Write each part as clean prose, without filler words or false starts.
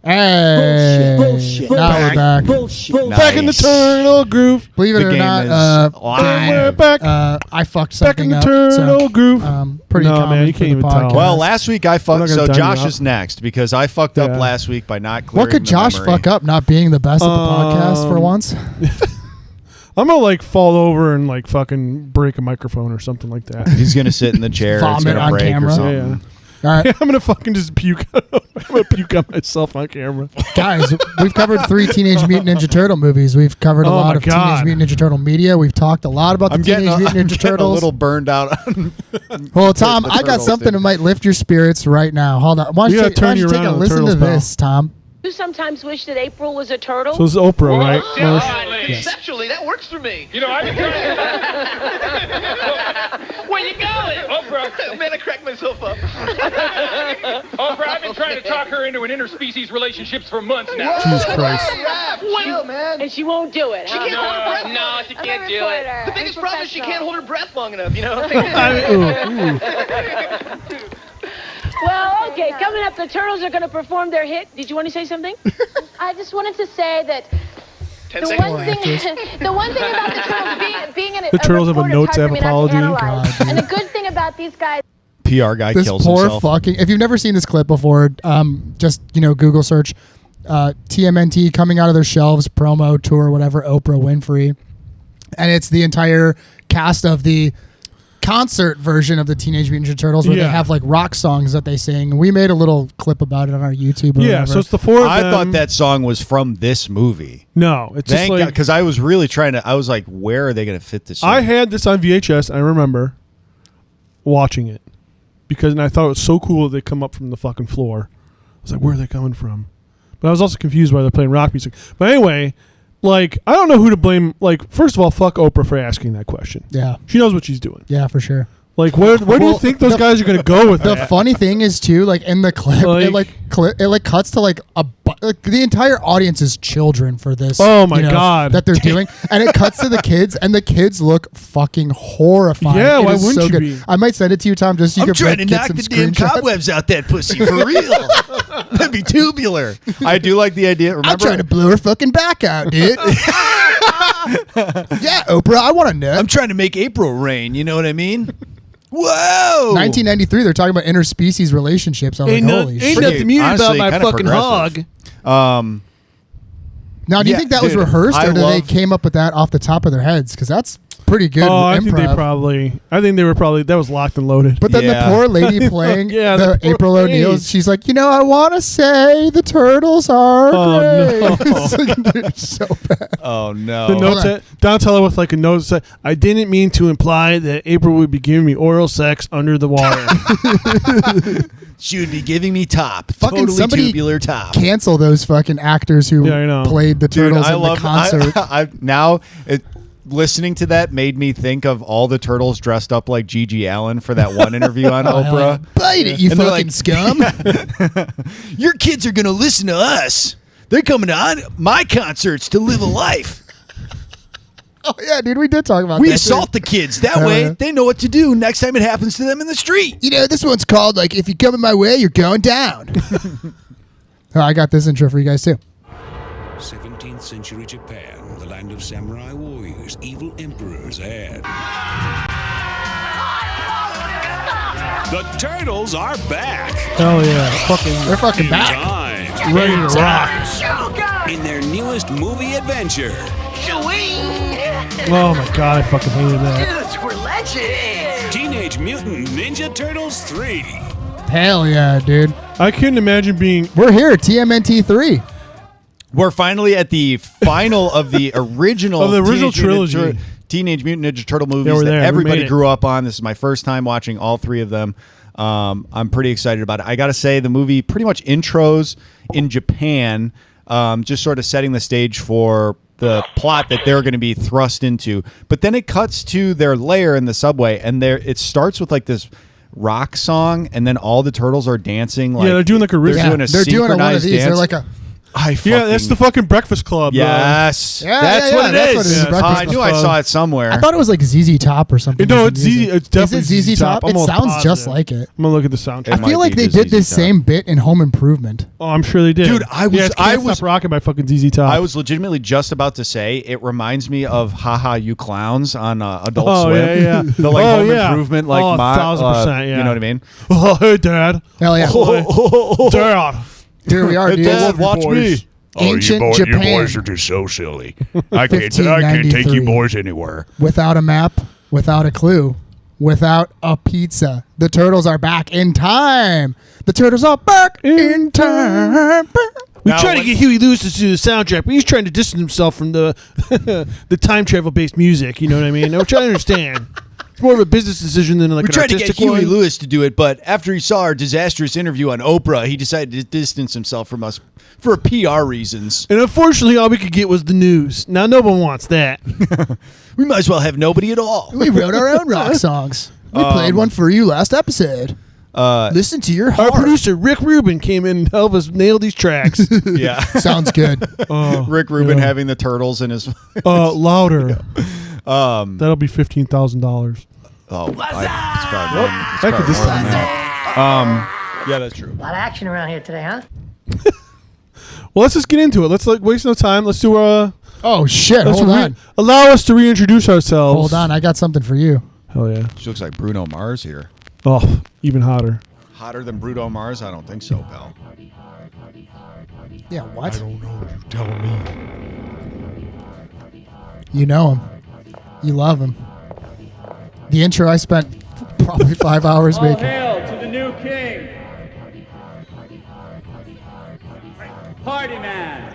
Hey, Bullshit. now we're back. Bullshit. Nice. Back in the turtle groove. Believe it The or game not, is live. We're back. I fucked Back in something the up. turtle So, groove. pretty No, common man, you for can't the even tell. podcast. Well, last week I fucked. not So gonna time Josh you out. is next because I fucked up last week by not clearing what could the Josh memory. fuck up? Not being the best at the podcast for once. I'm gonna like fall over and like fucking break a microphone or something like that. He's gonna sit in the chair. Vomit it's gonna on break camera. or Yeah, something. yeah. All right, I'm gonna fucking just puke. I'm gonna puke on myself on camera. guys, we've covered 3 Teenage Mutant Ninja Turtle movies. We've covered a Oh lot my of God. Teenage Mutant Ninja Turtle media. We've talked a lot about the I'm Teenage getting, Mutant Ninja getting a Turtles. little burned out. On Well, Tom, the I got Turtles, something dude. that might lift your spirits right now. Hold on. Why We don't gotta you turn you take around a on the listen to Turtles, pal. this, Tom? You sometimes wish that April was a turtle? So it's Oprah, right? Conceptually, that works for me. You know, I've been trying. Where you going, Oprah? Man, I cracked myself up. Oprah, I've been trying to talk her into an interspecies relationships for months now. Jesus Christ. Chill, man. And she won't do it, She huh? can't hold her breath. No, she can't do it. The biggest problem is she can't hold her breath long enough, you know? Well, okay, coming up, the Turtles are going to perform their hit. Did you want to say something? I just wanted to say that 10 the seconds. one thing about the Turtles being in The Turtles have a reporter, notes it's hard app for me not to apology. analyze. God, And the good thing about these guys. PR guy This kills poor himself. fucking. If you've never seen this clip before, just Google search TMNT coming out of their shelves promo tour, whatever. Oprah Winfrey, and it's the entire cast of the concert version of the Teenage Mutant Ninja Turtles, where Yeah. they have like rock songs that they sing. We made a little clip about it on our YouTube. Or Yeah, whatever. so it's the four of I them. thought that song was from this movie. No, it's just Thank like God, because I was really trying to. I was like, where are they going to fit this? I in? had this on VHS. I remember watching it and I thought it was so cool that they come up from the fucking floor. I was like, where are they coming from? But I was also confused why they're playing rock music. But anyway, like I don't know who to blame. Like first of all, fuck Oprah for asking that question. yeah, She knows what she's doing. yeah, for sure. Like where do you Well, think those the- guys are going to go with The that? funny thing is too, like in the clip, it cuts to like the entire audience is children for this. Oh my God. that they're doing, and it cuts to the kids, and the kids look fucking horrified. Yeah, It why is wouldn't so you good. be? I might send it to you, Tom, just so you can get some screenshots. out that pussy for real. That'd be tubular. I do like the idea. Remember, I'm trying to blow her fucking back out, dude. Yeah, Oprah, I want to know. I'm trying to make April rain. You know what I mean? Whoa! 1993, they're talking about interspecies relationships. I was like, holy shit. nothing muted Honestly, about my kinda fucking progressive. hog. Now, do you Yeah, think that was dude, rehearsed, I or did they love- came up with that off the top of their heads? Because that's pretty good Oh, I improv. think they were probably that was locked and loaded. But then Yeah. the poor lady playing Yeah, the the poor April O'Neil, lady. she's like, I want to say the Turtles are great. no. It's like, dude, it's so bad. Oh no! The note on. said, Donatello with like a note said, I didn't mean to imply that April would be giving me oral sex under the water. She would be giving me top, Fucking totally somebody tubular top. Cancel those fucking actors who Yeah, I know. played the Dude, Turtles I in love the concert. listening to that made me think of all the turtles dressed up like Gigi Allen for that one interview on Oprah. Bite it, you And they're fucking like- scum. Your kids are gonna listen to us. They're coming to my concerts to live a life. Oh, yeah, dude, we did talk about We that. assault the kids. That Oh, way, yeah. they know what to do next time it happens to them in the street. This one's called, like, if you come in my way, you're going down. Oh, I got this intro for you guys, too. 17th century Japan, the land of samurai warriors, evil emperors, and the Turtles are back. Hell yeah. They're fucking back. Time. Ready to rock. In their newest movie adventure. Oh my God, I fucking hated that. Dudes, we're legends. Teenage Mutant Ninja Turtles 3. Hell yeah, dude. I couldn't imagine being We're here, TMNT 3. We're finally at the final of the original, Of the original Teenage trilogy. Teenage Mutant Ninja Turtle movies we're that there. We everybody made it. grew up on. This is my first time watching all three of them. I'm pretty excited about it. I got to say, the movie pretty much intros in Japan, just sort of setting the stage for the plot that they're going to be thrust into. But then it cuts to their lair in the subway, and it starts with like this rock song, and then all the turtles are dancing. Like, they're doing like a rhythm. They're doing a they're doing one of synchronized these. dance. They're like a that's the fucking Breakfast Club. Yes. Yeah, that's yeah, what it that's is. what it is, Yes. Breakfast I knew Club. I saw it somewhere. I thought it was like ZZ Top or something. No, as it's the music. ZZ. It's definitely Is it ZZ Top? I'm It almost sounds positive. just like it. I'm gonna look at the soundtrack. I might feel like be they the did this ZZ Top. same bit in Home Improvement. Oh, I'm sure they did. Dude, I was- It's I Can't was- Stop Rockin' by fucking ZZ Top. I was legitimately just about to say it reminds me of Haha You Clowns on Adult Oh, Swim. yeah, yeah. The like Oh, Home yeah. Improvement, like Oh, 1,000%, yeah. You know what I mean? Oh, hey, Dad. Hell yeah. Dad. Here we are, dude. Dad, watch me. Ancient Japan. just so silly. I can't take you 1593. boys anywhere. Without a map, without a clue, without a pizza. The turtles are back in time. The turtles are back in time. We Now, tried to when- get Huey Lewis to do the soundtrack, but he's trying to distance himself from the the time travel based music. You know what I mean? Which I understand. It's more of a business decision than like We an tried to get artistic Huey one. Lewis to do it, but after he saw our disastrous interview on Oprah, he decided to distance himself from us for PR reasons. And unfortunately, all we could get was the news. Now, no one wants that. We might as well have nobody at all. We wrote our own rock songs. We played one for you last episode. Listen to your Our heart. producer, Rick Rubin, came in and helped us nail these tracks. Yeah. Sounds good. Rick Rubin yeah. having the turtles in his. Louder. That'll be $15,000. Oh, it's probably more. It's I could probably this more time. than that. Yeah, that's true. A lot of action around here today, huh? Well, let's just get into it. Let's waste no time. Let's do Oh, shit. let's Hold on. allow us to reintroduce ourselves. Hold on. I got something for you. Hell yeah. She looks like Bruno Mars here. Oh, even hotter. Hotter than Bruno Mars? I don't think so, pal. Yeah, what? don't know. You tell me. You know him. You love him. The intro I spent probably 5 hours making. Hail to the new king. Party man.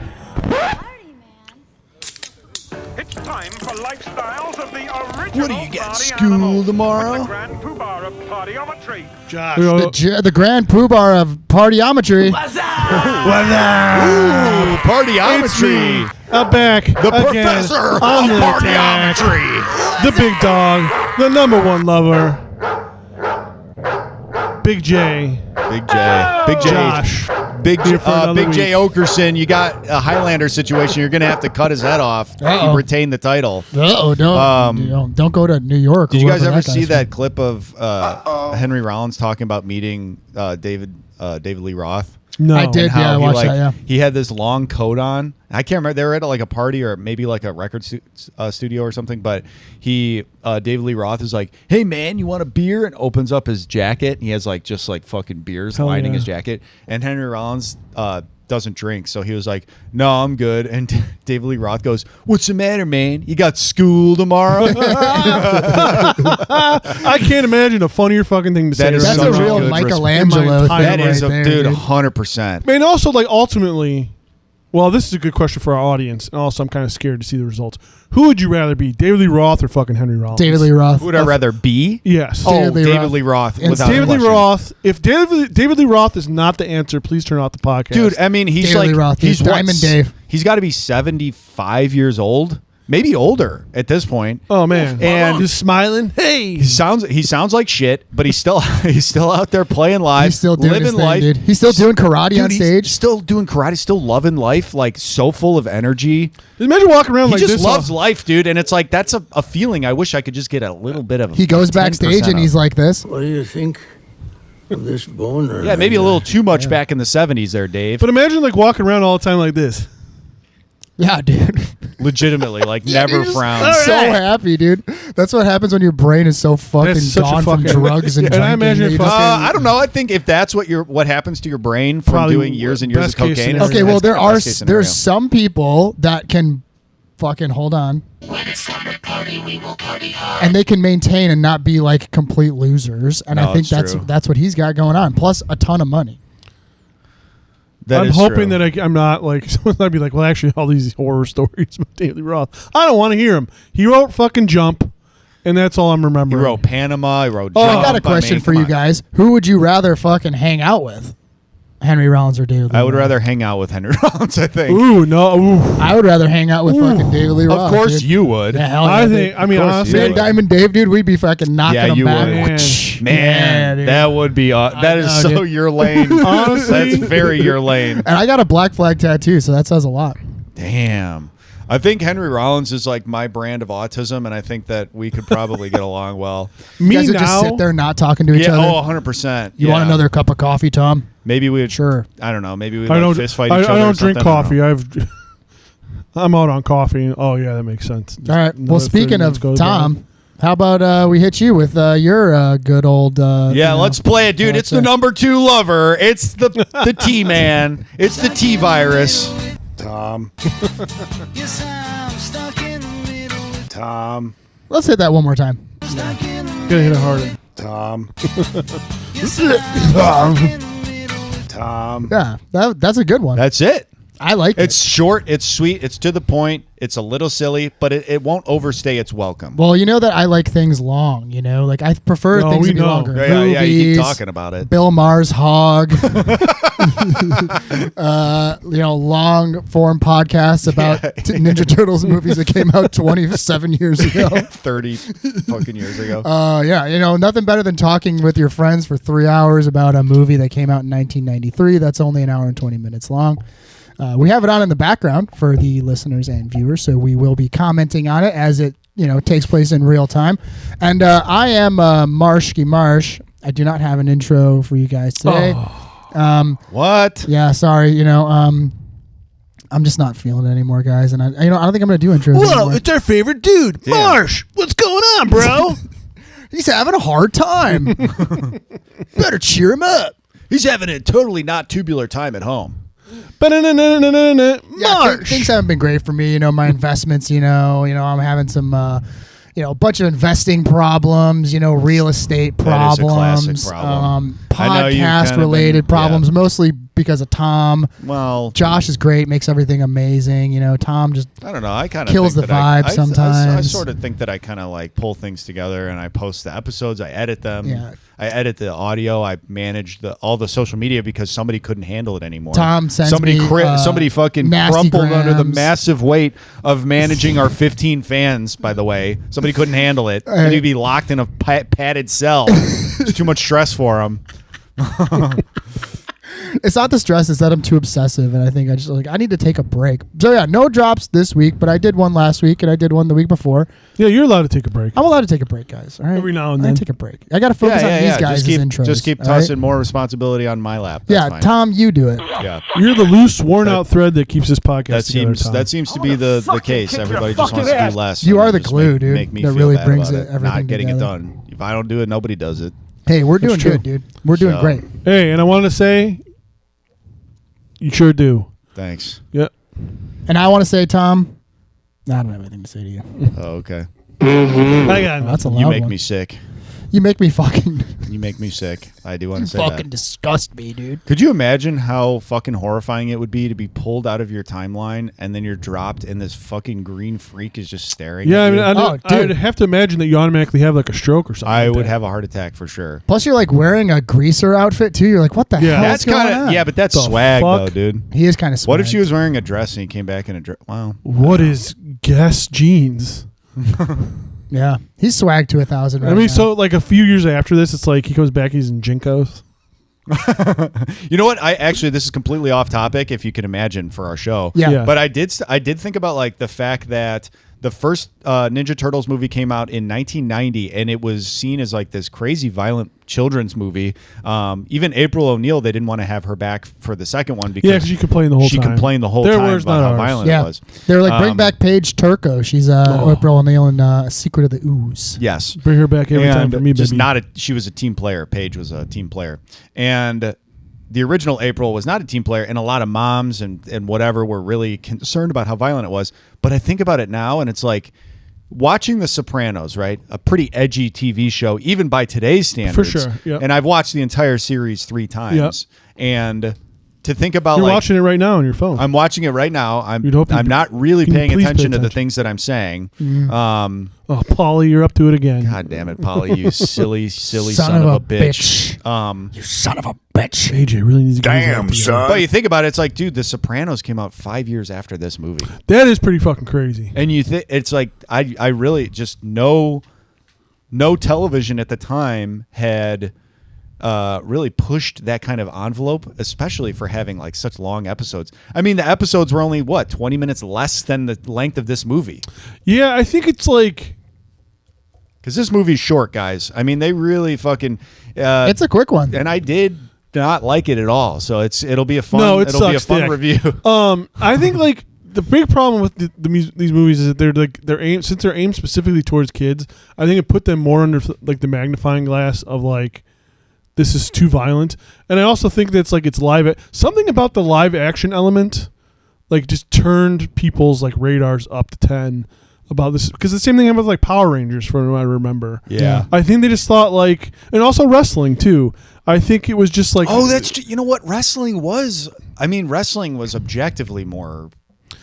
It's time for Lifestyles of the Original. What do you got, Party school Animal tomorrow? with the Grand Poobah of Partyometry. Josh. The grand poobah of partyometry. Ooh, partyometry. I'm back. The again. professor of I'm the attack. partyometry. The big dog. The number one lover. Big J. Big J. Big J. Josh. Big Here for another Big J. week. Okerson. You got a Highlander situation. You're going to have to cut his head off to Uh-oh. retain the title. Uh-oh, don't go to New York. Did or you guys wherever ever that see guy's that from. clip of Henry Rollins talking about meeting David Lee Roth? No. I did. And how Yeah, I he, watched like, that, yeah. He had this long coat on. I can't remember. They were at like a party or maybe like a record studio or something. But David Lee Roth is like, "Hey man, you want a beer?" And opens up his jacket. And he has like just like fucking beers Hell lining yeah. his jacket. And Henry Rollins doesn't drink, so he was like, "No, I'm good." And David Lee Roth goes, "What's the matter, man? You got school tomorrow?" I can't imagine a funnier fucking thing to say. That is right That's such a now. real good Michelangelo response. thing That is, right there, dude, 100%. Man, also, like, ultimately, well, this is a good question for our audience, and also I'm kind of scared to see the results. Who would you rather be, David Lee Roth or fucking Henry Rollins? David Lee Roth. Who would I rather be? Yes. David Lee David Roth. Lee Roth. And Without David Lee question. Roth. If David Lee Roth is not the answer, please turn off the podcast. Dude, I mean, he's David like Lee Roth, he's dude. what, Diamond Dave. He's got to be 75 years old, maybe older at this point. oh man, And- just smiling. Hey, He sounds like shit, but he's still out there playing live, He's still doing living his thing, life. dude. He's still doing karate Dude, on he's stage. still doing karate, still loving life, like so full of energy. imagine walking around He like just this. loves life, dude, and it's like that's a feeling I wish I could just get a little bit of. He goes 10% backstage and of. he's like this. What do you think of this boner? Yeah, maybe a little too much back in the 70s there, Dave. But imagine like walking around all the time like this. Yeah, dude. Legitimately, like never Dude, frowns. So happy, dude. That's what happens when your brain is so fucking That's such a gone from fucking- drugs and And I drinking. imagine that you if just- I don't know. I think if that's what happens to your brain from Probably doing years and years of best case cocaine. scenario. Okay, well, that's the best case scenario. there's some people that can fucking hold on, and they can maintain and not be like complete losers. And No, I think it's true. that's what he's got going on. Plus a ton of money. That I'm is hoping true. that I'm not like someone might be like, well, actually, all these horror stories about David Lee Roth. I don't want to hear him. He wrote fucking Jump, and that's all I'm He remembering. wrote Panama. He wrote. Oh, Jump. I got a question for mean, you come on. guys. Who would you rather fucking hang out with? Henry Rollins or David Lee I would Roth. rather hang out with Henry Rollins, I think. Ooh, no. Ooh. I would rather hang out with fucking David Lee Roth. Of course dude. you would. Yeah, hell yeah, I dude. think, I mean, Of course honestly, you Me and Diamond Dave, dude, we'd be fucking knocking Yeah, them you back. would. Man. Man, dude. that would be that is know, so dude. your lane. Honestly. That's very your lane. And I got a black flag tattoo, so that says a lot. Damn. I think Henry Rollins is like my brand of autism, and I think that we could probably get along well. me You guys would now. just sit there not talking to each Yeah, other. 100%. You want another cup of coffee, Tom? Maybe we would. Sure. I don't know. Maybe we'd I like don't. fist fight I each other. don't or drink something. I don't coffee. know. I'm out on coffee. Oh yeah, that makes sense. All right. Another Well, 30 speaking minutes of goes Tom, how about we hit you with your good old... Yeah, let's play it, dude. It's the number 2 lover. It's the T-Man. It's the T-virus. Tom. Tom. Let's hit that one more time. Gotta hit it harder. Tom. Tom. Yeah, that's a good one. That's it. I like it. It's short. It's sweet. It's to the point. It's a little silly, but it won't overstay its welcome. Well, you know that I like things long, you know? Like, I prefer No, things we to be know. longer. Yeah, you keep Movies, talking about it. Bill Maher's Hog. Long form podcasts about Ninja Turtles movies that came out 27 years ago. 30 fucking years ago. Nothing better than talking with your friends for 3 hours about a movie that came out in 1993. That's only an hour and 20 minutes long. We have it on in the background for the listeners and viewers, so we will be commenting on it as it takes place in real time. And I am Marshky Marsh. I do not have an intro for you guys today. What? Yeah, sorry. I'm just not feeling it anymore, guys. And I don't think I'm going to do intros anymore. It's our favorite dude, Marsh. What's going on, bro? He's having a hard time. Better cheer him up. He's having a totally not tubular time at home. Yeah, things haven't been great for me. My investments. I'm having some, a bunch of investing problems. Real estate That is a problems. classic problem. I know you've Podcast kinda related been- problems, yeah. mostly because of Tom. Well, Josh is great, makes everything amazing. Tom just I don't know. I kind of kills think the that vibe I sometimes. sort of think that I kind of like pull things together and I post the episodes. I edit them. Yeah. I edit the audio. I manage all the social media because somebody couldn't handle it anymore. Tom sends somebody me, somebody fucking nasty crumpled under the grams. massive weight of managing our 15 fans. By the way, somebody couldn't handle it. And he'd be locked in a padded cell. It's too much stress for him. It's not the stress, it's that I'm too obsessive, and I think I need to take a break. So yeah, no drops this week, but I did one last week and I did one the week before. Yeah, you're allowed to take a break. I'm allowed to take a break, guys. All right, Every now and I then. take a break. I got to focus on these guys' intros. Just keep all right? tossing more responsibility on my lap. That's Yeah, fine. Tom, you do it. Yeah. You're the loose, worn-out thread that keeps this podcast together, Tom. That seems to be the case. Everybody just wants to do less. You and are the just glue, make, dude, Make me that feel really bad brings about it- everything not getting together. it done. If I don't do it, nobody does it. Hey, we're doing true. good, dude. We're doing So- great. Hey, and I want to say, you sure do. Thanks. Yeah. And I want to say, Tom, I don't have anything to say to you. Oh, okay. I got That's a nothing. loud You make one. me sick. You make me fucking You make me sick. I do want to say fucking that. disgust me, dude. Could you imagine how fucking horrifying it would be to be pulled out of your timeline and then you're dropped and this fucking green freak is just staring Yeah, at I you? mean, Oh, I would dude. have to imagine that you automatically have like a stroke or something. I like would that. have a heart attack for sure. Plus, you're like wearing a greaser outfit too. You're like, what the Yeah. hell That's is going kind on? of but that's The swag fuck? though, dude. He is kind of. What if she was wearing a dress and he came back in a dress? Wow. What is Guess jeans? Yeah, he's swag to 1,000. Right I mean, now. so like a few years after this, it's like he comes back, he's in Jinkos. You know what? This is completely off topic. If you can imagine for our show, Yeah. But I did think about like the fact that the first Ninja Turtles movie came out in 1990, and it was seen as like this crazy violent children's movie. Even April O'Neil, they didn't want to have her back for the second one because She complained the whole she time. complained the whole Their time words, about not how ours. violent yeah, it was. they're like, bring back Paige Turco. She's April O'Neil in Secret of the Ooze. Yes, Bring her back every time And for me, just baby. she was a team player. Paige was a team player, and the original April was not a team player, and a lot of moms and whatever were really concerned about how violent it was. But I think about it now, and it's like watching The Sopranos, right? A pretty edgy TV show, even by today's standards. For sure, yep. And I've watched the entire series 3 times, and to think about, You're like, watching it right now on your phone. I'm watching it right now. I'm You'd hope I'm you- not really can you paying please pay attention to the attention? things that I'm saying. Oh, Paulie, you're up to it again. God damn it, Polly, you silly Son son of of a a bitch. You son of a bitch. AJ really needs to get his act Damn, together. son. But you think about it, it's like, dude, The Sopranos came out 5 years after this movie. That is pretty fucking crazy. And you think it's like I really just no television at the time had really pushed that kind of envelope, especially for having like such long episodes. I mean, the episodes were only 20 minutes less than the length of this movie. Yeah, I think it's like Because this movie's short, guys. I mean, they really fucking. It's a quick one. And I did not like it at all. So it'll be a fun. No, it it'll be a sucks fun dick. review. I think like the big problem with these movies is that they're aimed, since they're aimed specifically towards kids. I think it put them more under like the magnifying glass of like, this is too violent. And I also think that it's live. Something about the live action element, like, just turned people's like radars up to 10 about this, because the same thing happened with like Power Rangers, from what I remember. Yeah. I think they just thought like, and also wrestling too. I think it was just like, Oh, you know what wrestling was. I mean, wrestling was objectively more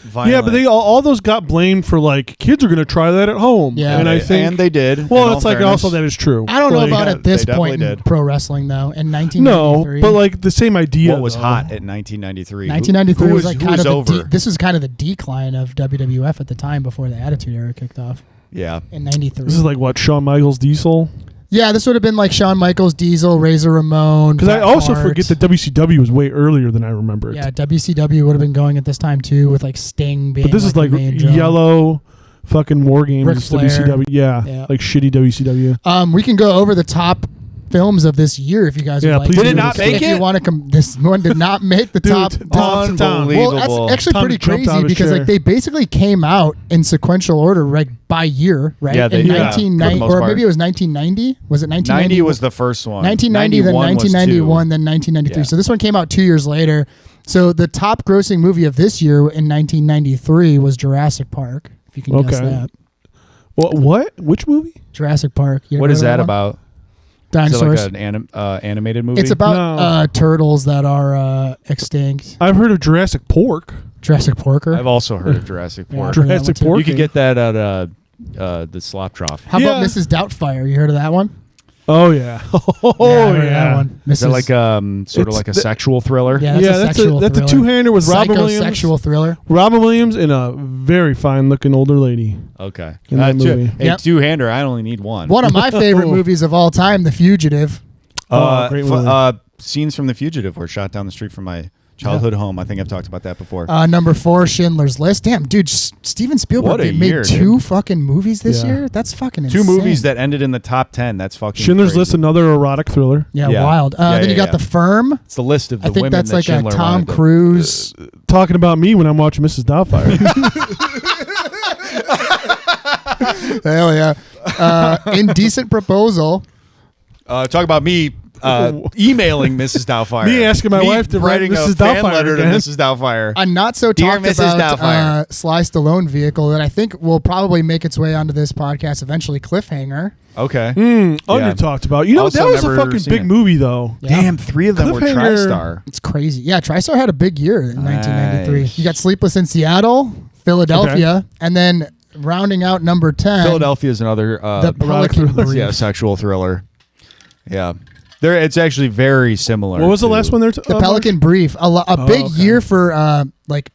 violent. yeah, but they all those got blamed for like, kids are going to try that at home. Yeah. And I think, and they did. well, in it's all like fairness. also that is true. I don't know Like, about yeah, at this they point in definitely did. pro wrestling though. In No, 1993, but like the same idea. What was though. hot at 1993? 1993 Who was like who kind was of over. this was kind of the decline of WWF at the time before the Attitude Era kicked off Yeah. in '93. This is like what, Shawn Michaels, Diesel? Yeah, this would have been like Shawn Michaels, Diesel, Razor Ramon. Because I Bret also Hart. forget that WCW was way earlier than I remember it. Yeah, WCW would have been going at this time too, with like Sting being. But this is the like main draw. yellow fucking War Games Ric Flair. WCW. Yeah, Yeah. like shitty WCW. We can go over the top films of this year if you guys Yeah, would like. please to. do. Did it not If make you it? want to this one did not make the Dude, top. Tom's Town. Well, that's actually Tom pretty jumped out crazy of his because chair. like they basically came out in sequential order, like by year, right? Yeah, they in did, for the 1990, most or part. maybe it was 1990. Was it 1990? 90 was the first one. 1990, then 91 was 1991, two. then 1993. Yeah. So this one came out 2 years later. So the top grossing movie of this year in 1993 was Jurassic Park. If you can guess Okay. that. What? Which movie? Jurassic Park. You What ever is heard that of one? about? Is it Dinosaurs. like an animated movie? It's about No. turtles that are extinct. I've heard of Jurassic Pork. Jurassic Porker. I've also heard of Jurassic Yeah, Park. I've heard of that one Jurassic too. Pork. You could get that at the slop trough. How about Yeah. Mrs. Doubtfire? You heard of that one? Oh yeah. Oh I yeah. heard of that one. Is that Mrs. like sort of It's like a the- sexual thriller? Yeah, that's Yeah, a sexual that's a thriller. two-hander with Robin Williams. Psycho-sexual thriller. Robin Williams and a very fine-looking older lady. Okay. In that movie. Hey, Yep. two-hander. I only need one. One of my favorite movies of all time, The Fugitive. Great movie. Scenes from The Fugitive were shot down the street from my childhood home. I think I've talked about that before. Number 4, Schindler's List. Damn, dude, Steven Spielberg What a made year, two dude. fucking movies this Yeah. year. That's fucking Two insane. movies that ended in the top 10. That's fucking Schindler's crazy. List, another erotic thriller. Yeah, Yeah. wild. Yeah, Then you yeah, got yeah. The Firm. It's the list of the I think women that's that like a Schindler Tom wanted to- Cruise. Talking about me when I'm watching Mrs. Doubtfire. Hell yeah. Indecent Proposal. Talk about me emailing Mrs. Doubtfire. Me asking my wife to write writing Mrs. a fan Doubtfire letter again. to Mrs. Doubtfire. A not so Dear talked Mrs. about Doubtfire. Sly Stallone vehicle that I think will probably make its way onto this podcast eventually. Cliffhanger. Okay. Under talked about. You know, Also that was a never fucking seen big it. movie though. Yeah. Damn, 3 of them were Cliffhanger. TriStar. It's crazy. Yeah, TriStar had a big year in 1993. Nice. You got Sleepless in Seattle, Philadelphia, and then rounding out number 10. Philadelphia is another The Pelican Brief. yeah, sexual thriller. Yeah. It's actually very similar. What was the to- last one there? The Pelican Brief. A big okay. year for like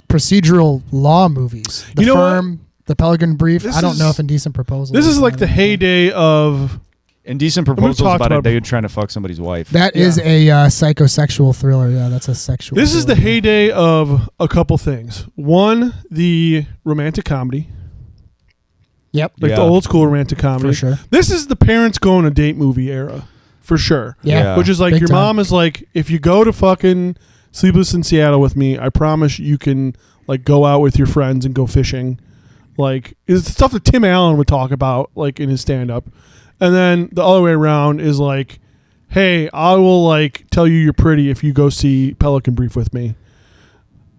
procedural law movies. The You know what? Firm, The Pelican Brief. This I don't know is- if Indecent Proposal. This is like one the of them. heyday of. Indecent we've Proposals talked about a about- dude trying to fuck somebody's wife. That is a psychosexual thriller. Yeah, that's a sexual. This is the thriller. heyday of a couple things. One, the romantic comedy, Yep. like Yeah. the old school romantic comedy. For sure. This is the parents go on a date movie era, for sure. Yeah. Yeah. Which is like Big your time. mom is like, if you go to fucking Sleepless in Seattle with me, I promise you can like go out with your friends and go fishing. Like it's stuff that Tim Allen would talk about like in his stand up. And then the other way around is like, hey, I will like tell you you're pretty if you go see Pelican Brief with me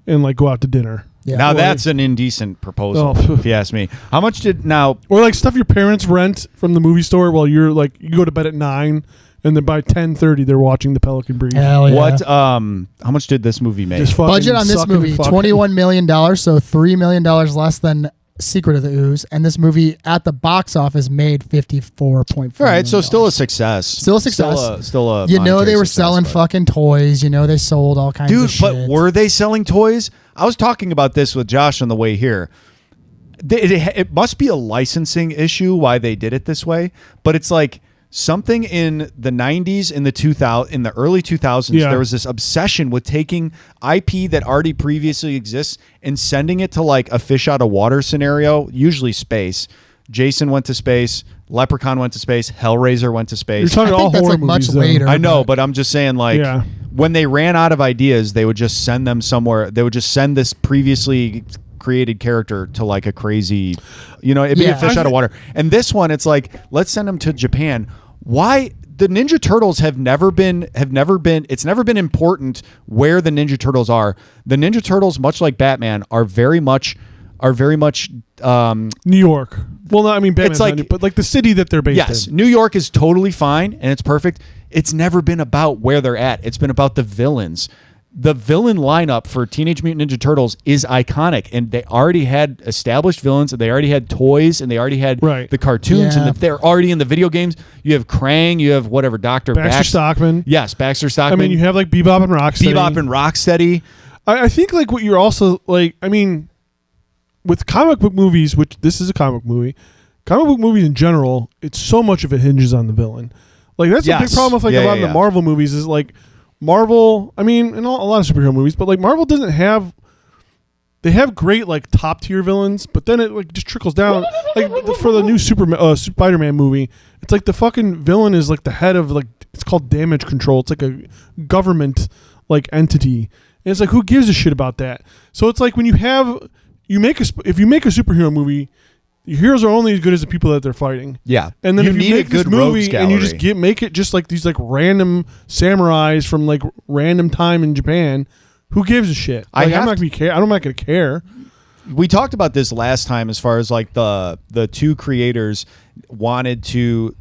and like go out to dinner. Yeah. Now Or- that's an indecent proposal, Oh. if you ask me. How much did now? Or like stuff your parents rent from the movie store while you're like, you go to bed at 9 and then by 10:30 they're watching the Pelican Brief. Hell yeah. What? How much did this movie make? Just fucking Budget on this sucking and movie, fucking. $21 million, so $3 million less than Secret of the Ooze. And this movie at the box office made $54.4 All right, so million. still a success. Still a success. Still a You know monetary they were success, selling but- fucking toys. You know they sold all kinds of Dude, shit. but were they selling toys? I was talking about this with Josh on the way here. It must be a licensing issue why they did it this way, but it's like something in the 90s, in the early 2000s, Yeah. there was this obsession with taking IP that already previously exists and sending it to like a fish out of water scenario, usually space. Jason went to space, Leprechaun went to space, Hellraiser went to space. You're talking I all think that's, horror like, much movies, though. later. I know, but I'm just saying, like, Yeah. when they ran out of ideas, they would just send them somewhere. They would just send this previously created character to like a crazy, it'd be a Yeah. fish out of water. And this one, it's like, let's send them to Japan. Why? The Ninja Turtles it's never been important where the Ninja Turtles are. The Ninja Turtles, much like Batman, are very much New York. Well, no, I mean Batman's It's like- not New- but like the city that they're based yes, in. New York is totally fine and it's perfect. It's never been about where they're at. It's been about the villains. The villain lineup for Teenage Mutant Ninja Turtles is iconic, and they already had established villains, and they already had toys, and they already had Right. the cartoons, Yeah. and they're already in the video games. You have Krang, you have whatever, Dr. Baxter Stockman. Yes, Baxter I Stockman. mean, you have like Bebop and Rocksteady. Bebop and Rocksteady. I think like what you're also like. I mean, with comic book movies, which this is a comic movie, comic book movies in general, it's so much of it hinges on the villain. Like that's a big Yes. problem with like Yeah, a lot yeah, of the yeah. Marvel movies is like Marvel. I mean, and a lot of superhero movies, but like Marvel doesn't have. They have great like top tier villains, but then it like just trickles down. Like for the new Spider-Man movie, it's like the fucking villain is like the head of like it's called Damage Control. It's like a government like entity, and it's like who gives a shit about that? So it's like when if you make a superhero movie, your heroes are only as good as the people that they're fighting. Yeah. And then You if need you a make this good movie rogues and you just gallery. make it just like these like random samurais from like random time in Japan, who gives a shit? I Like, I'm have not gonna care. I'm not gonna care. We talked about this last time as far as like the two creators wanted to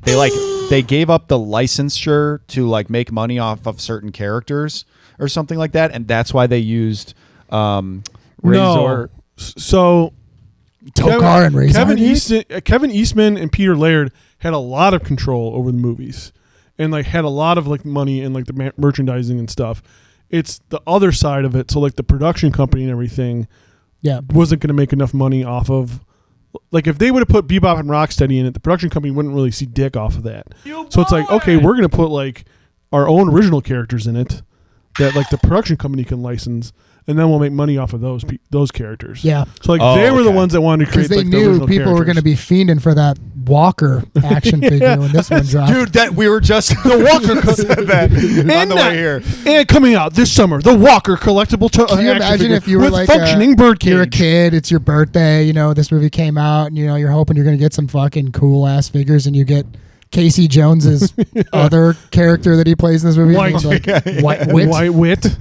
they gave up the licensure to like make money off of certain characters or something like that, and that's why they used Razor. No. So Tokar and Razor. Kevin Eastman and Peter Laird had a lot of control over the movies, and like had a lot of like money and like the merchandising and stuff. It's the other side of it. So like the production company and everything Yeah. wasn't going to make enough money off of. Like if they would have put Bebop and Rocksteady in it, the production company wouldn't really see dick off of that. So it's like, okay, we're going to put like our own original characters in it that like the production company can license, and then we'll make money off of those characters. Yeah. So like Oh, they were the okay. ones that wanted to Because create they like, the knew original people were going to characters. be fiending for that Walker action figure when this one dropped. Dude, that we were just the Walker said that on the way here. And coming out this summer, the Walker collectible. Can you action imagine figure if you were with like functioning birdcage? you're a kid, it's your birthday, this movie came out, and you're hoping you're going to get some fucking cool ass figures, and you get Casey Jones's other character that he plays in this movie. White. He's like, White Wit. White Wit.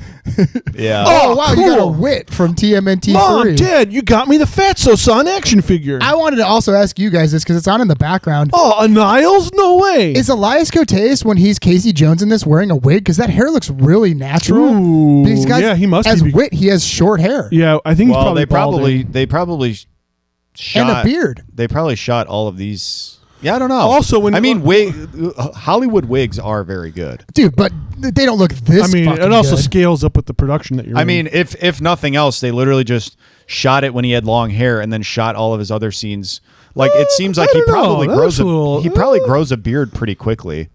Yeah. Oh, wow, you got a cool. Wit from TMNT 3. Mom, Dad, you got me the Fatso Son action figure. I wanted to also ask you guys this because it's on in the background. Oh, a Niles? No way. Is Elias Koteas, when he's Casey Jones in this, wearing a wig? Because that hair looks really natural. Ooh, These guys, yeah, he must as be. Wit, he has short hair Yeah, I think he's Well, probably they probably shot and a beard. They probably shot all of these. Yeah, I don't know. Also, when- Hollywood wigs are very good. Dude, but they don't look this I mean, fucking it also good. scales up with the production that you're I in. mean, if nothing else, they literally just shot it when he had long hair and then shot all of his other scenes. Like it seems like I he don't know. probably That grows looks a little- he probably grows a beard pretty quickly.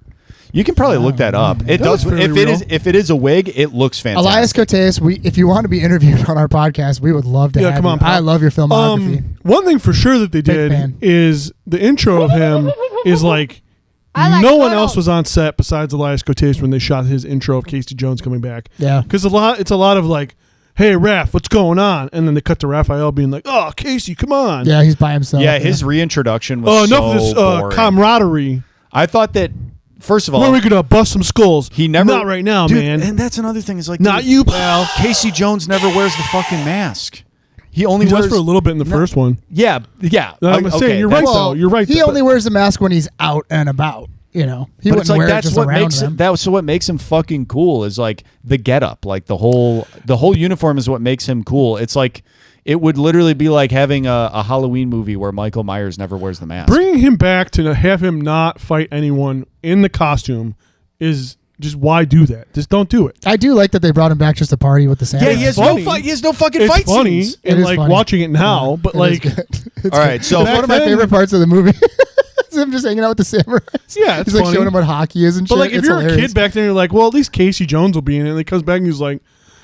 You can probably look that up. It That does. looks If fairly it is real. if it is a wig, it looks Elias fantastic. Koteas, if you want to be interviewed on our podcast, we would love to Yeah, have come you. on, pal. I love your filmography. One thing for sure that they Big did fan. is the intro of him is like, like no one turtles. else was on set besides Elias Koteas when they shot his intro of Casey Jones coming back. Yeah. Because it's a lot of like, hey, Raph, what's going on? And then they cut to Raphael being like, oh, Casey, come on. Yeah, he's by himself. Yeah, his reintroduction Oh, was enough of this boring. camaraderie. I thought that first of all, When are we going to bust some skulls? he never Not right now, Dude, man. And that's another thing is like, Not dude, you, pal. Casey Jones never wears the fucking mask. He only He wears does for a little bit in the first one. Yeah. I'm saying, you're right, that's- though. You're right. He but- only wears the mask when he's out and about. you know, he But it's wouldn't like wear it that's just what around makes them. that's what makes him fucking cool is like the getup, like the whole uniform is what makes him cool. It's like it would literally be like having a Halloween movie where Michael Myers never wears the mask. Bringing him back to have him not fight anyone in the costume is just why do that? Just don't do it. I do like that they brought him back just to party with the Santa. Yeah, he has funny. no fight. He has no fucking It's fight funny, scenes. and It is like funny. watching it now, but It is like, good. It's All right, so it's one of my Back then- favorite parts of the movie. Is him just hanging out with the samurais. Yeah, it's he's like funny. showing him what hockey is and but shit. like if It's you're a hilarious. kid back then, you're like, well, at least Casey Jones will be in it. And he comes back and he's like,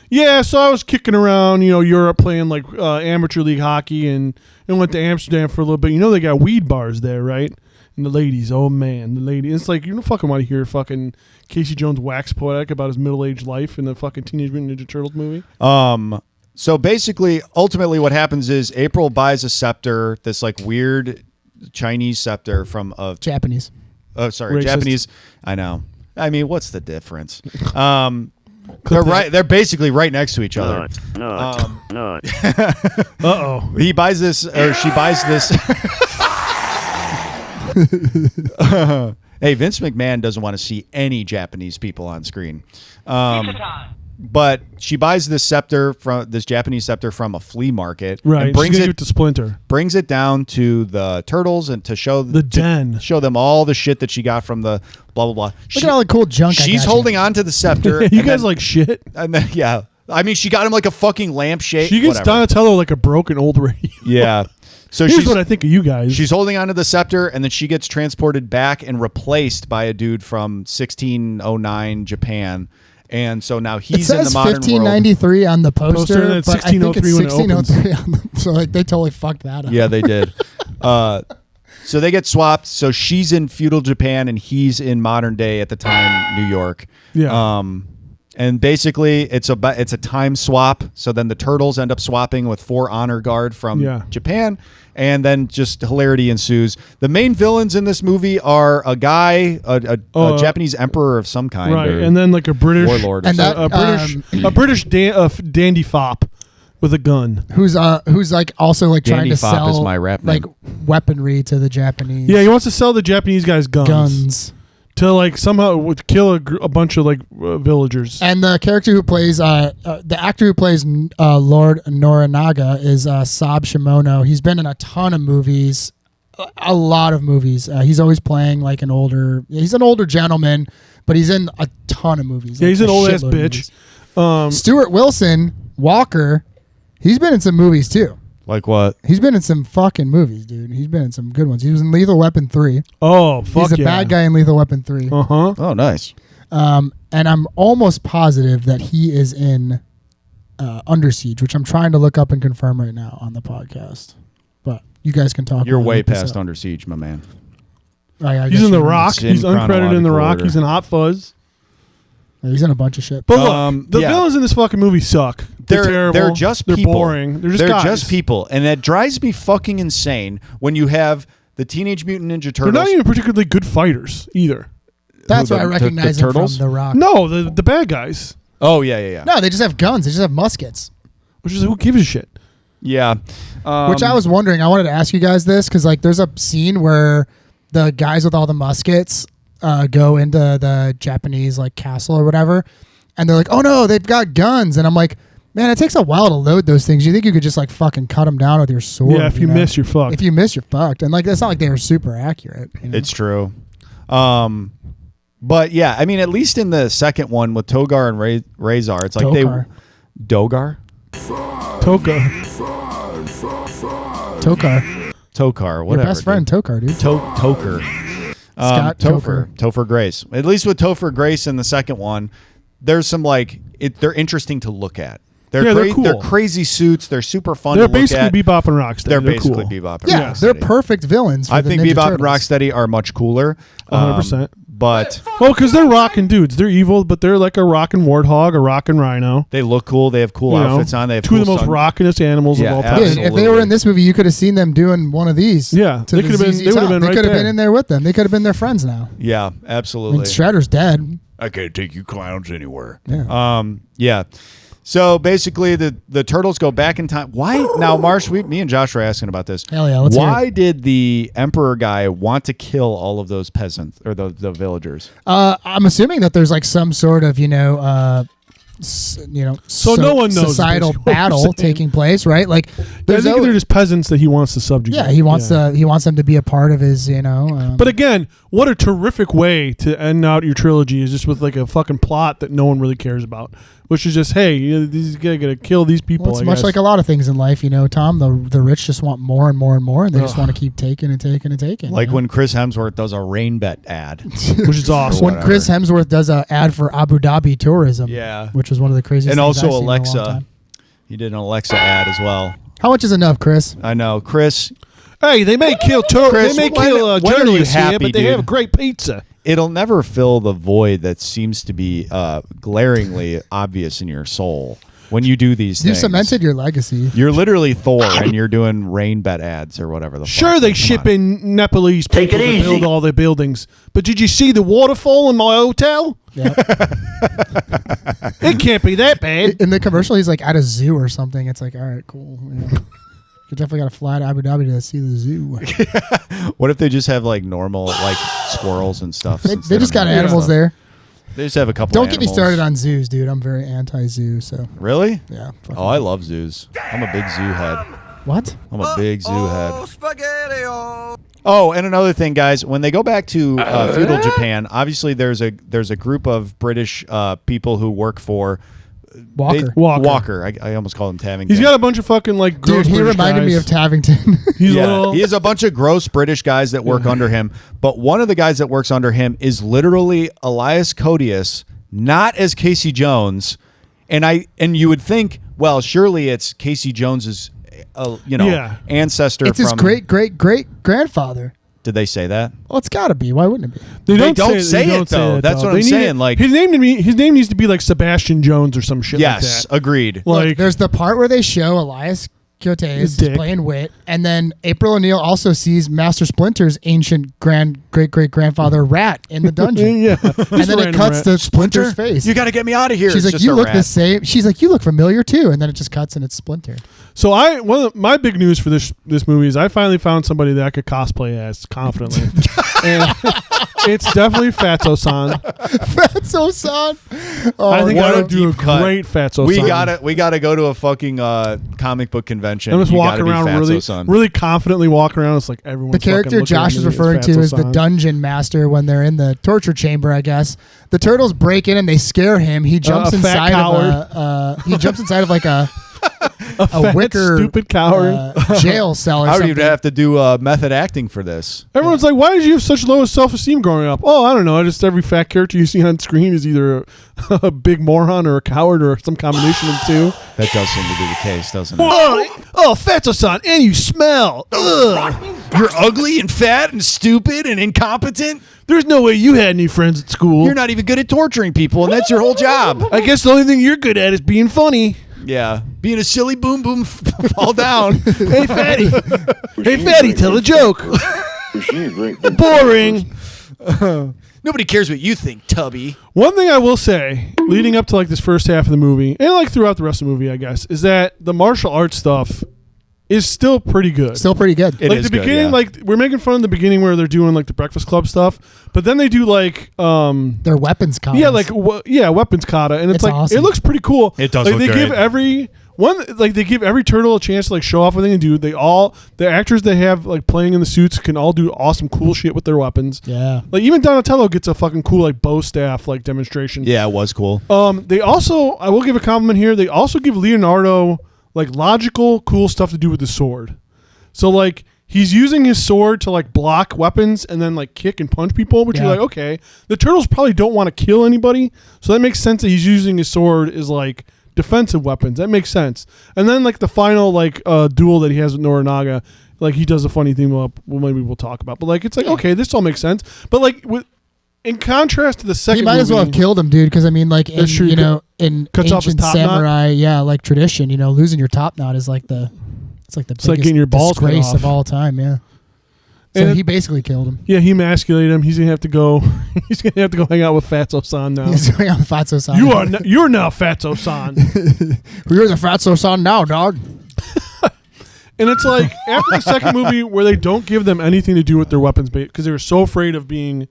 yeah, so I was kicking around, Europe playing like amateur league hockey and went to Amsterdam for a little bit. You know they got weed bars there, right? And the ladies, oh man, the lady. It's like you don't fucking want to hear fucking Casey Jones wax poetic about his middle-aged life in the fucking Teenage Mutant Ninja Turtles movie. So basically, ultimately, what happens is April buys a scepter, this like weird Chinese scepter from a Japanese. Oh, sorry, Racist. Japanese. I know. I mean, what's the difference? They're right. They're basically right next to each other. Uh-oh. He buys this, or she buys this. Hey, Vince McMahon doesn't want to see any Japanese people on screen. But she buys this Japanese scepter from a flea market, Right, and brings she's gonna give it it to Splinter. Brings it down to the turtles and to show The den. show them all the shit that she got from the blah blah blah. Look at all the cool junk. She's holding on to the scepter. You and guys then- like shit. and then yeah. I mean, she got him like a fucking lampshade. She gets whatever. Donatello like a broken old radio. Yeah. So Here's she's what I think of you guys. she's holding onto the scepter, and then she gets transported back and replaced by a dude from 1609 Japan. And so now It he's in the says modern world. 1593 on the poster, Poster, and then but I think it's 1603 when it 1603 on the, so like they totally fucked that up. Yeah, they did. So they get swapped. So she's in feudal Japan, and he's in modern day at the time New York. Yeah. And basically, it's a time swap. So then the turtles end up swapping with 4 honor guard from Japan, and then just hilarity ensues. The main villains in this movie are a guy, a Japanese emperor of some kind, right, or and then like a British warlord, or And that- a British dandy fop with a gun. Who's like also like trying Danny to Fop sell is my rap name. like weaponry to the Japanese. Yeah, he wants to sell the Japanese guys guns. to like somehow would kill a bunch of like villagers. And the character who plays the actor who plays Lord Norinaga is Sab Shimono. He's been in a ton of movies, a lot of movies. He's always playing like he's an older gentleman, but he's in a ton of movies. Yeah, like he's an a old ass shitload of bitch. movies. Stuart Wilson, Walker, he's been in some movies too. like what? He's been in some fucking movies, dude. He's been in some good ones. He was in Lethal Weapon 3. Oh, fuck He's a bad guy in Lethal Weapon 3. Uh-huh. Oh, nice. And I'm almost positive that he is in Under Siege, which I'm trying to look up and confirm right now on the podcast. But you guys can talk. You're while I way look this past up. Under Siege, my man. I He's guess in The you're right. Rock. It's in He's uncredited in The chronological Rock. order. He's in Hot Fuzz. Yeah, he's in a bunch of shit. But look, the yeah. villains in this fucking movie suck. They're terrible. They're just They're people. boring. They're just guys. people, and that drives me fucking insane when you have the Teenage Mutant Ninja They're Turtles. not even particularly good fighters either. That's Who, why I the recognize him from Turtles? The Rock. No, the bad guys. Oh yeah. No, they just have guns. They just have muskets. Which is who gives a shit? Yeah. Which I was wondering. I wanted to ask you guys this because like there's a scene where the guys with all the muskets go into the Japanese like castle or whatever, and they're like, "Oh no, they've got guns," and I'm like, "Man, it takes a while to load those things. You think you could just like fucking cut them down with your sword? Yeah, if you know? miss, you're fucked. If you miss, you're fucked." And like, it's not like they were super accurate. You know? It's true. But yeah, I mean, at least in the second one with Togar and Razor, it's like Dokar. Dogar? Toka. Tokar, whatever. your best friend Tokar, dude. Toker. Scott Topher Grace. At least with Topher Grace in the second one, there's some like they're interesting to look at. They're cool. They're crazy suits. They're super fun They're to look at. basically Bebop and Rocksteady. They're basically cool. Bebop and Yeah, Rocksteady. they're perfect villains. For I the think Ninja Bebop and Turtles. Rocksteady are much cooler. 100%. But Well, because they're rockin' dudes. They're evil, but they're like a rockin' warthog, a rockin' rhino. they look cool. They have cool You know, outfits on. They have two of the cool most sun- rockinest animals Yeah, of all time. Dude, if they were in this movie, you could have seen them doing one of these. Yeah, to they the could have been. ZZ They would have Top. been They right could have there. been in there with them. They could have been their friends now. Yeah, I mean, absolutely. Shredder's dead. I can't take you clowns anywhere. Yeah. Yeah. So basically, the turtles go back in time. Why now, Marsh? Me and Josh were asking about this. Hell yeah, let's hear Why it. did the emperor guy want to kill all of those peasants or the villagers? I'm assuming that there's like some sort of So no one knows societal basically what you're battle saying. taking place, right? Like, I there's think no- they're just peasants that he wants to subjugate. yeah, he wants them to be a part of his, But again, what a terrific way to end out your trilogy is just with like a fucking plot that no one really cares about, which is just, hey, these guys gotta kill these people. Well, it's I much guess. like a lot of things in life, Tom. The rich just want more and more and more, and they just want to keep taking and taking and taking. Like when Chris Hemsworth does a rain bet ad. which is awesome. when Chris Hemsworth does an ad for Abu Dhabi tourism, Yeah. which was one of the craziest. And things also I've seen in a long Alexa. time. He did an Alexa ad as well. How much is enough, Chris? I know, Chris. Hey, they may kill Chris, they may when- kill when are you journalists here, happy, but they dude? have great pizza. It'll never fill the void that seems to be glaringly obvious in your soul when you do these You things. cemented your legacy. You're literally Thor, and you're doing rain bet ads or whatever the Sure, fuck. they Come ship on. in Nepalese people to build all their buildings, but did you see the waterfall in my hotel? Yeah. It can't be that bad. In the commercial, he's like at a zoo or something. It's like, all right, cool. Yeah. You definitely got to fly to Abu Dhabi to see the zoo. What if they just have like normal like squirrels and stuff? They just got animals there. They just have a couple. Don't get me animals. started on zoos, dude. I'm very anti-zoo. So Really? yeah. fuck Oh, I love zoos. I'm a big zoo head. What? I'm a big zoo head. Oh, and another thing, guys, when they go back to feudal Japan, obviously there's a group of British people who work for Walker. Walker. I almost called him Tavington. He's got a bunch of fucking like gross Dude, he British reminded me guys. of Tavington. He's Yeah, little. he has a bunch of gross British guys that work under him, but one of the guys that works under him is literally Elias Codius, not as Casey Jones, and you would think, well, surely it's Casey Jones's, Yeah. ancestor. It's his from, great grandfather. Did they say that? Well, it's got to be. Why wouldn't it be? They They don't don't say they it, though. that, That's what They I'm need saying, it- like- his name needs to be like Sebastian Jones or some shit Yes, like that. agreed. Like Look, there's the part where they show Elias Cotes is Dick. playing wit, and then April O'Neil also sees Master Splinter's ancient great-great-grandfather Rat in the dungeon. yeah, And then it cuts to Splinter's face. You got to get me out of here. She's It's like, just you a look rat. the same. She's like, you look familiar too. And then it just cuts and it's Splinter. So one of my big news for this movie is I finally found somebody that I could cosplay as confidently, and it's definitely Fatso-san. Fatso-san. Oh, I think what I a would do a deep cut. great Fatso-san. We gotta go to a fucking comic book convention. I'm just You walking gotta be around Fatso-san. really confidently walking around. It's like everyone. the character Josh is referring to is the dungeon master when they're in the torture chamber, I guess. The turtles break in and they scare him. He jumps a fat inside of he jumps inside of like a wicker stupid coward. Jail cell or I would something. even have to do method acting for this. Everyone's like, "Why did you have such low self-esteem growing up?" Oh, I don't know. Just every fat character you see on screen is either a big moron or a coward or some combination of the two. That does seem to be the case, doesn't it? Oh, Fatso-san, and you smell. Ugh. You're ugly and fat and stupid and incompetent. There's no way you had any friends at school. You're not even good at torturing people, and that's your whole job. I guess the only thing you're good at is being funny. Yeah, being a silly boom boom fall down. Hey, fatty. Hey, fatty, tell a joke. Boring. Nobody cares what you think, Tubby. One thing I will say, leading up to like this first half of the movie, and like throughout the rest of the movie, I guess, is that the martial arts stuff is still pretty good. Still pretty good. It like is the good, beginning, yeah. like we're making fun in the beginning where they're doing like the Breakfast Club stuff, but then they do like Their weapons combos. yeah, like weapons kata, and it's like awesome. it looks pretty cool. It does like look they good. give every they give every turtle a chance to like show off what they can do. The actors they have like playing in the suits can all do awesome cool shit with their weapons. Yeah. Like even Donatello gets a fucking cool like bow staff like demonstration. Yeah, it was cool. They also, I will give a compliment here. They also give Leonardo like logical, cool stuff to do with the sword. So like he's using his sword to like block weapons and then like kick and punch people, which you're Yeah. like, okay, the turtles probably don't want to kill anybody, so that makes sense that he's using his sword as like defensive weapons. That makes sense. And then like the final like duel that he has with Norinaga, like he does a funny thing. Maybe we'll talk about, but like it's like okay, this all makes sense. But like in contrast to the second, He might as well have movie- killed him, dude. Because I mean, like in That's true. in Cuts off his ancient top knot. samurai, like tradition, losing your top knot is like the it's like the like biggest getting your balls cut disgrace off. of all time. Yeah. So he basically killed him. Yeah, he emasculated him. He's gonna have to go. He's gonna have to go hang out with Fatso-san now. He's going on Fatso-san. You're now Fatso-san. You're the Fatso-san now, dog. And it's like after the second movie where they don't give them anything to do with their weapons because they were so afraid of being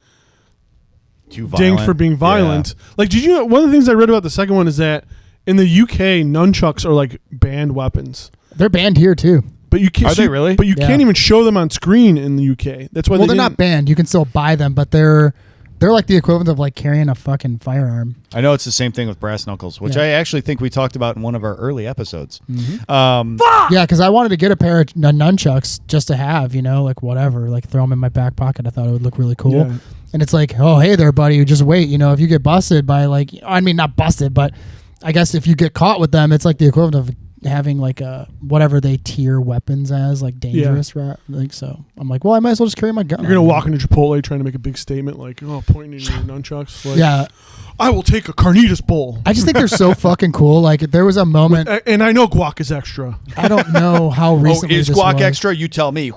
dinged for being violent. Yeah. Like, did you know, one of the things I read about the second one is that in the UK, nunchucks are like banned weapons. They're banned here too. But you can't. Are they really? But you can't even show them on screen in the UK. That's why. Well, they're not banned. You can still buy them, but they're like the equivalent of like carrying a fucking firearm. I know it's the same thing with brass knuckles, which I actually think we talked about in one of our early episodes. Mm-hmm. Yeah, because I wanted to get a pair of nunchucks just to have, like whatever, like throw them in my back pocket. I thought it would look really cool. Yeah. And it's like, oh, hey there, buddy, just wait. If you get busted by not busted, but I guess if you get caught with them, it's like the equivalent of having like whatever they tier weapons as, like dangerous, right? Like, so I'm like, well, I might as well just carry my gun. You're gonna walk into Chipotle trying to make a big statement, like, pointing at your nunchucks. Like, yeah, I will take a carnitas bowl. I just think they're so fucking cool. Like, there was a moment, and I know guac is extra. I don't know how recently is this guac was. extra? You tell me.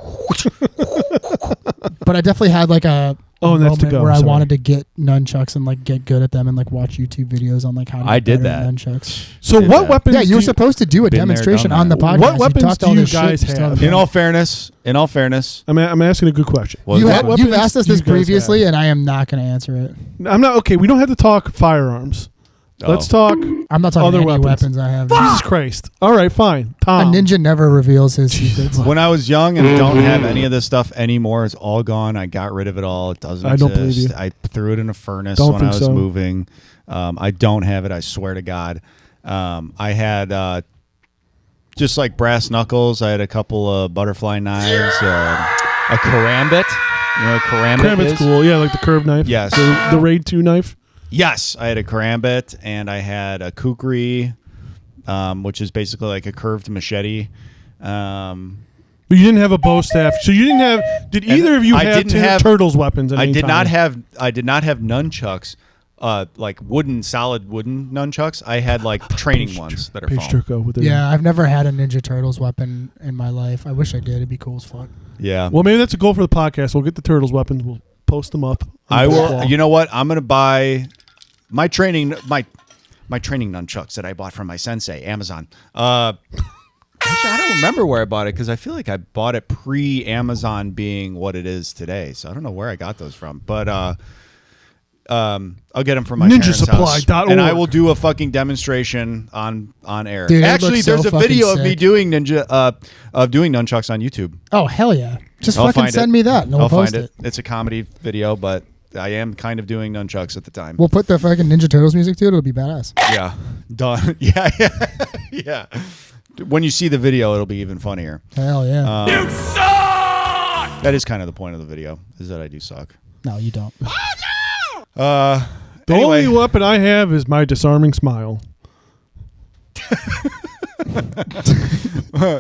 But I definitely had like a moment to go. where I wanted to get nunchucks and like get good at them and like watch YouTube videos on like how to get better at nunchucks. So what weapons? Yeah, you were supposed to do a demonstration on the podcast. What weapons do you guys have? In all fairness, I'm asking a good question. You've asked us this previously, and I am not going to answer it. I'm not okay. We don't have to talk firearms. Let's talk. I'm not talking other any weapons I have. Jesus Christ! All right, fine. Tom. A ninja never reveals his secrets. When I was young and don't have any of this stuff anymore, it's all gone. I got rid of it all. It doesn't exist. I don't believe you. I threw it in a furnace when I was moving. I don't have it. I swear to God. I had just like brass knuckles. I had a couple of butterfly knives, a karambit. You know what a karambit is? Karambit's cool. Yeah, like the curved knife. Yes. The Raid 2 knife. Yes, I had a karambit and I had a kukri, which is basically like a curved machete. But you didn't have a bow staff, so you didn't have. Did either of you have Turtles weapons? I did not have. I did not have nunchucks, like solid wooden nunchucks. I had like training ones that are foam. Yeah, I've never had a Ninja Turtles weapon in my life. I wish I did. It'd be cool as fuck. Yeah. Well, maybe that's a goal for the podcast. We'll get the Turtles weapons. We'll post them up. I will. You know what? I'm gonna buy my training nunchucks that I bought from my sensei, Amazon. Actually, I don't remember where I bought it because I feel like I bought it pre-Amazon being what it is today. So I don't know where I got those from, but I'll get them from my NinjaSupply.org, and I will do a fucking demonstration on air. Dude, actually, there's a video sick. of me doing doing nunchucks on YouTube. Oh hell yeah! Just fucking send me that. And I'll post find it. It's a comedy video, but I am kind of doing nunchucks at the time. We'll put the fucking Ninja Turtles music to it. It'll be badass. Yeah, done. Yeah. When you see the video, it'll be even funnier. Hell yeah! You suck! That is kind of the point of the video, is that I do suck. No, you don't. The only weapon I have is my disarming smile.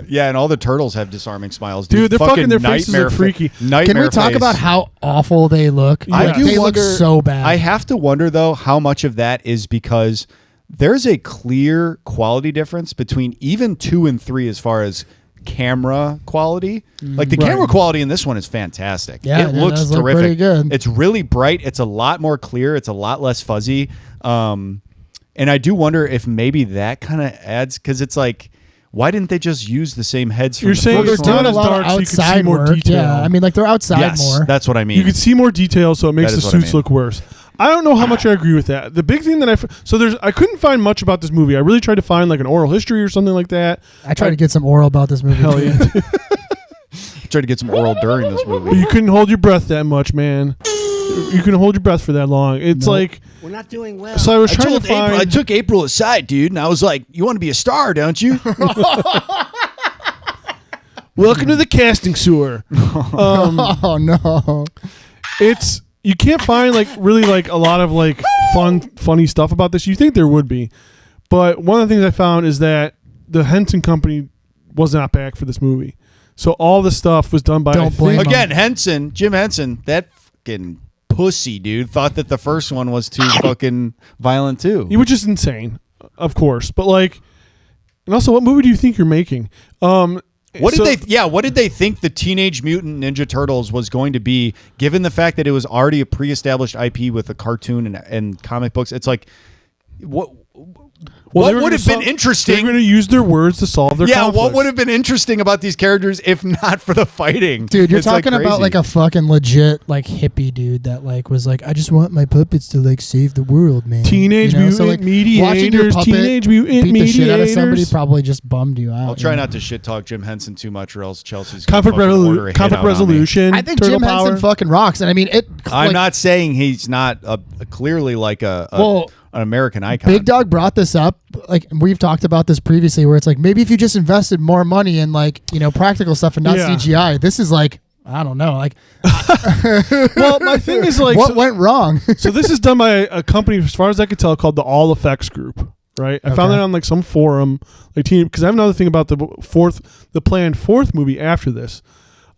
Yeah, and all the turtles have disarming smiles. Dude, they're fucking their faces are freaky. Can we talk about how awful they look? Yeah. I do they wonder, look so bad. I have to wonder, though, how much of that is because there's a clear quality difference between even 2 and 3 as far as camera quality. Like the camera quality in this one is fantastic. Yeah, it looks does look terrific. pretty good. It's really bright. It's a lot more clear. It's a lot less fuzzy. And I do wonder if maybe that kind of adds, because it's like, why didn't they just use the same heads from You're the saying first they're one? doing a lot of outside so you can see more work. detail. Yeah, I mean, like they're outside more. That's what I mean. You can see more detail, so it makes That the is what I suits mean. look worse. I don't know how much I agree with that. The big thing that I couldn't find much about this movie. I really tried to find like an oral history or something like that. I tried to get some oral about this movie. Hell yeah. I tried to get some oral during this movie. But you couldn't hold your breath that much, man. You couldn't hold your breath for that long. It's like We're not doing well. so. I was trying to find. I took April aside, dude, and I was like, "You want to be a star, don't you?" Welcome to the casting sewer. Oh no! It's you can't find like really like a lot of like funny stuff about this. You think there would be, but one of the things I found is that the Henson Company was not back for this movie, so all the stuff was done by Don't blame them. Again, Jim Henson, that fucking pussy dude, thought that the first one was too fucking violent too. Which is insane, of course. But like, and also, what movie do you think you're making? And What did they think the Teenage Mutant Ninja Turtles was going to be, given the fact that it was already a pre-established IP with a cartoon and comic books? It's like, what would have been interesting? They're going to use their words to solve their conflicts. What would have been interesting about these characters if not for the fighting? Dude, you're It's talking like about crazy. like a fucking legit like hippie dude that like was like, I just want my puppets to like save the world, man. Teenage Mutant watching your Mediators, puppet Teenage Mutant beat the shit out of somebody Mediators. probably just bummed you out. I'll try you know? not to shit talk Jim Henson too much, or else Chelsea's gonna Conflict, fucking order a hit conflict out on me. resolution. I think Turtle Jim power. Henson fucking rocks, and I mean it. I'm like, not saying he's not clearly like an American icon. Big Dog brought this up. Like we've talked about this previously, where it's like maybe if you just invested more money in like practical stuff and not Yeah. CGI. This is like I don't know. Like, Well, my thing is like, what went wrong? so this is done by a company, as far as I could tell, called the All Effects Group. Right, I found Okay. that on like some forum, like because I have another thing about the planned fourth movie after this.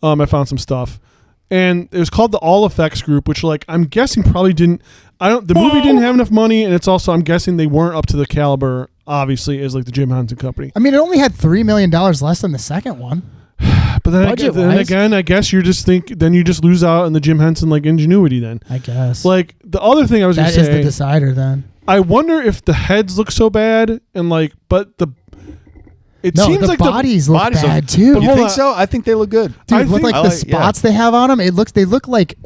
I found some stuff, and it was called the All Effects Group, which like I'm guessing probably didn't. The movie didn't have enough money, and it's also I'm guessing they weren't up to the caliber, obviously, as like the Jim Henson company. I mean, it only had $3 million less than the second one. But then, Budget-wise. again, I guess you just lose out on the Jim Henson like ingenuity. Then I guess like the other thing I was that gonna is say, the decider. Then I wonder if the heads look so bad, and like, but it no, seems the like bodies the look bodies bad But too. You hold think on. so? I think they look good. Dude, I with think- like the spots they have on them, they look like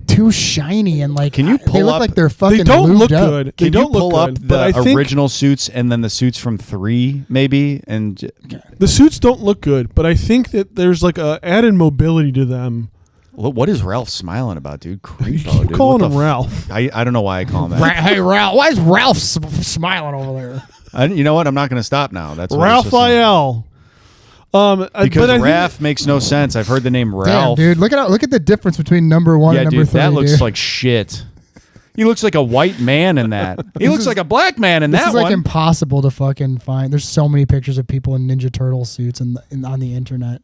too shiny and like Can you they pull look up- like they're fucking They don't lubed look up. good. Can They don't you pull look up good. But I the think original suits and then the suits from 3, maybe? And the suits don't look good, but I think that there's like a added mobility to them. what is Ralph smiling about, dude? You Creepo, keep dude. calling What him the Ralph. I don't know why I call him that. Hey Ralph, why is Ralph smiling over there? You know what? I'm not going to stop now. That's what it's just- Raphael. Because but I think- Raph makes no sense. I've heard the name Damn, Ralph. dude, look at the difference between number 1 Yeah, and number dude, 3. that looks dude. like shit. He looks like a white man in that. He looks like a black man in this that is like one. impossible to fucking find. There's so many pictures of people in Ninja Turtle suits on the internet.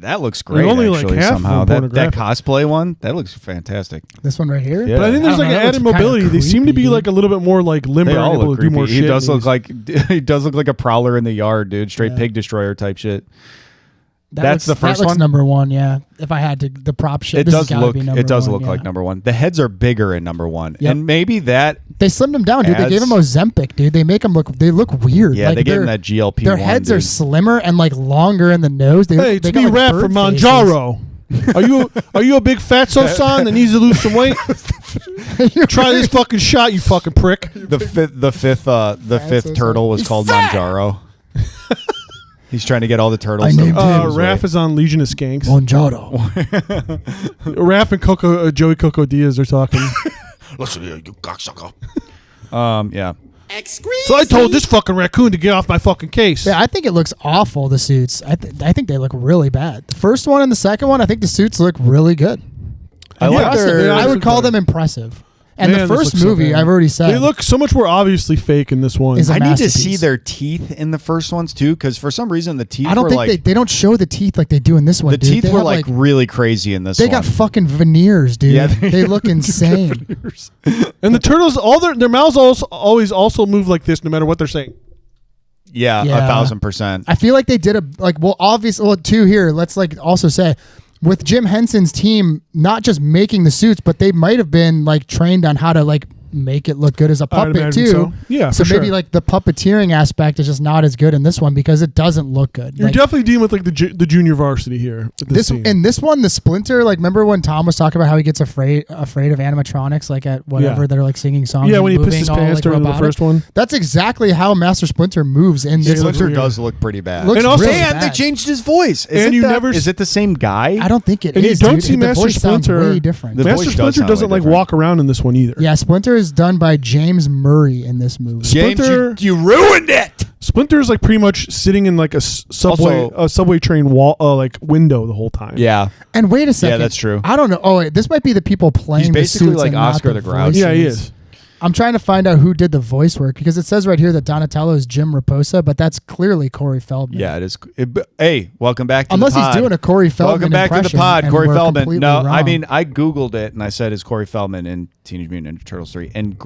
That looks great. only like actually, half of somehow them that pornographic. cosplay one that looks fantastic. This one right here. Yeah. But I think there's I like don't an know, added it looks kinda mobility. They seem to be creepy, like a little bit more like limber They and all able look to do more creepy. shit. He does in look these. like he does look like a prowler in the yard, dude. Straight pig destroyer type shit. That's the first that looks one? number 1, yeah. If I had to, the prop shit. It this does has gotta look. be number It does 1, look yeah. like number 1. The heads are bigger in number 1, Yep. and maybe that. They slimmed them down, dude. They gave adds- them Ozempic, dude. They make them look. They look weird. Yeah, like they gave their- him that GLP. Their heads are slimmer and like longer in the nose. They, Hey, they it's got, me, like, Raph from bird faces. Manjaro. Are you a big fatso son that needs to lose some weight? Try this fucking shot, you fucking prick. The fifth turtle was called Manjaro. He's trying to get all the turtles. to lose Raph weight. is on Legion of Skanks. Manjaro. Raph and Joey Coco Diaz are talking. Listen here, you cocksucker. Yeah. So I told this fucking raccoon to get off my fucking case. Yeah, I think it looks awful. The suits. I think they look really bad. The first one and the second one, I think the suits look really good. I like Impressive. their. I would look call better. them impressive. And Man, the this first looks so movie, bad. I've already said, They look so much more obviously fake in this one. Is a I need to masterpiece. see their teeth in the first ones too, because for some reason the teeth I don't were think like they don't show the teeth like they do in this one. the dude. teeth They were have, like really crazy in this they one. got fucking veneers, dude. Yeah, they look insane. And the turtles, all their mouths always also move like this, no matter what they're saying. yeah, Yeah. 1,000%. I feel like they did two here. Let's like also say with Jim Henson's team, not just making the suits, but they might have been like trained on how to like make it look good as a puppet imagine too. so. Yeah, So for maybe sure. like the puppeteering aspect is just not as good in this one because it doesn't look good. You're Like, definitely dealing with like the junior varsity here. With this scene. in this one, the Splinter. Like, remember when Tom was talking about how he gets afraid of animatronics, like at whatever Yeah. they're like singing songs. Yeah, and when he pissed moving his all, pants like, during the robotic? first one. That's exactly how Master Splinter moves in this. looks Splinter weird. does look pretty bad. Looks And also- really and they bad. changed his voice. And you never is it the same guy? I don't think it And you is. don't dude. see The Master voice sounds Splinter. way different. The voice Master does Splinter sound doesn't way like different. walk around in this one either. Yeah, Splinter is done by James Murray in this movie. James, Splinter- you ruined it. Splinter is like pretty much sitting in like a subway train wall like window the whole time. Yeah, And wait a second. that's true. I don't know. Oh, wait, this might be the people playing He's the basically suits like and not Oscar the Grouch. voices. Yeah, he is. I'm trying to find out who did the voice work because it says right here that Donatello is Jim Raposa, but that's clearly Corey Feldman. yeah, it is. Hey, welcome back to Unless the pod. he's doing a Corey Feldman Welcome back to the impression pod, and Corey we're Feldman. completely No, I wrong. mean I googled it and I said is Corey Feldman in Teenage Mutant Ninja Turtles 3, and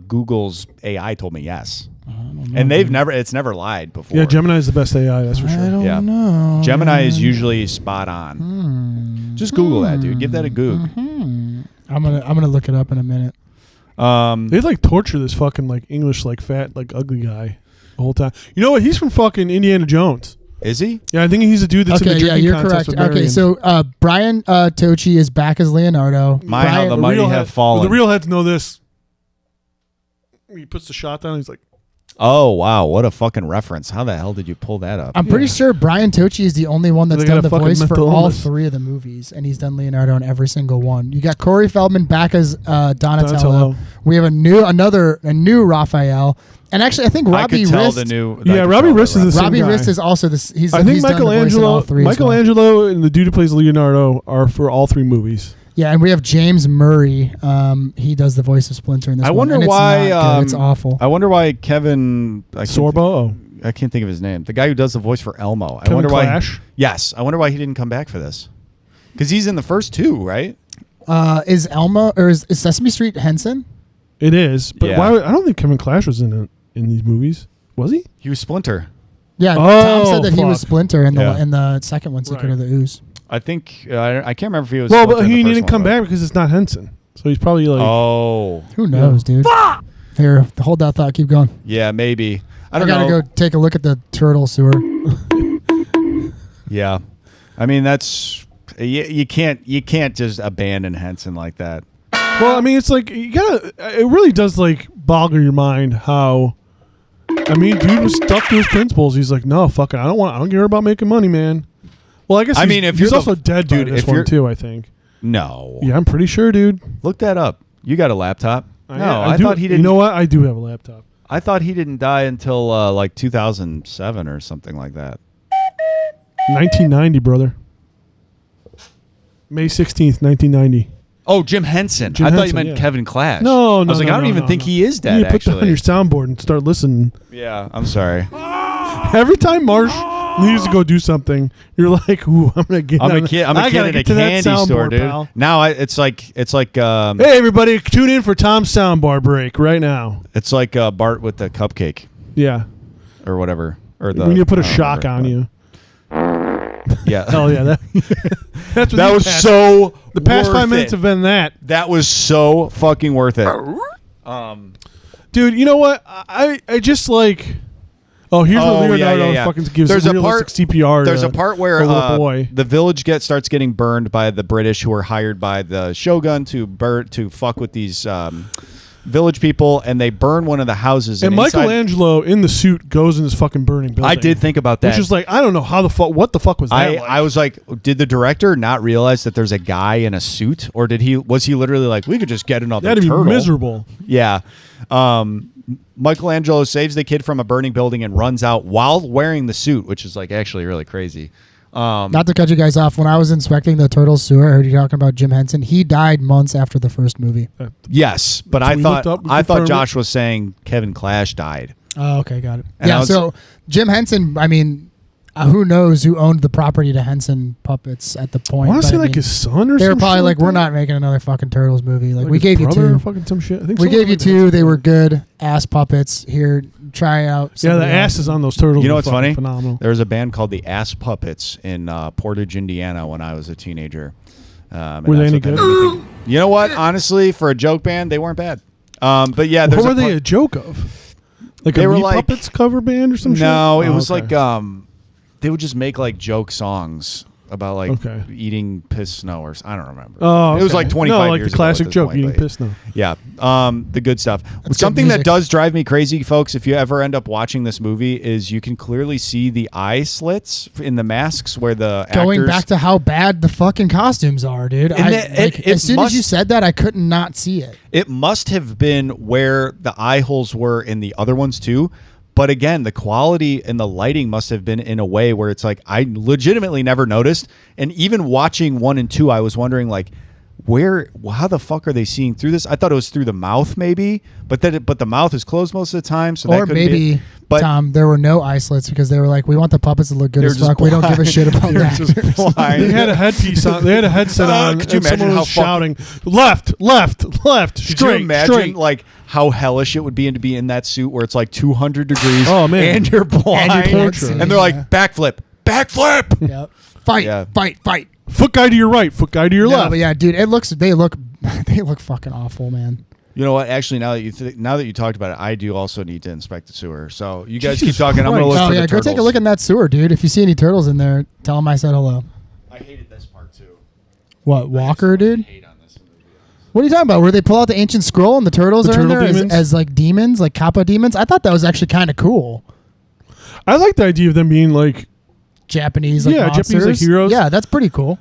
Google's AI told me yes. And it's never lied before. Yeah, Gemini is the best AI. That's for sure. I don't Yeah. know. Gemini is usually spot on. Just Google that, dude. Give that a Goog. I'm gonna look it up in a minute. They like torture this fucking like English like fat like ugly guy the whole time. You know what? He's from fucking Indiana Jones. Is he? Yeah, I think he's a dude that's in the drinking you're contest correct. with Okay, Marion. so Brian Tochi is back as Leonardo. How the mighty have fallen. The real heads know this. He puts the shot down. He's like, Oh, wow. What a fucking reference. How the hell did you pull that up? I'm pretty sure Brian Tochi is the only one that's They got done a the fucking voice for mental all illness. 3 of the movies, and he's done Leonardo in every single one. You got Corey Feldman back as Donatello. Donatello. We have a new Raphael, and actually I think I Robbie could tell Rist. the new. Yeah, Robbie Rist is the same Robbie guy. Rist is also this. He's I think he's done the voice in all 3 as well. Michelangelo and the dude who plays Leonardo are for all 3 movies. Yeah, and we have James Murray. He does the voice of Splinter in this I one. wonder and it's why. not good. It's awful. I wonder why Kevin Sorbo. I can't think of his name. The guy who does the voice for Elmo. I Kevin wonder Clash? why. Yes, I wonder why he didn't come back for this. Because he's in the first 2, right? Is Elmo or is Sesame Street Henson? It is, but Yeah. why? I don't think Kevin Clash was in these movies. Was he? He was Splinter. Yeah, Oh, Tom said that he was fuck. Splinter in the Yeah. in the second one, Secret of the Ooze. I think I can't remember if he was. Well, Splinter but in he the first didn't one, come but- back because it's not Henson. So he's probably like, Oh, Who knows, dude? Here, hold that thought. Keep going. yeah, maybe. I I don't gotta know. go take a look at the turtle sewer. Yeah, I mean that's you can't just abandon Henson like that. well, I mean, it's like you gotta. It really does like boggle your mind how. I mean, dude was stuck to his principles. He's like, no, fuck it. I don't care about making money, man. Well, I guess. I mean, if he's you're also dead, dude, by this if one you're- too. I think. No. Yeah, I'm pretty sure, dude. Look that up. You got a laptop? I do- thought he didn't. You know what? I do have a laptop. I thought he didn't die until like 2007 or something like that. 1990, brother. May 16th, 1990. Oh, Jim Henson. Jim I thought you Henson, mean yeah. Kevin Clash. No, I was like, I don't even think he is You dead. need to put that on Actually, your soundboard and start listening. yeah. I'm sorry. Every time Marsh needs to go do something, you're like, "Ooh, I'm gonna get." I'm on a kid. I'm I a gotta kid at get a to that candy store, soundboard, dude. pal. Now it's like Hey, everybody, tune in for Tom's soundbar break right now. it's like Bart with the cupcake Yeah, or whatever. Or the we need to put a I don't shock remember, on you. but- Yeah. Hell yeah, that's what That these was past- so. The past worth 5 minutes it. have been that, That was so fucking worth it. dude. You know what? I just like. Oh, here's what Leonardo fucking gives There's realistic a part. CPR. There's to a part where a little boy. the village starts getting burned by the British, who are hired by the Shogun to fuck with these village people, and they burn one of the houses. And inside- Michelangelo in the suit goes in this fucking burning building. I did think about that. Which is like, I don't know how the fuck. What the fuck was that? like? I was like, did the director not realize that there's a guy in a suit, or was he literally like, we could just get another That'd be turtle? miserable. Yeah. Michelangelo saves the kid from a burning building and runs out while wearing the suit, which is like actually really crazy. Not to cut you guys off, when I was inspecting the turtle sewer, I heard you talking about Jim Henson. He died months after the first movie. Yes, but So I we thought looked up, we I thought confirmed Josh was saying Kevin Clash died. Oh, okay, got it. And I Yeah, was- so Jim Henson, I mean, who knows who owned the property to Henson puppets at the I point. want to but say I like mean, his son or they were some probably shit like, we're that? not making another fucking Turtles movie. Like, Like we his gave you brother or 2. fucking some shit. I think We something gave you like 2. that. They were good ass puppets. Here, try out. Yeah, the somebody else. asses on those turtles. You know were what's fucking funny? Phenomenal. There was a band called the Ass Puppets in Portage, Indiana, when I was a teenager. And Were they that's any what good? made me think- You know what? Honestly, for a joke band, they weren't bad. But yeah, there's What were they part- a joke of? Like They a were Meat like- Puppets cover band or some shit? No, it Oh, was okay. like they would just make like joke songs about like Okay. eating piss snow or I don't remember. Oh, It was okay. like 25 no, like years the classic ago at this joke, point, eating but- piss now. Yeah, the good stuff. That's Something good that music. does drive me crazy, folks, if you ever end up watching this movie, is you can clearly see the eye slits in the masks where the Going actors, back to how bad the fucking costumes are, dude. And it as soon as you must- said that, I couldn't not see it. it must have been where the eye holes were in the other ones too. But again, the quality and the lighting must have been in a way where it's like I legitimately never noticed. And even watching 1 and 2, I was wondering like, how the fuck are they seeing through this? I thought it was through the mouth maybe, but the mouth is closed most of the time, so Or that couldn't be maybe it. But Tom, there were no eye slits because they were like, we want the puppets to look good They're as just fuck. We don't give a blind. shit about They're that. just blind. They had a headpiece on. They had a headset on. Could you and imagine someone how was shouting, left, Could straight, you imagine straight. like how hellish it would be to be in that suit where it's like 200 degrees Oh, man. and you're blind And you can't see, and they're like backflip. Yep. Fight, Yeah. fight. Foot guy to your right, foot guy to your No, left. but yeah, dude, they look fucking awful, man. You know what? Actually, now that you talked about it, I do also need to inspect the sewer. So you guys keep talking. I'm gonna look Oh for yeah, the go turtles. take a look in that sewer, dude. If you see any turtles in there, tell them I said hello. I hated this part too. What, Walker, dude? What are you talking about? Where they pull out the ancient scroll and the turtles The are in turtle there demons? as like demons, like Kappa demons? I thought that was actually kind of cool. I like the idea of them being like, Japanese, like Yeah, Japanese, like, monsters. heroes. Yeah, that's pretty cool.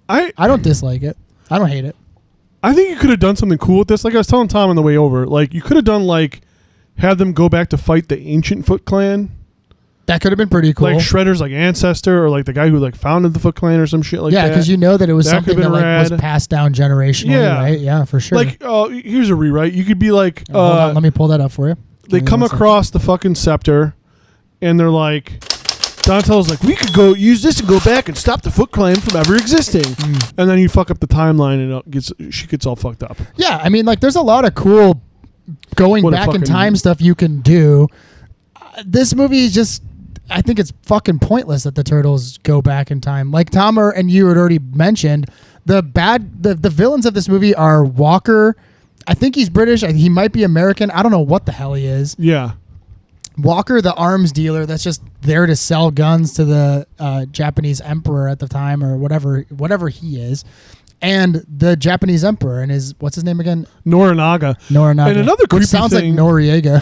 I don't dislike it. I don't hate it. I think you could have done something cool with this. Like I was telling Tom on the way over, like you could have done like have them go back to fight the ancient Foot Clan. That could have been pretty cool. Like Shredder's like ancestor or like the guy who like founded the Foot Clan or some shit like that. Yeah, because you know that it was That something could've that been like was rad. passed down generationally, Yeah. right? Yeah, for sure. Like here's a rewrite. You could be like Hold on, let me pull that up for you. they Give me come 1 second. across the fucking scepter and they're like Donatello's like, we could go use this and go back and stop the Foot Clan from ever existing. And then you fuck up the timeline and she gets all fucked up. Yeah, I mean, like, there's a lot of cool going What a back in fucking- time stuff you can do. This movie is just, I think it's fucking pointless that the turtles go back in time. Like Tom and you had already mentioned, the villains of this movie are Walker. I think he's British. He might be American. I don't know what the hell he is. Yeah. Walker, the arms dealer that's just there to sell guns to the Japanese emperor at the time or whatever he is, and the Japanese emperor and what's his name again? Norinaga. And another creepy which sounds thing, like Noriega,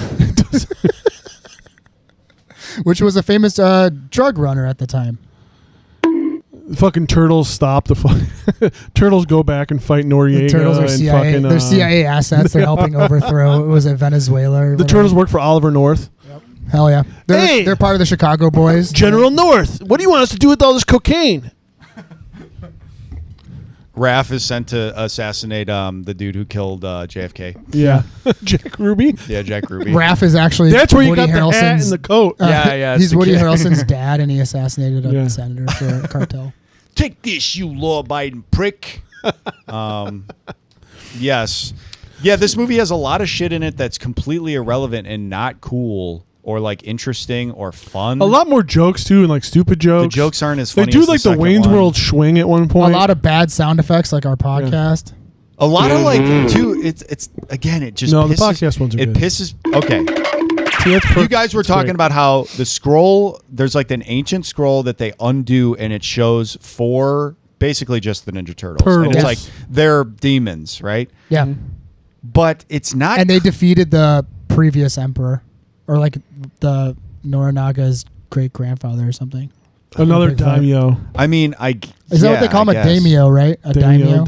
which was a famous drug runner at the time. fucking turtles stop the turtles go back and fight Noriega. The turtles are and CIA. fucking, They're CIA assets. They're helping overthrow. It was at Venezuela. Or The whatever. turtles work for Oliver North. Hell yeah. They're part of the Chicago Boys. General North, what do you want us to do with all this cocaine? Raph is sent to assassinate the dude who killed JFK. Yeah. Jack Ruby. Yeah, Jack Ruby. Raph is actually That's where you Woody got the hat Harrelson's and the coat. Yeah, it's He's the Woody kid. Harrelson's dad, and he assassinated a Yeah. senator for a cartel. Take this, you law-abiding prick. Yes. Yeah, this movie has a lot of shit in it that's completely irrelevant and not cool or like interesting or fun. A lot more jokes too, and like stupid jokes. The jokes aren't as They funny do as like the the second Wayne's one. World swing at one point. A lot of bad sound effects, like our podcast. A lot of like too. It's again. It just No, the pisses, podcast ones are It good. pisses. Okay, See, that's you perfect. guys were That's talking great. about how the scroll. There's like an ancient scroll that they undo, and it shows for basically just the Ninja Turtles. And it's Yes. like they're demons, right? Yeah. But it's not. And they defeated the previous emperor, or like the Norinaga's great grandfather or something. Another Big fight. daimyo. I mean, Is that what they call him? A daimyo, right? A daimyo,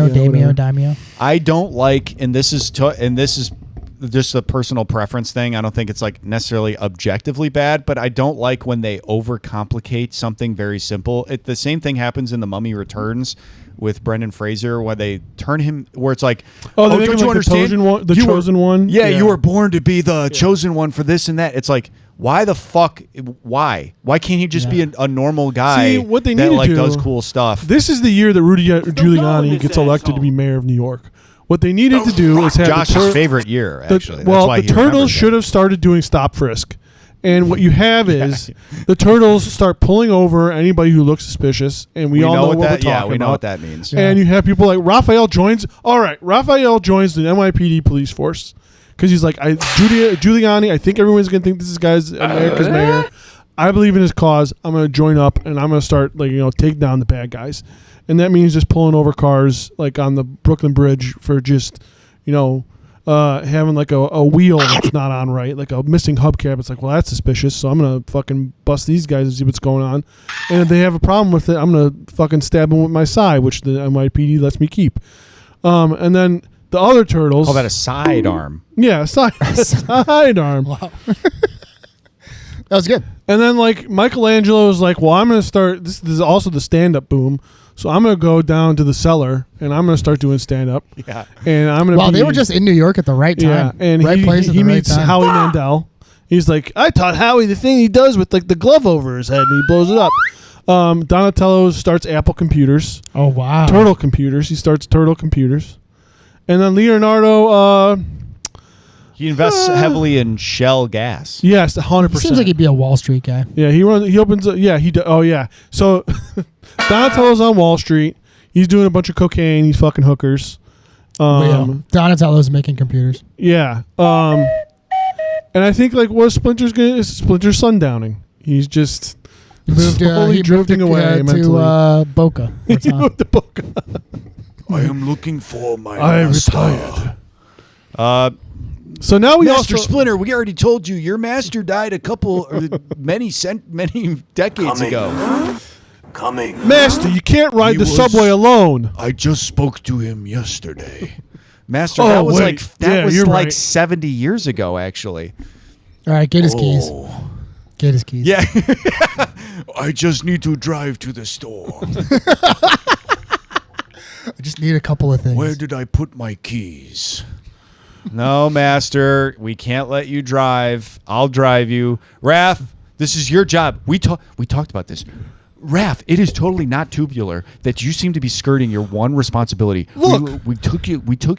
daimyo. I don't like, and this is just a personal preference thing. I don't think it's like necessarily objectively bad, but I don't like when they overcomplicate something very simple. The same thing happens in The Mummy Returns with Brendan Fraser, where they turn him, where it's like, Oh, they make don't him you like understand? the You were- chosen one. Yeah, you were born to be the chosen one for this and that. It's like, why the fuck? Why? Why can't he just be a normal guy See, what they that need to like do- does cool stuff? This is the year that Rudy Giuliani gets elected to be mayor of New York. What they needed to do is have Josh's favorite year, actually. well, That's why the he remembers Turtles it. should have started doing stop frisk. And what you have is the Turtles start pulling over anybody who looks suspicious, and we all know what we're talking about. we know what that means. And you have people like Raphael joins. All right, Raphael joins the NYPD police force because he's like, Giuliani. I think everyone's gonna think this guy's America's mayor. I believe in his cause. I'm gonna join up, and I'm gonna start take down the bad guys. And that means just pulling over cars like on the Brooklyn Bridge for just having like a wheel that's not on right, like a missing hubcap. It's like, well, that's suspicious, so I'm gonna fucking bust these guys and see what's going on. And if they have a problem with it, I'm gonna fucking stab them with my side, which the NYPD lets me keep. And then the other turtles Call that a sidearm. Yeah, sidearm. Wow. That was good. And then like Michelangelo was like, well, I'm gonna start. This is also the stand-up boom. So I'm gonna go down to the cellar and I'm gonna start doing stand-up. Yeah. And I'm gonna. Well, they were just in New York at the right time. Yeah, and right place at he the right meets time. Howie Mandel, He's like, I taught Howie the thing he does with like the glove over his head, and he blows it up. Donatello starts Apple Computers. Oh wow. Turtle Computers. He starts Turtle Computers. And then Leonardo, He invests heavily in Shell gas. yes, 100%. Seems like he'd be a Wall Street guy. Yeah, he opens oh yeah. So Donatello's on Wall Street. He's doing a bunch of cocaine. He's fucking hookers. Donatello's making computers. Yeah. And I think like what Splinter's sundowning. He's just slowly drifting away mentally. to Boca. He moved to Boca. I am looking for my I master. retired. So now we Master also Splinter, we already told you your master died many decades ago. Coming. Master, you can't ride the subway alone. I just spoke to him yesterday. Master, Oh, that was wait. like You're right. 70 years ago, actually. All right, get his keys. Get his keys. Yeah. I just need to drive to the store. I just need a couple of things. Where did I put my keys? No, Master, we can't let you drive. I'll drive you. Raph, this is your job. We talked about this. Raph, it is totally not tubular that you seem to be skirting your one responsibility. Look. We took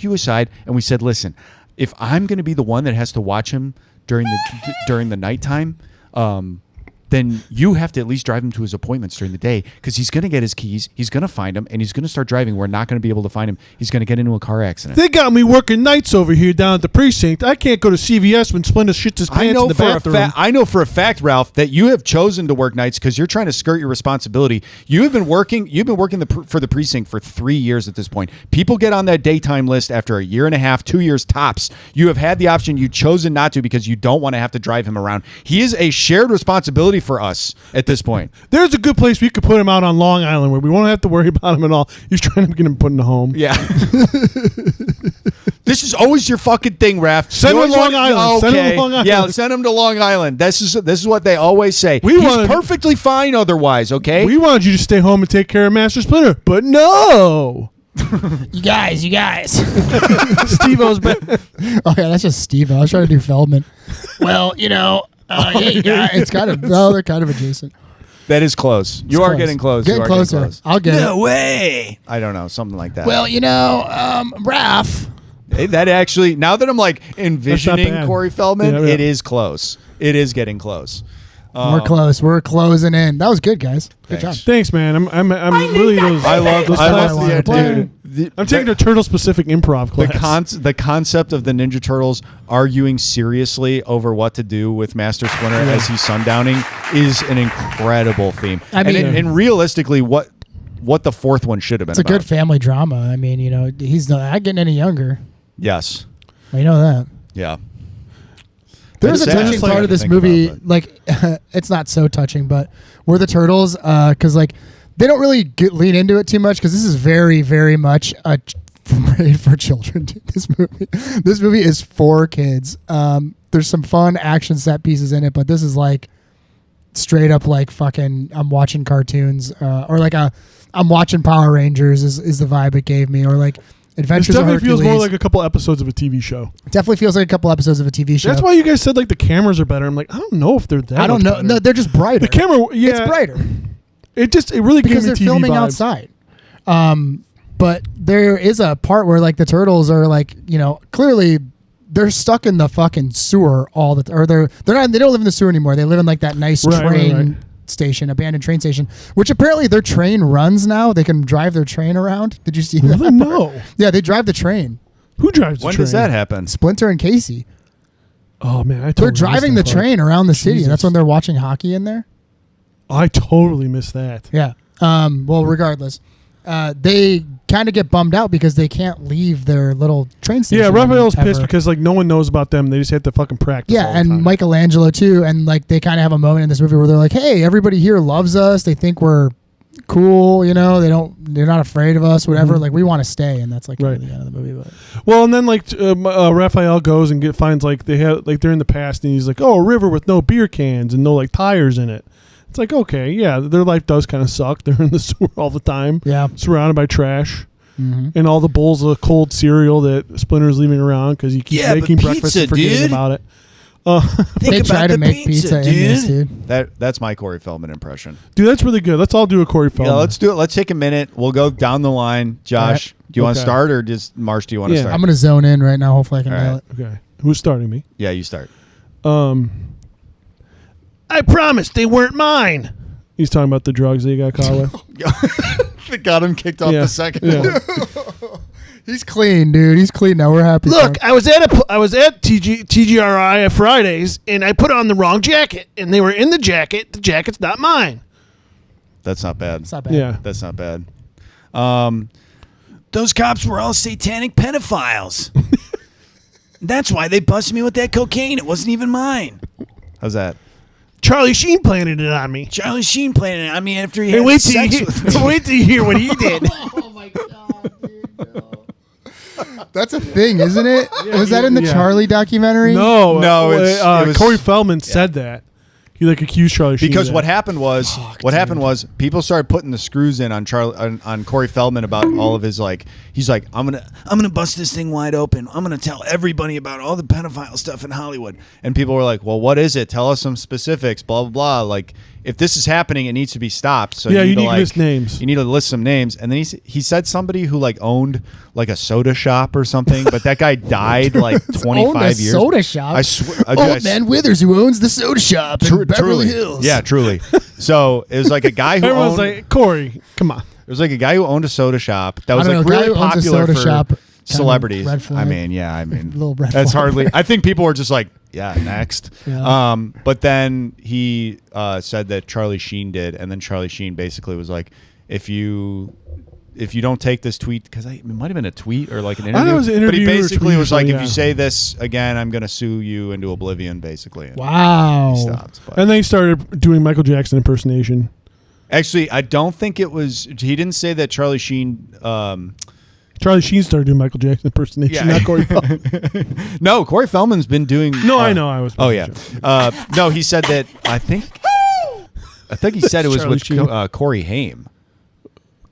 you aside and we said, listen, if I'm going to be the one that has to watch him during the nighttime, then you have to at least drive him to his appointments during the day because he's going to get his keys, he's going to find them, and he's going to start driving. We're not going to be able to find him. He's going to get into a car accident. They got me working nights over here down at the precinct. I can't go to CVS when Splinter shits his pants in the bathroom. I know for a fact, Ralph, that you have chosen to work nights because you're trying to skirt your responsibility. You've been working for the precinct for 3 years at this point. People get on that daytime list after a year and a half, 2 years tops. You have had the option. You've chosen not to because you don't want to have to drive him around. He is a shared responsibility for us at this point. There's a good place we could put him out on Long Island where we won't have to worry about him at all. He's trying to get him put in a home. Yeah. This is always your fucking thing, Raph. Send You him to always Long Island. Send him to Long Island. Yeah, send him to Long Island. This is what they always say. He's perfectly fine otherwise, okay? We wanted you to stay home and take care of Master Splinter, but no. You guys. Steve-O's back. Oh yeah, that's just Steve. I was trying to do Feldman. Well, yeah, you guys, it's kind of they're kind of adjacent. That is close. You are getting close. Getting You are closer. Getting close. I'll get it. No way. I don't know, something like that. Well, Raph. Hey, that actually, now that I'm like envisioning bad. Corey Feldman, Yeah. it is close. It is getting close. We're close. We're closing in. That was good, guys. Good job. Thanks, man. I'm really those. I love those I classes. love the idea. I'm taking a turtle specific improv class. The concept of the Ninja Turtles arguing seriously over what to do with Master Splinter as he's sundowning is an incredible theme. I mean- and realistically, what the fourth one should have been It's a about. good family drama. I mean, he's not getting any younger. Yes. You know that. Yeah. There's a It's sad. touching It's like part of to this think movie, about, like it's not so touching, but where the turtles, because like they don't really lean into it too much, because this is very, very much made for children. Dude. This movie is for kids. There's some fun action set pieces in it, but this is like straight up like fucking I'm watching cartoons, or like I'm watching Power Rangers is the vibe it gave me, or like This Adventures of definitely Hercules. feels more like a couple episodes of a TV show. Definitely feels like a couple episodes of a TV show. That's why you guys said like the cameras are better. I'm like, I don't know if they're that. I don't much know. better. No, they're just brighter. The camera, yeah, It's brighter It really because they're gave me TV filming vibes. outside. But there is a part where like the turtles are like, clearly they're stuck in the fucking sewer all the or they're not. They don't live in the sewer anymore. They live in like that nice train station, abandoned train station, which apparently their train runs now. They can drive their train around. Did you see that? Really? No. Yeah, they drive the train. Who drives the When train? does that happen? Splinter and Casey. Oh man, I They're totally driving the missed that part. train around the city. Jesus. That's when they're watching hockey in there. I totally missed that. Yeah. Well, regardless, they kind of get bummed out because they can't leave their little train station. Yeah, Raphael's ever. pissed because like no one knows about them. They just have to fucking practice. Yeah, all the and time. Michelangelo too, and like they kind of have a moment in this movie where they're like, "Hey, everybody here loves us. They think we're cool. They're not afraid of us. Whatever. Like we want to stay." And that's like Right. the end of the movie. But Well, and then like Raphael goes and finds like they have like they're in the past, and he's like, "Oh, a river with no beer cans and no like tires in it." It's like, okay, yeah, their life does kind of suck. They're in the sewer all the time, yeah, surrounded by trash, and all the bowls of cold cereal that Splinter's leaving around because he keeps making breakfast and forgetting about it. They try to make pizza in this, dude. That's my Corey Feldman impression. Dude, that's really good. Let's all do a Corey Feldman. Yeah, let's do it. Let's take a minute. We'll go down the line. Josh, do you want to start, or just Marsh? Do you want to start? I'm gonna zone in right now. Hopefully, I can nail it. Okay, who's starting me? Yeah, you start. I promised they weren't mine. He's talking about the drugs that he got caught with. They got him kicked off the second. Yeah. He's clean, dude. He's clean now. We're happy. Look, I was at TGRI at Fridays, and I put on the wrong jacket, and they were in the jacket. The jacket's not mine. That's not bad. It's not bad. Yeah, That's not bad. Those cops were all satanic pedophiles. That's why they busted me with that cocaine. It wasn't even mine. How's that? Charlie Sheen planted it on me. Charlie Sheen planted it on me after he Hey, had wait till sex you with me. wait till you hear what he did. Oh my god, dude. No. That's a thing, isn't it? Was that in the Charlie documentary? No, it was Corey Feldman said that. He accused Charlie Sheen because of what that. happened was people started putting the screws in on on Corey Feldman about all of his he's like I'm gonna bust this thing wide open. I'm gonna tell everybody about all the pedophile stuff in Hollywood. And people were like, well, what is it? Tell us some specifics. Blah blah blah. Like, if this is happening, it needs to be stopped. So you need to like, list names. You need to list some names. And then he said somebody who owned a soda shop or something, but that guy died 25 owned a years. soda shop. I swear. Old man Withers, who owns the soda shop in Beverly Hills. Yeah, truly. So it was a guy who Everyone's owned. Corey, come on. It was a guy who owned a soda shop that was I don't know, really guy who owns a popular soda for shop, celebrities. red flag. Little red that's flag. hardly. I think people were just like, yeah, next. Yeah. But then he said that Charlie Sheen did, and then Charlie Sheen basically was like, if you don't take this tweet, because it might have been a tweet or an interview. I know it was an but he interview or basically tweet was or like, something, if you say this again, I'm going to sue you into oblivion, basically. And Wow. he stopped, but. And then he started doing Michael Jackson impersonation. Actually, I don't think it was. He didn't say that Charlie Sheen. Charlie Sheen started doing Michael Jackson impersonation, not Corey Feldman. No, Corey Feldman's been doing. No, I know. I was. Oh yeah. No, he said that. I think he said it was Charlie with Sheen. Corey Haim.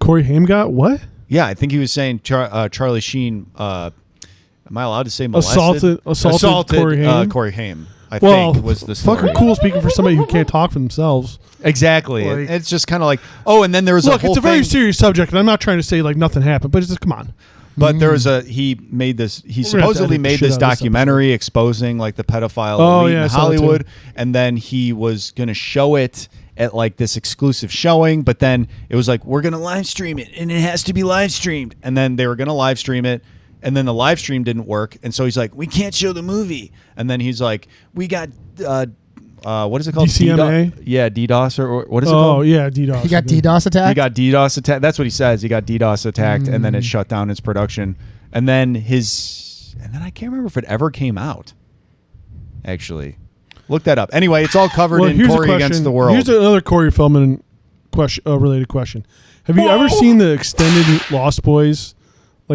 Corey Haim got what? Yeah, I think he was saying Charlie Sheen. Am I allowed to say molested? Assaulted Corey Haim. Corey Haim. I think was the story. Fucking cool speaking for somebody who can't talk for themselves. Exactly. Like- It's just kind of like, oh, and then there was Look, a whole it's a very thing. serious subject, and I'm not trying to say nothing happened, but it's just come on. But there was he made this. He We're gonna have to supposedly edit the made shit this out of this documentary exposing the pedophile elite yeah, I in saw that too. Hollywood, and then he was going to show it at this exclusive showing. But then it was like, we're going to live stream it, and it has to be live streamed. And then they were going to live stream it, and then the live stream didn't work, and so he's like, we can't show the movie. And then he's like, we got. What is it called? DCMA? DDoS or what is it Oh called? yeah, DDoS. He got DDoS attacked. He got DDoS attacked. That's what he says. He got DDoS attacked, and then it shut down his production. And then I can't remember if it ever came out. Actually, look that up. Anyway, it's all covered in here's a Corey question. Against the World. Here's another Corey Feldman related question. Have you ever seen the extended Lost Boys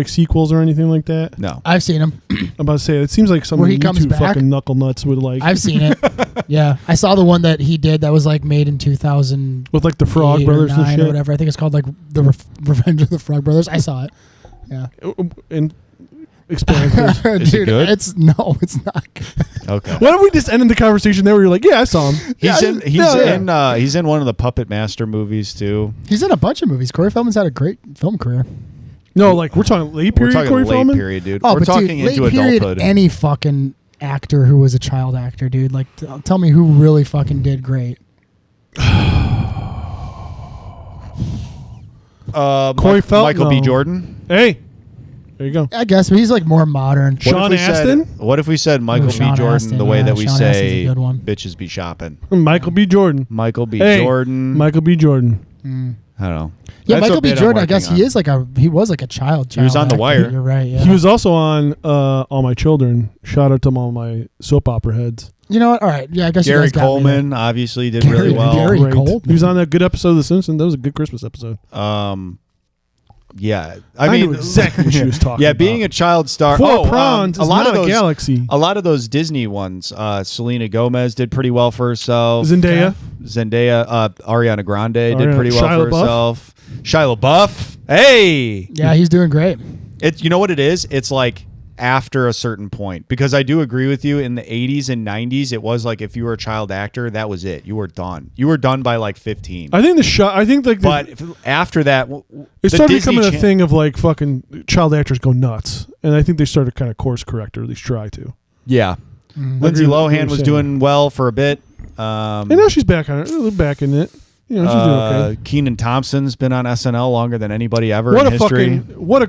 sequels or anything like that? No. I've seen him. I'm about to say it seems like something Where he you comes two back? fucking knuckle nuts would like. I've seen it. Yeah, I saw the one that he did that was made in 2000 with the Frog Brothers and shit or whatever. I think it's called the Revenge of the Frog Brothers. I saw it. Yeah. And explain, please. Is it good? It's not good. Okay. Why don't we just end the conversation there where you're like, yeah, I saw him. He's in one of the Puppet Master movies too. He's in a bunch of movies. Corey Feldman's had a great film career. No, we're talking late period. We're talking Corey late Feldman? period, dude. Oh, We're but talking dude, into late period, adulthood. any fucking actor who was a child actor, dude. Tell me who really fucking did great. Corey Feldman. Michael B. Jordan. Hey, there you go. I guess, but he's more modern. Sean Astin? What if we said Michael B. Sean Jordan Astin, the way yeah, that we Sean Astin's say a good one. bitches be shopping? Michael B. Jordan. Michael B. Hey, Jordan. Michael B. Jordan. I don't know. Yeah, That's a Michael B. bit I'm Jordan. I working guess on. he was a child. He was on The actor. Wire. You're right. Yeah. He was also on All My Children. Shout out to all my soap opera heads. You know what? All right. Yeah, I guess you Gary guys got me Coleman obviously did Gary- really well. Gary Great. Coleman. He was on that good episode of The Simpsons. That was a good Christmas episode. Yeah, I mean knew exactly what she was talking Yeah, about. being a child star. Four Prawns is not a galaxy. A lot of those Disney ones. Selena Gomez did pretty well for herself. Zendaya. Ariana Grande did Ariana- pretty well Shia for LaBeouf. herself. Shia LaBeouf. Hey, Yeah, he's doing great. you know what it is? It's after a certain point, because I do agree with you. In the 80s and 90s, it was like if you were a child actor, that was it. You were done. You were done by like 15. I think but after that, it started becoming a thing of like fucking child actors go nuts, and I think they started kind of course correct, or at least try to. Yeah, Lindsay Lohan was doing well for a bit, and now she's back on it. Back in it. You know, she's doing okay. Kenan Thompson's been on SNL longer than anybody ever in history. What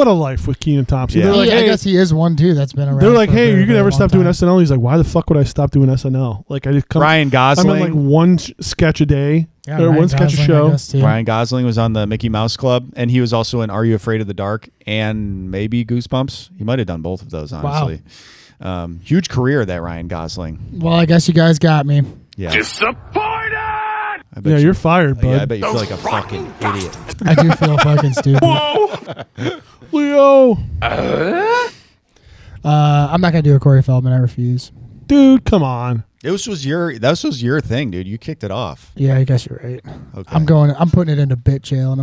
a life with Kenan Thompson. Yeah. Like, I guess he is one too that's been around. They're like, hey, you can never stop doing SNL. He's like, why the fuck would I stop doing SNL? Like, I just come. Ryan Gosling. I'm in like one sketch a day or one sketch a show. Ryan Gosling was on the Mickey Mouse Club, and he was also in Are You Afraid of the Dark and maybe Goosebumps. He might have done both of those, honestly. Wow. Huge career, that Ryan Gosling. Well, I guess you guys got me. Yeah. Disappointed! Yeah, you're fired, bud. Yeah, I bet you feel like a fucking idiot. I do feel fucking stupid. Leo. I'm not gonna do a Corey Feldman. I refuse. Dude, come on. This was your thing, dude. You kicked it off. Yeah, I guess you're right. Okay. I'm putting it into bit jail, and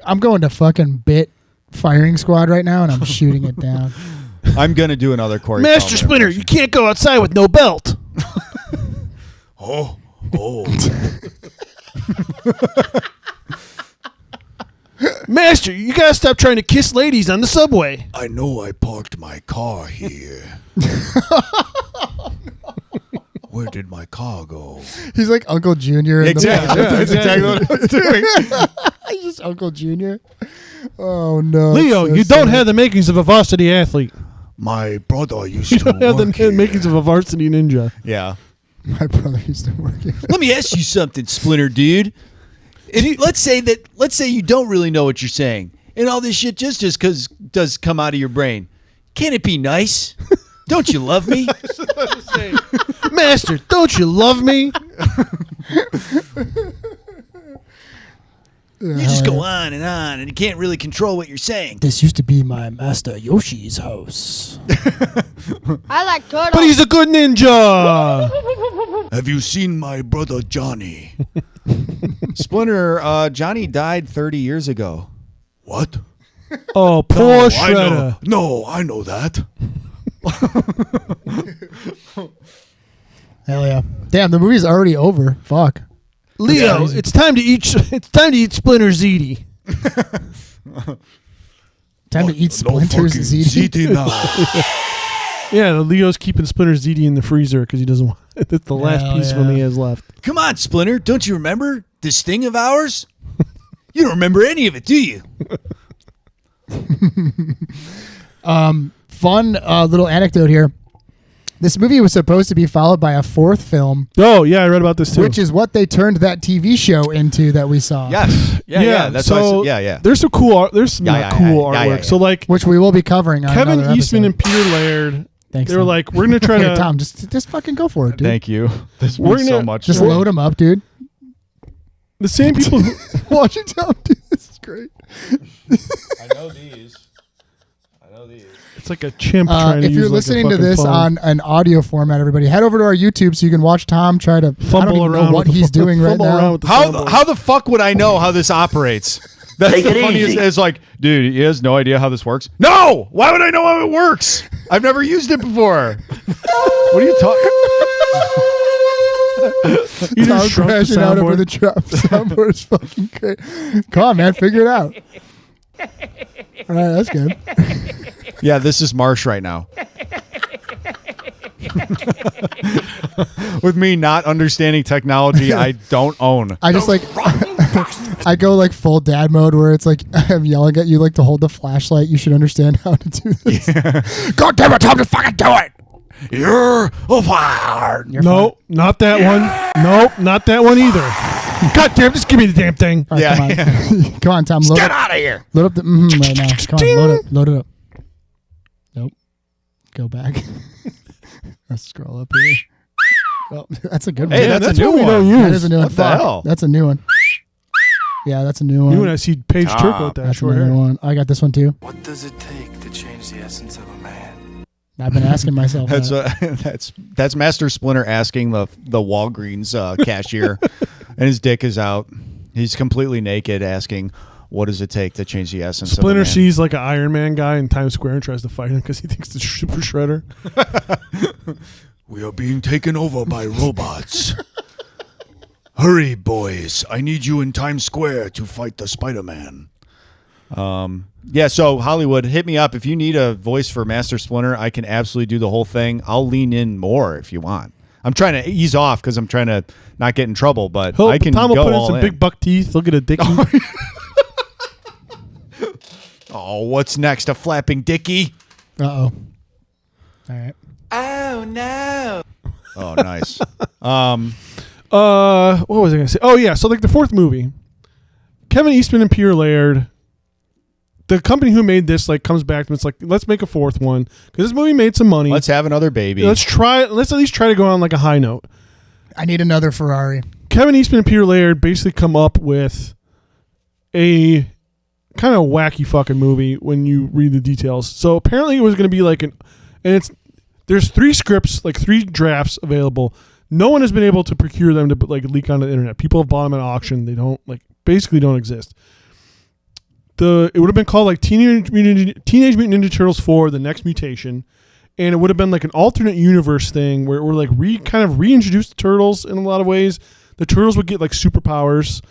I'm going to fucking bit firing squad right now, and I'm shooting it down. I'm gonna do another Corey Master Feldman Splinter, you can't go outside with no belt. Oh. Master, you gotta stop trying to kiss ladies on the subway. I know I parked my car here. Where did my car go? He's like Uncle Junior. Exactly. That's exactly what I was doing. He's just Uncle Junior. Oh no, Leo, so you don't sad. have the makings of a varsity athlete. My brother used You to don't have work the makings of a varsity ninja. Yeah. My brother used to work here. Let me ask you something, Splinter dude. Let's say you don't really know what you're saying, and all this shit just does come out of your brain. Can it be nice? Don't you love me? Master, don't you love me? You just go on, and you can't really control what you're saying. This used to be my master Yoshi's house. I like turtles. But he's a good ninja. Have you seen my brother Johnny? Splinter, Johnny died 30 years ago. What? Oh, poor No, Shredder. I know that. Hell yeah! Damn, the movie's already over. Fuck. Leo, it's time to eat. It's time to eat Splinter ziti. Time to eat Splinters and ziti now. Yeah, Leo's keeping Splinter ziti in the freezer because he doesn't want. That's the last piece of him he has left. Come on, Splinter. Don't you remember this thing of ours? You don't remember any of it, do you? Fun little anecdote here. This movie was supposed to be followed by a fourth film. Oh, yeah, I read about this too. Which is what they turned that TV show into that we saw. Yes. Yeah. That's so why yeah. There's some cool There's some cool artwork. So like, which we will be covering on Kevin another Eastman episode. and Peter Laird. Thanks, They were Tom. like, we're gonna try Here, to. Tom, just fucking go for it, dude. Thank you. This We're means so gonna- much. Just to me. load them up, dude. The same people. Watching Tom do this is great. I know these. It's like a chimp trying to if use you're like a listening to fucking this phone. on an audio format, everybody head over to our YouTube so you can watch Tom try to Fumble I don't even around know what with the he's phone- doing right fumble now. around with the soundboard. How the fuck would I know how this operates? That's Take the it funniest. easy. It's like, dude, he has no idea how this works. No, why would I know how it works? I've never used it before. What are you talking? You Tom just shrunk the crashing out over soundboard. the trap. Soundboard is fucking great. Come on, man, figure it out. All right, that's good. Yeah, this is Marsh right now. With me not understanding technology I don't own. I just like I go like full dad mode where it's like I'm yelling at you like to hold the flashlight. You should understand how to do this. God damn it, Tom, just fucking do it. You're fired. No, not that one. Nope, not that one either. God damn, just give me the damn thing. All right, Yeah, come on. Come on, Tom. Load Get up. out of here. Load up the right now. Come on, load it up. Nope. Go back. Let's scroll up here. Oh, that's a good one. Hey, that's a new what we one. don't use. That is a new one. What the Fuck. hell? That's a new one. Yeah, that's a new one. You and I see Paige Turco with that That's short another hair. one. I got this one too. What does it take to change the essence of a man? I've been asking myself That's that. that's Master Splinter asking the Walgreens cashier, and his dick is out. He's completely naked, asking, What does it take to change the essence Splinter of a man? sees like an Iron Man guy in Times Square and tries to fight him because he thinks it's Super Shredder. We are being taken over by robots. Hurry, boys. I need you in Times Square to fight the Spider-Man. Yeah, so Hollywood, hit me up. If you need a voice for Master Splinter, I can absolutely do the whole thing. I'll lean in more if you want. I'm trying to ease off because I'm trying to not get in trouble, but I can Tom will go put in all some in. big buck teeth. He'll get a dickie. Oh, what's next? A flapping dickie? Uh-oh. All right. Oh, no. Oh, nice. What was I going to say? Oh, yeah. So, like, the fourth movie, Kevin Eastman and Peter Laird, the company who made this, like, comes back and it's like, let's make a fourth one because this movie made some money. Let's have another baby. Let's at least try to go on, like, a high note. I need another Ferrari. Kevin Eastman and Peter Laird basically come up with a kind of wacky fucking movie when you read the details. So apparently it was going to be like there's 3 scripts, like 3 drafts available. No one has been able to procure them to like leak onto the internet. People have bought them at auction. They don't basically don't exist. It would have been called like Teenage Mutant Ninja Turtles 4: The Next Mutation. And it would have been like an alternate universe thing where we're like kind of reintroduced the turtles in a lot of ways. The turtles would get like superpowers.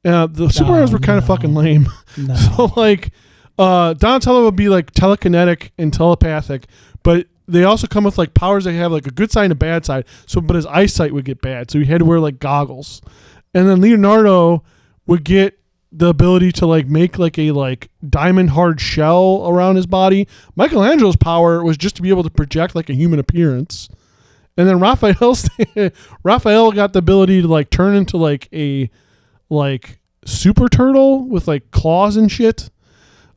The superpowers were kind of fucking lame. No. So like Donatello would be like telekinetic and telepathic, but they also come with like powers that have like a good side and a bad side. So but his eyesight would get bad. So he had to wear like goggles. And then Leonardo would get the ability to like make like a like diamond hard shell around his body. Michelangelo's power was just to be able to project like a human appearance. And then Raphael got the ability to like turn into like a like super turtle with like claws and shit.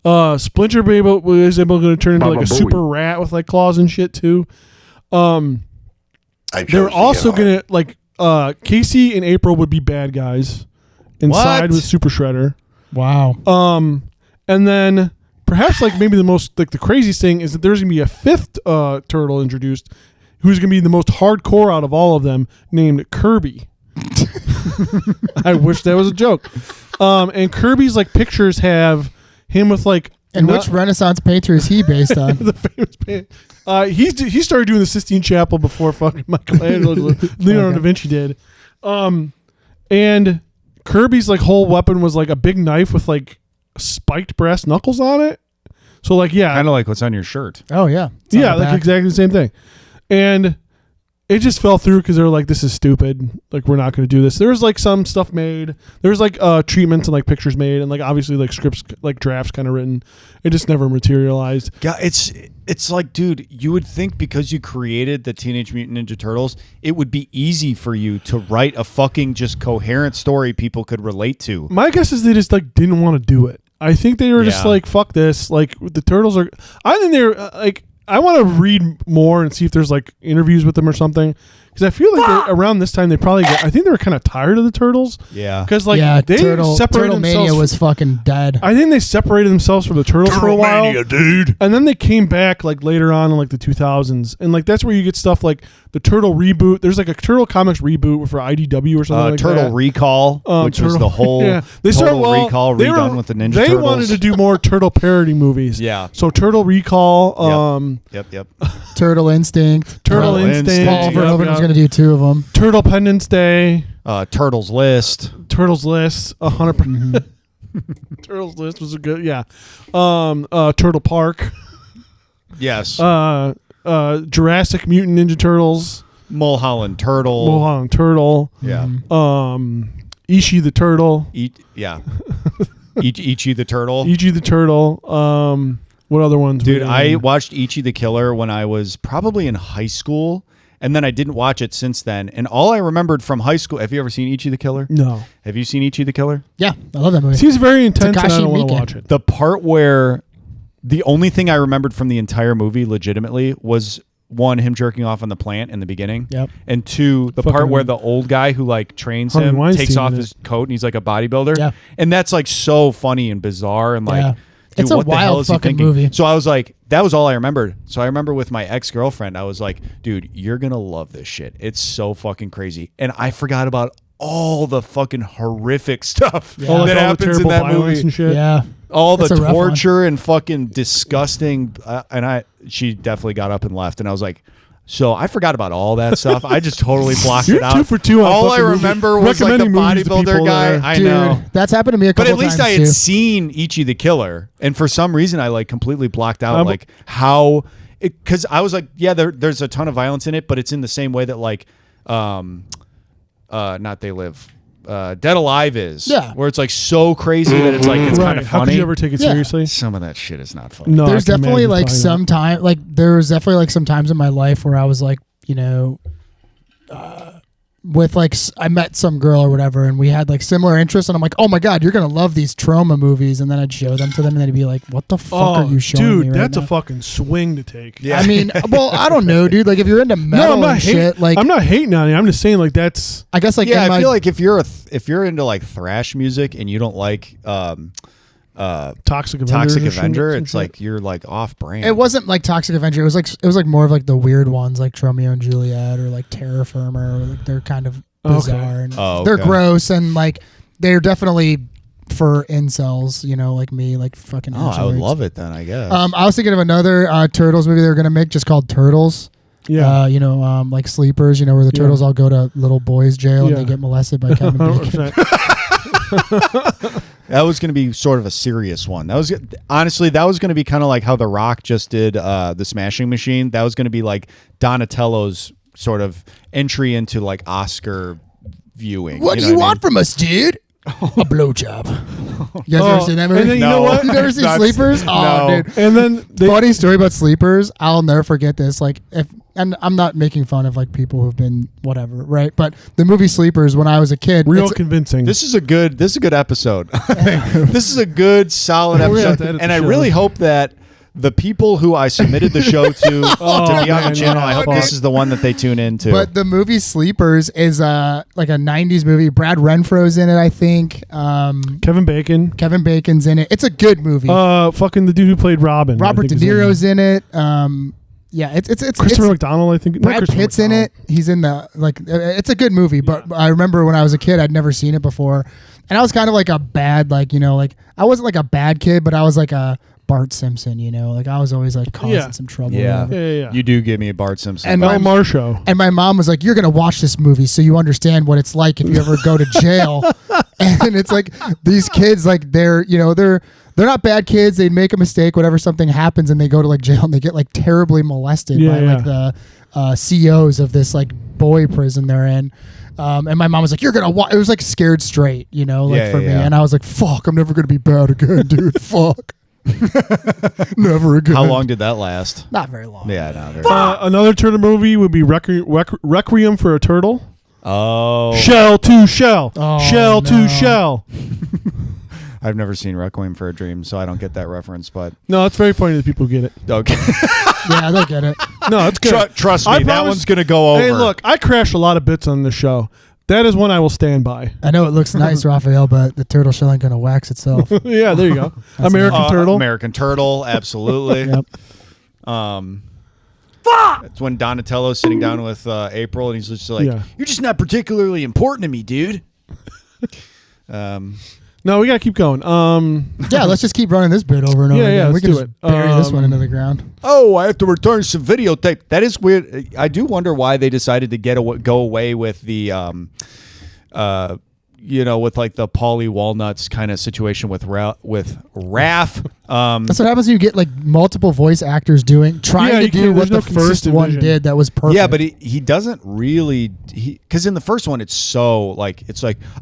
Splinter was able to turn into like a super rat with like claws and shit too. They're also gonna like Casey and April would be bad guys inside with Super Shredder. Wow. And then perhaps like maybe the most like the craziest thing is that there's gonna be a 5th turtle introduced who's gonna be the most hardcore out of all of them, named Kirby. I wish that was a joke. And Kirby's like pictures have him with like. And which Renaissance painter is he based on? The famous painter. He started doing the Sistine Chapel before fucking Michelangelo, Leonardo da Vinci did. And Kirby's like whole weapon was like a big knife with like spiked brass knuckles on it. So like kind of like what's on your shirt. Oh yeah, yeah, like exactly the same thing. And it just fell through because they were like, this is stupid. Like, we're not going to do this. There was like some stuff made. There was like treatments and like pictures made and like obviously like scripts, like drafts kind of written. It just never materialized. Yeah, it's like, dude, you would think because you created the Teenage Mutant Ninja Turtles, it would be easy for you to write a fucking just coherent story people could relate to. My guess is they just like didn't want to do it. I think they were just like, fuck this. Like the turtles are. I think they're like. I want to read more and see if there's like interviews with them or something. Because I feel like around this time they probably I think they were kind of tired of the turtles. Yeah. Because like they separated Turtle Mania themselves. was fucking dead. I think they separated themselves from the turtles for a while. Mania, dude. And then they came back like later on in like the 2000s. And like that's where you get stuff like the Turtle reboot. There's like a Turtle Comics reboot for IDW or something like Turtle that. Recall, which was the whole Total Recall redone with the Ninja Turtles. They wanted to do more Turtle parody movies. Yeah. So Turtle Recall. Yep. Turtle Instinct. Turtle Instinct. Paul Verhoeven was going to do 2 of them. Turtle Pendants Day. Turtles List. Turtles List. 100%. Turtles List was a good, yeah. Turtle Park. Yes. Jurassic Mutant Ninja Turtles. Mulholland Turtle. Mulholland Turtle. Yeah. Ishi the Turtle. Ichi the Turtle. Ichi the Turtle. What other ones? Dude, I watched Ichi the Killer when I was probably in high school, and then I didn't watch it since then. And all I remembered from high school. Have you ever seen Ichi the Killer? No. Have you seen Ichi the Killer? Yeah, I love that movie. Seems very intense, and I Takashi don't want to Miike. watch it. The part where the only thing I remembered from the entire movie, legitimately, was 1, him jerking off on the plant in the beginning. Yep. And 2, the Fucking part where the old guy who like trains Harvey him Weinstein takes off in his coat and he's like a bodybuilder. Yeah. And that's like so funny and bizarre and like, Yeah. dude, It's a what the hell wild is he fucking thinking? movie. So I was like, that was all I remembered. So I remember with my ex-girlfriend, I was like, dude, you're gonna love this shit. It's so fucking crazy. And I forgot about all the fucking horrific stuff Yeah. Like that all the happens in terrible that violence movie. and shit. Yeah. All the That's a rough one. torture and fucking disgusting. She definitely got up and left, and I was like, so I forgot about all that stuff. I just totally blocked You're it out. 2 for 2 on all I fucking movie- remember was like the recommending movies to bodybuilder people guy. that are- I Dude, know. that's happened to me a But couple at least times I had too. seen Ichi the Killer, and for some reason I like completely blocked out like how because I was like, yeah, there's a ton of violence in it, but it's in the same way that like, not They Live, Dead Alive is, Yeah. where it's like so crazy that it's like it's Right. kind of How funny. could you ever take it Yeah. seriously? Some of that shit is not funny. No, There's I can definitely imagine like probably some not. time, like there was definitely like some times in my life where I was like, you know, with like I met some girl or whatever, and we had like similar interests, and I'm like, oh my god, you're gonna love these trauma movies, and then I'd show them to them, and they'd be like, what the fuck are you showing dude, me right that's now? a fucking swing to take. Yeah. I mean, well, I don't know, dude. Like if you're into metal No, I'm not and shit, like I'm not hating on it. I'm just saying like that's I guess like yeah, in I my, feel like if you're into like thrash music and you don't like Toxic Avenger. Toxic and shit, Avenger, some it's shit. like you're like off brand. it wasn't like Toxic Avenger. It was like more of like the weird ones, like Romeo and Juliet or like Terra Firma. Or like they're kind of bizarre. And Oh, they're okay. gross and like they're definitely for incels, you know, like me, like fucking. Oh, I would love it then, I guess. I was thinking of another Turtles movie they were gonna make just called Turtles. Yeah. You know, like Sleepers. You know, where the Yeah. turtles all go to little boys' jail Yeah. and they get molested by Kevin Bacon. 100%. That was going to be sort of a serious one. That was honestly that was going to be kind of like how The Rock just did the Smashing Machine. That was going to be like Donatello's sort of entry into like Oscar viewing. What do you want from us, dude? A blowjob. You guys ever seen that movie? And then you know what? You never seen Sleepers? Oh, no. dude. And then Funny story about Sleepers. I'll never forget this. Like, and I'm not making fun of like people who've been whatever, right? But the movie Sleepers, when I was a kid, real it's- convincing. This is a good episode. This is a good solid We're gonna have to episode, edit and the I show. really hope that the people who I submitted the show to be on man, the channel, yeah, I hope fuck. this is the one that they tune into. But the movie Sleepers is like a '90s movie. Brad Renfro's in it, I think. Kevin Bacon. Kevin Bacon's in it. It's a good movie. Fucking the dude who played Robin. Robert De Niro's in it. Yeah, it's Christopher McDonald, I think. Not Brad Christopher Pitt's in McDonald. it. He's in the like. It's a good movie, but I remember when I was a kid, I'd never seen it before, and I was kind of like a bad, like you know, like I wasn't like a bad kid, but I was like a Bart Simpson, you know, like I was always like causing Yeah. some trouble. or yeah. whatever. Yeah. You do give me a Bart Simpson. And Mel vibe. Marsho. And my mom was like, "You're gonna watch this movie so you understand what it's like if you ever go to jail." And it's like these kids, like they're not bad kids. They make a mistake, whatever something happens, and they go to like jail and they get like terribly molested by like the COs of this like boy prison they're in. And my mom was like, "You're gonna watch." It was like Scared Straight, you know, like Yeah, for me. yeah. And I was like, "Fuck, I'm never gonna be bad again, dude. Fuck, never again." How long did that last? Not very long. Yeah, no. Another turtle movie would be Requiem for a Turtle. Oh, Shell to Shell. Oh, Shell no. to Shell. I've never seen Requiem for a Dream, so I don't get that reference. But No, it's very funny that people get it. okay, Yeah, they'll get it. No, it's good. trust I me, that promise- one's gonna go over. Hey, look, I crash a lot of bits on the show. That is one I will stand by. I know it looks nice, Raphael, but the turtle shell ain't gonna wax itself. Yeah, there you go. American Turtle. American Turtle, absolutely. Yep. It's when Donatello's sitting down with April, and he's just like, Yeah. "You're just not particularly important to me, dude." No, we gotta keep going. Yeah, let's just keep running this bit over and over Yeah, again. yeah, we let's can do just it. bury this one into the ground. Oh, I have to return some videotape. That is weird. I do wonder why they decided to go away with the, with like the Paulie Walnuts kind of situation with Raph. That's what happens when you get like multiple voice actors trying Yeah, to you do can't- what there's the no first consistent one vision. did that was perfect. Yeah, but he doesn't really because in the first one it's so like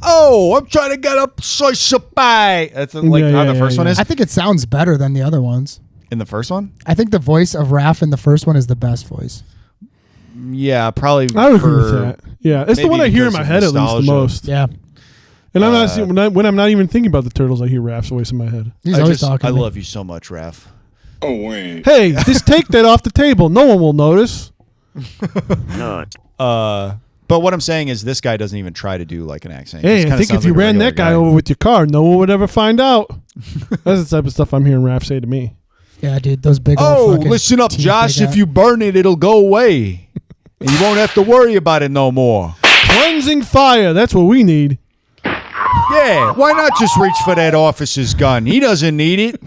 oh, I'm trying to get a slice of pie. That's like Yeah, how yeah, the first yeah, one yeah. is. I think it sounds better than the other ones. In the first one, I think the voice of Raph in the first one is the best voice. yeah, probably. I would agree with that. Yeah, it's the maybe one I hear in because my of head at least the nostalgia. most. Yeah, And I'm not when I'm not even thinking about the turtles, I hear Raph's voice in my head. he's always talking. I to me. love you so much, Raph. Oh, wait. Hey, just take that off the table. No one will notice. But what I'm saying is this guy doesn't even try to do like an accent. He Hey, just I kinda think sounds if you like a ran regular that guy over with your car, no one would ever find out. That's the type of stuff I'm hearing Raph say to me. Yeah, dude, those big. Oh, old fucking listen up, teeth Josh. they If got. you burn it, it'll go away. And you won't have to worry about it no more. Cleansing fire. That's what we need. Yeah, why not just reach for that officer's gun? He doesn't need it.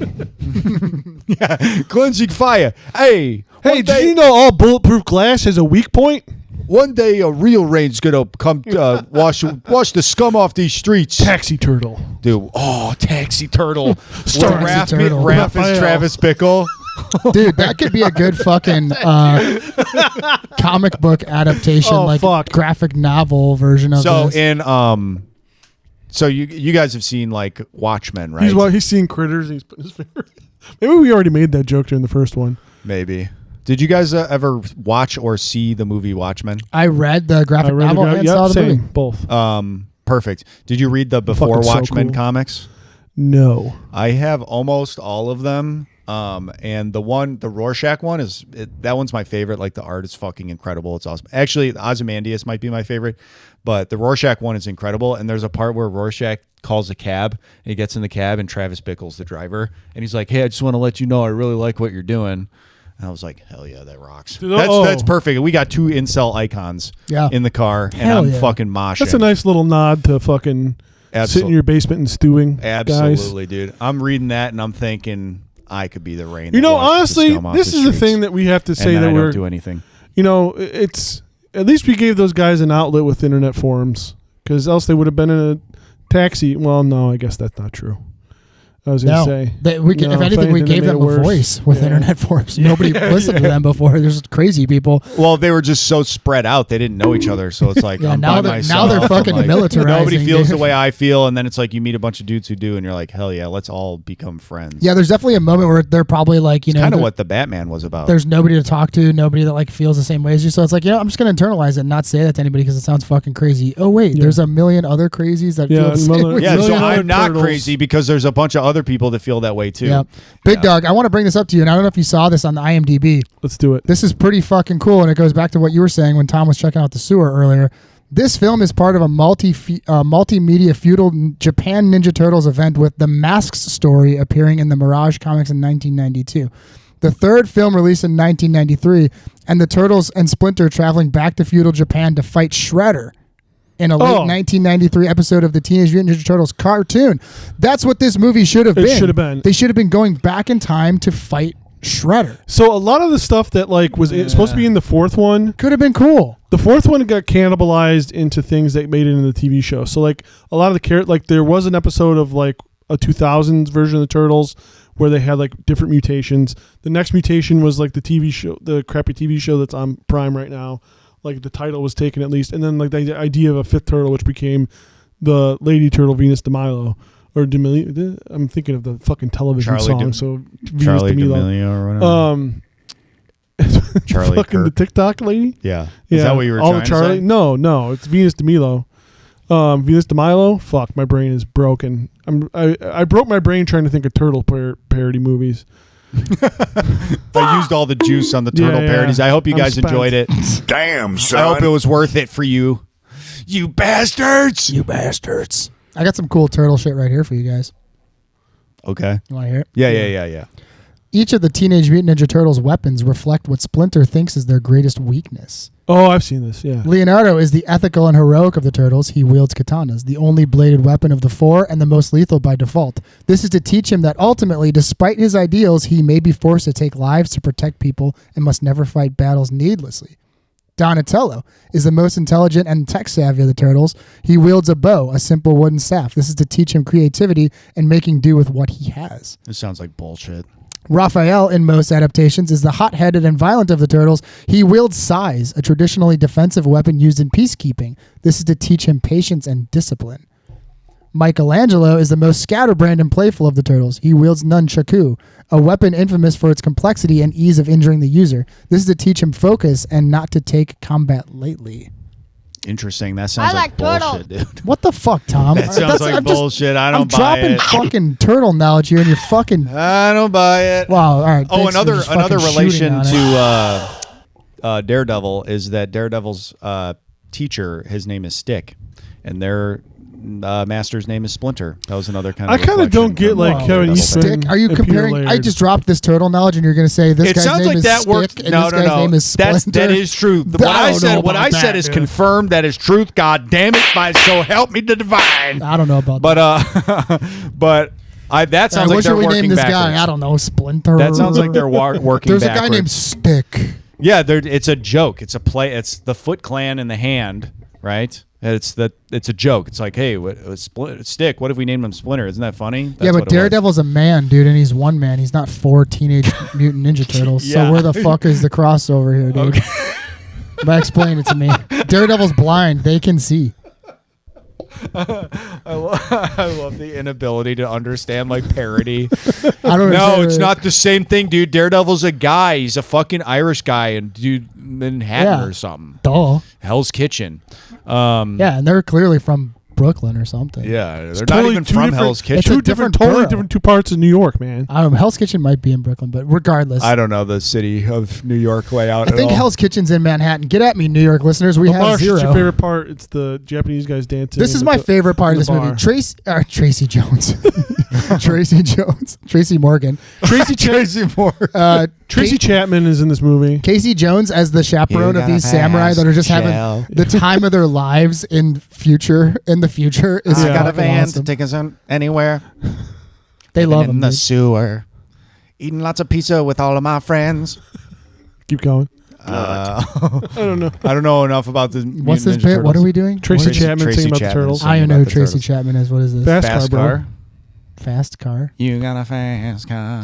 Yeah, cleansing fire. Hey, did you know all bulletproof glass has a weak point? One day a real rain's gonna come wash the scum off these streets. Taxi Turtle. Dude, Taxi Turtle. Starring Raph Turtle. is Travis Bickle. Dude, that could be a good fucking comic book adaptation, graphic novel version of this. So you guys have seen like Watchmen, right? He's seen critters and he's putting his finger. Maybe we already made that joke during the first one. Maybe. Did you guys ever watch or see the movie Watchmen? I read the graphic novel and saw the movie. Both. Perfect. Did you read the Before Watchmen comics? No. I have almost all of them. And the Rorschach one that one's my favorite. Like the art is fucking incredible. It's awesome. Actually, Ozymandias might be my favorite, but the Rorschach one is incredible. And there's a part where Rorschach calls a cab. And he gets in the cab and Travis Bickle's the driver. And he's like, "Hey, I just want to let you know I really like what you're doing." And I was like, "Hell yeah, that rocks." That's perfect. We got two incel icons in the car, and I'm fucking moshing. That's a nice little nod to fucking sit in your basement and stewing. Absolutely, dude. I'm reading that and I'm thinking I could be the rain. Honestly, this is the thing that we have to say that I we're don't do anything. It's at least we gave those guys an outlet with internet forums, because else they would have been in a taxi. Well, no, I guess that's not true. I was going to say. If anything, we gave them a voice with internet forums. Nobody listened to them before. There's crazy people. Well, they were just so spread out. They didn't know each other. So it's like, now they're fucking militarizing. Nobody feels the way I feel. And then it's like you meet a bunch of dudes who do. And you're like, hell yeah, let's all become friends. Yeah, there's definitely a moment where they're probably like, kind of what the Batman was about. There's nobody to talk to. Nobody that like feels the same way as you. So it's like, I'm just going to internalize it and not say that to anybody because it sounds fucking crazy. Oh, wait, there's a million other crazies that feel the same way. Yeah, so I'm not crazy because there's a bunch of other people that feel that way too. Yeah. Big Dog, I want to bring this up to you, and I don't know if you saw this on the IMDb. Let's do it. This is pretty fucking cool, and it goes back to what you were saying when Tom was checking out the sewer earlier. This film is part of a multimedia feudal Japan Ninja Turtles event with the Masks story appearing in the Mirage comics in 1992. The third film released in 1993, and the Turtles and Splinter traveling back to feudal Japan to fight Shredder in a late 1993 episode of the Teenage Mutant Ninja Turtles cartoon. That's what this movie should have been. It should have been. They should have been going back in time to fight Shredder. So a lot of the stuff that like was supposed to be in the fourth one could have been cool. The fourth one got cannibalized into things that made it into the TV show. So like a lot of the there was an episode of like a 2000s version of the Turtles where they had like different mutations. The next mutation was like the TV show, the crappy TV show that's on Prime right now. Like the title was taken at least, and then like the idea of a fifth turtle, which became the Lady Turtle Venus de Milo or D'Amelio. I'm thinking of the fucking television song. So Charlie D'Amelio or whatever. Charlie fucking Kirk. the TikTok lady. Yeah, is that what you were all trying the Charlie? to say? No, it's Venus de Milo. Venus de Milo. Fuck, my brain is broken. I broke my brain trying to think of turtle parody movies. I used all the juice on the turtle parodies. I hope you guys enjoyed it. Damn, son. I hope it was worth it for you. You bastards! You bastards. I got some cool turtle shit right here for you guys. Okay. You want to hear it? Yeah. Each of the Teenage Mutant Ninja Turtles' weapons reflect what Splinter thinks is their greatest weakness. Oh, I've seen this, yeah. Leonardo is the ethical and heroic of the Turtles. He wields katanas, the only bladed weapon of the four and the most lethal by default. This is to teach him that ultimately, despite his ideals, he may be forced to take lives to protect people and must never fight battles needlessly. Donatello is the most intelligent and tech-savvy of the Turtles. He wields a bow, a simple wooden staff. This is to teach him creativity and making do with what he has. This sounds like bullshit. Raphael, in most adaptations, is the hot-headed and violent of the Turtles. He wields sais, a traditionally defensive weapon used in peacekeeping. This is to teach him patience and discipline. Michelangelo is the most scatterbrained and playful of the Turtles. He wields nunchaku, a weapon infamous for its complexity and ease of injuring the user. This is to teach him focus and not to take combat lightly. Interesting. That sounds like bullshit, dude. What the fuck, Tom? That sounds like bullshit. I don't buy it. I'm dropping fucking turtle knowledge here, and you're fucking. I don't buy it. Wow. All right. Oh, another relation to Daredevil is that Daredevil's teacher, his name is Stick, and master's name is Splinter. That was another kind I of. kind of don't get like Kevin Eastman. Stick? Are you and Peter comparing? I Laird. just dropped this turtle knowledge, and you're going to say this It guy's sounds name like is that Stick, worked. and No, this no, guy's no. name is Splinter. That is true. What I said is confirmed. That is truth. God damn it! By so help me the divine. I don't know about But that. but that sounds like what they're should we working name this backwards. guy? I don't know. Splinter. That sounds like they're working. There's backwards. a guy named Stick. Yeah, it's a joke. It's a play. It's the Foot Clan in the hand, right? It's a joke. It's like, hey, Stick. What if we named him Splinter? Isn't that funny? That's Yeah, what but it was. Daredevil's a man, dude, and he's one man. He's not 4 Teenage Mutant Ninja Turtles. Yeah. So where the fuck is the crossover here, dude? Okay. But explain it to me. Daredevil's blind. They can see. I love the inability to understand like parody. I don't No, understand it's it. not the same thing, dude. Daredevil's a guy. He's a fucking Irish guy in Manhattan or something. Duh. Hell's Kitchen. Yeah, and they're clearly from Brooklyn or something. Yeah, they're not even from Hell's Kitchen. It's a different borough. Two parts of New York, man. I don't know. Hell's Kitchen might be in Brooklyn, but regardless. I don't know the city of New York layout I think at all. Hell's Kitchen's in Manhattan. Get at me, New York listeners. We have Marsh, zero. what's your favorite part? It's the Japanese guys dancing. This is my favorite part of this movie. Tracy Jones. Tracy Morgan. Tracy Morgan. Tracy Chapman is in this movie. Casey Jones as the chaperone of these samurai that are just having the time of their lives in the future is I got a fucking van awesome. to take us anywhere. They love him. in the dude. sewer, eating lots of pizza with all of my friends. Keep going. I don't know. I don't know enough about the. What's this bit? What are we doing? Tracy Chapman singing about the Turtles. I don't know who Tracy Chapman is. What is this? Fast car, bro. Fast car. You got a fast car.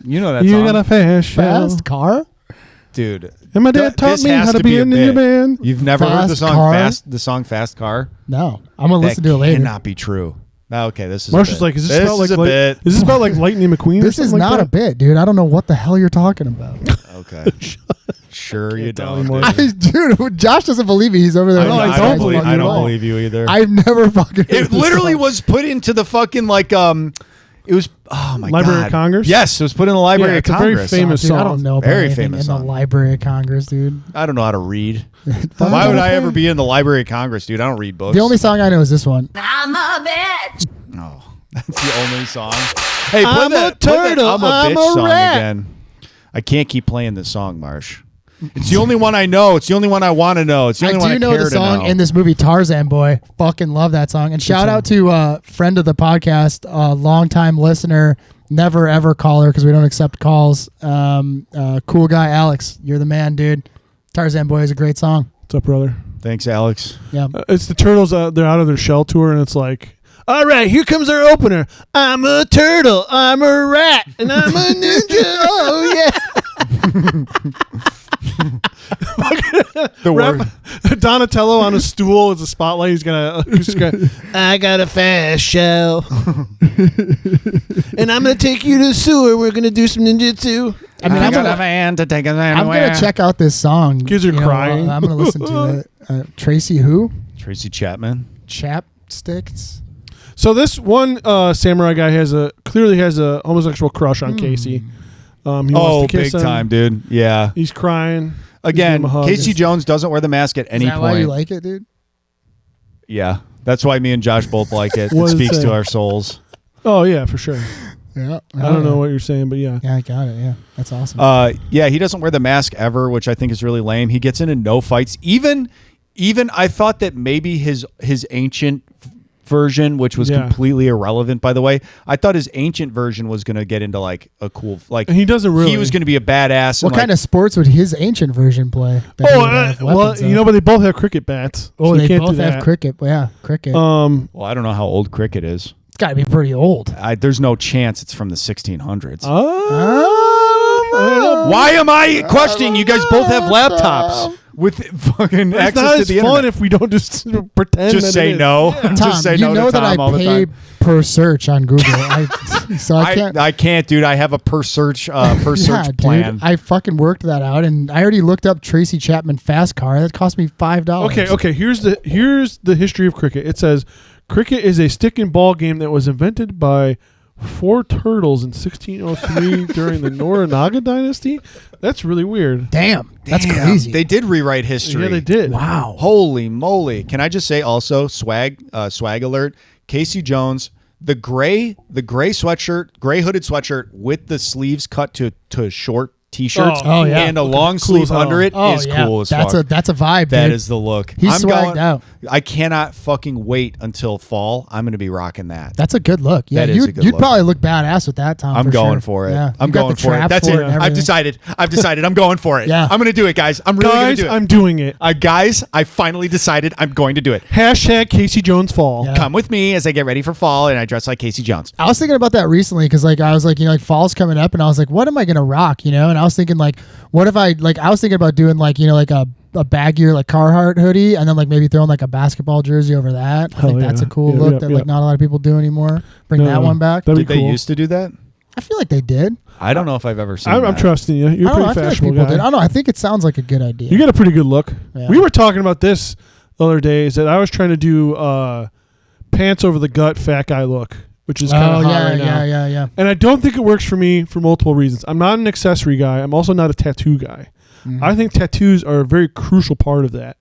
You know that You song. got a Fast car? Dude. And my dad taught This me has how to be a ninja man. You've never heard the Fast song car? The song Fast Car? No. I'm going to listen to it That later. cannot be true. Okay, this is Marshall's a bit. like, is this about like a bit. Is this about like Lightning McQueen? This or is something not a like that? bit, dude. I don't know what the hell you're talking about. Okay. Sure you tell don't. anymore. Dude, Josh doesn't believe me. He's over there. I don't believe I you don't at all. believe you either. I've never fucking heard It this literally song. was put into the fucking like it was oh my Library god of Congress? Yes, it was put in the Library Yeah, of it's a very Congress. famous Dude, I song. don't know about Very anything famous in the song. Library of Congress, dude. I don't know how to read. Why would I ever be in the Library of Congress, dude? I don't read books. The only song I know is this one. I'm a bitch. Oh, that's the only song. Hey, play I'm that, a play that turtle, I'm a I'm bitch a song rat. again. I can't keep playing this song, Marsh. It's the only one I know. It's the only one I want to know. It's the I only one I do know care the to song know. in this movie, Tarzan Boy. Fucking love that song. And shout out to friend of the podcast, longtime listener, never ever caller because we don't accept calls. Cool guy Alex, you're the man, dude. Tarzan Boy is a great song. What's up, brother? Thanks, Alex. Yeah. It's the Turtles. They're out of their shell tour, and it's like, all right, here comes our opener. I'm a turtle, I'm a rat, and I'm a ninja. Oh yeah. The word. Donatello on a stool as a spotlight. He's gonna. I got a fast shell, and I'm gonna take you to the sewer. We're gonna do some ninjutsu. I mean, I'm gonna, van to take us I'm gonna check out this song. Kids are You know, crying. I'm gonna listen to it. Tracy who? Tracy Chapman. Chapsticks. So this one samurai guy clearly has a homosexual crush on Casey. He wants Oh, to kiss big him. time, dude. Yeah. He's crying. Again, Give him a hug. Casey Jones doesn't wear the mask at any Is that point. why you like it, dude? Yeah. That's why me and Josh both like it. What It does it speaks say? to our souls. Oh yeah, for sure. Yeah. I don't know what you're saying, but yeah. Yeah, I got it. Yeah, that's awesome. Yeah, he doesn't wear the mask ever, which I think is really lame. He gets into no fights. Even I thought that maybe his ancient version, which was completely irrelevant, by the way. I thought his ancient version was going to get into like a cool, like And he doesn't really. he was going to be a badass. What kind of sports would his ancient version play? that he would have well, weapons you of? know, but they both have cricket bats. Oh, so you they can't both do have that. cricket. Yeah, cricket. Well, I don't know how old cricket is. It's got to be pretty old. There's no chance it's from the 1600s. Oh. Why am I questioning? You guys both have laptops with fucking It's access not to as the fun internet. if we don't just pretend. Just that say it is. no. Tom, Just say you no know to that Tom I all the pay time. per search on Google. I can't. I can't, dude. I have a per search plan. Dude, I fucking worked that out, and I already looked up Tracy Chapman fast car. That cost me $5. Okay. Here's the history of cricket. It says cricket is a stick and ball game that was invented by 4 turtles in 1603 during the Nobunaga dynasty. That's really weird. Damn, that's crazy. They did rewrite history. Yeah, they did. Wow. Holy moly! Can I just say also swag alert? Casey Jones, the gray sweatshirt, gray hooded sweatshirt with the sleeves cut to short t-shirts Oh, yeah. and a long Cool sleeve as hell. under it is cool as fuck. That's a vibe. That dude. is the look. He's swagged out. I cannot fucking wait until fall. I'm going to be rocking that. That's a good look. Yeah, That is a good you'd look. probably look badass with that, Tom. I'm for going sure. for it. Yeah. I'm You got going the for it. traps That's for it. and I've everything. decided. I'm going for it. Yeah. I'm going to do it, guys. I'm really going Guys, to do it. I'm doing it. Guys, I finally decided I'm going to do it. Hashtag Casey Jones fall. Yeah. Come with me as I get ready for fall and I dress like Casey Jones. I was thinking about that recently because I was like, fall's coming up, and I was like, what am I gonna rock, And I was thinking what if I was thinking about doing a baggier Carhartt hoodie, and then maybe throwing a basketball jersey over that. I think that's a cool look that not a lot of people do anymore. Bring that one back. That'd Did be they cool. used to do that? I feel like they did. I don't know if I've ever seen I'm that. trusting you. You're I a don't know. pretty I feel like fashionable people guy. did. I don't know. I think it sounds like a good idea. You got a pretty good look. Yeah. We were talking about this the other day. Is that I was trying to do pants over the gut fat guy look, which is kind of hot right now. Yeah. And I don't think it works for me for multiple reasons. I'm not an accessory guy. I'm also not a tattoo guy. Mm-hmm. I think tattoos are a very crucial part of that.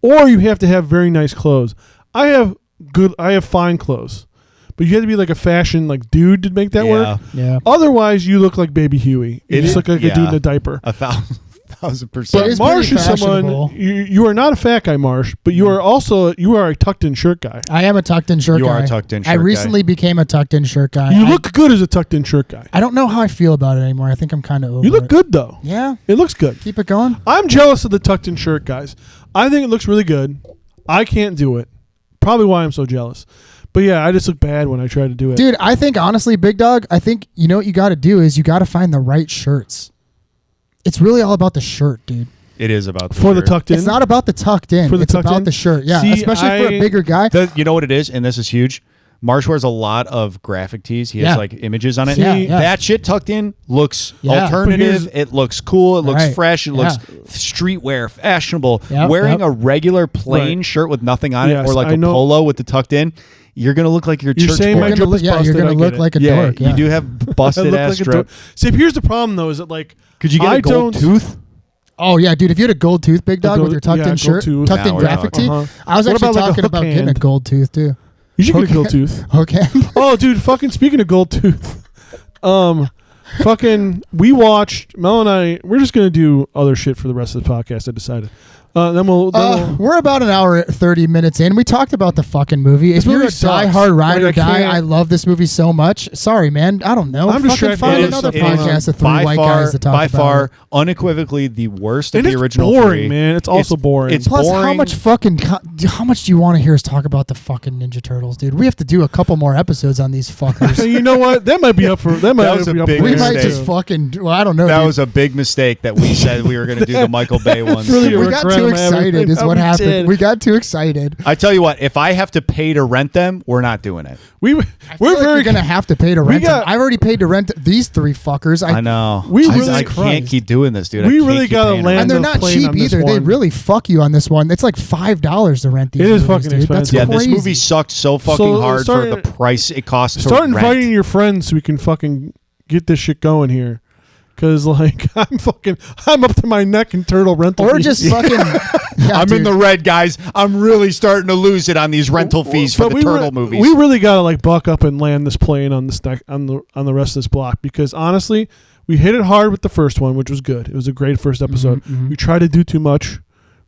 Or you have to have very nice clothes. I have fine clothes, but you have to be a fashion dude to make that work. Yeah. Otherwise, you look like Baby Huey. You just look like a dude in a diaper. 1,000%. But it's Marsh pretty is someone fashionable. you are not a fat guy, Marsh, but you are a tucked in shirt guy. I am a tucked in shirt You guy. are a tucked in I shirt guy. recently became a tucked in shirt guy. You look good as a tucked in shirt guy. I don't know how I feel about it anymore. I think I'm kind of over You look it. good though. Yeah. It looks good. Keep it going. I'm jealous of the tucked in shirt guys. I think it looks really good. I can't do it. Probably why I'm so jealous. But yeah, I just look bad when I try to do it. Dude, I think honestly, Big Dog, I think what you got to do is you got to find the right shirts. It's really all about the shirt, dude. It is about the For the shirt. tucked in. It's not about the tucked in. For the it's tucked about in? the shirt. Yeah, See, especially for a bigger guy. You know what it is, and this is huge. Marsh wears a lot of graphic tees. He Yeah. has images on it. Yeah, yeah. That shit tucked in looks Yeah. alternative. It looks cool. It looks Right. fresh. It looks Yeah. streetwear, fashionable. Yep, Wearing yep. a regular plain Right. shirt with nothing on Yes, it, or I a know. polo with the tucked in, you're gonna look like your You're church saying boy. my You're drip gonna is look, busted. you're I gonna get look it. like a yeah, dork. Yeah. you do have I busted look ass like a drip. dork. See, here's the problem though. Is that Could you get I a gold don't- tooth? Oh yeah, dude! If you had a gold tooth, Big Dog, gold- with your tucked yeah, in gold shirt, tooth. tucked Now in we're graphic tee, talking. I was What actually about, like, a talking hook about getting a hand? gold tooth too. You should get Okay. a gold tooth. Okay. Oh, dude! Fucking speaking of gold tooth, fucking we watched Mel and I. We're just gonna do other shit for the rest of the podcast. I decided. Then we'll We're about an hour 30 minutes in. We talked about the fucking movie. If movie you're a sucks. die-hard ride or Like, I die, can't- I love this movie so much. Sorry, man. I don't know. I'm Fucking distracted find by another other stuff. podcast of three by white far, guys to talk by about far, it. unequivocally the worst of and the it's original boring, three. man. It's also boring. It's Plus, boring. how much how much do you want to hear us talk about the fucking Ninja Turtles, dude? We have to do a couple more episodes on these fuckers. you know what? That might be up for. That might was a be up big for we mistake. might just fucking. Well, I don't know. That dude. was a big mistake that we said we were going to do the Michael Bay ones. Really too. we regret got too them having- excited. Is No, what we happened. did. We got too excited. I tell you what, if I have to pay to rent them, we're not doing it. We're We're very you're gonna have to pay to rent got- them. I've already paid to rent these three fuckers. I know. We I- really- I Christ. can't keep doing this, dude. We I can't really keep gotta paying to land rent And they're the not plane cheap on this either. They one. really fuck you on this one. It's like $5 to rent these. It is movies, fucking dude. expensive. That's Yeah, crazy. this movie sucked so fucking hard for the price it costs to Start rent. inviting your friends so we can fucking get this shit going here. Cause I'm up to my neck in turtle rental. Or fees. just fucking. Yeah, I'm in dude. the red, guys. I'm really starting to lose it on these rental fees for But the we turtle movies. We really gotta buck up and land this plane on this on the rest of this block, because honestly, we hit it hard with the first one, which was good. It was a great first episode. We tried to do too much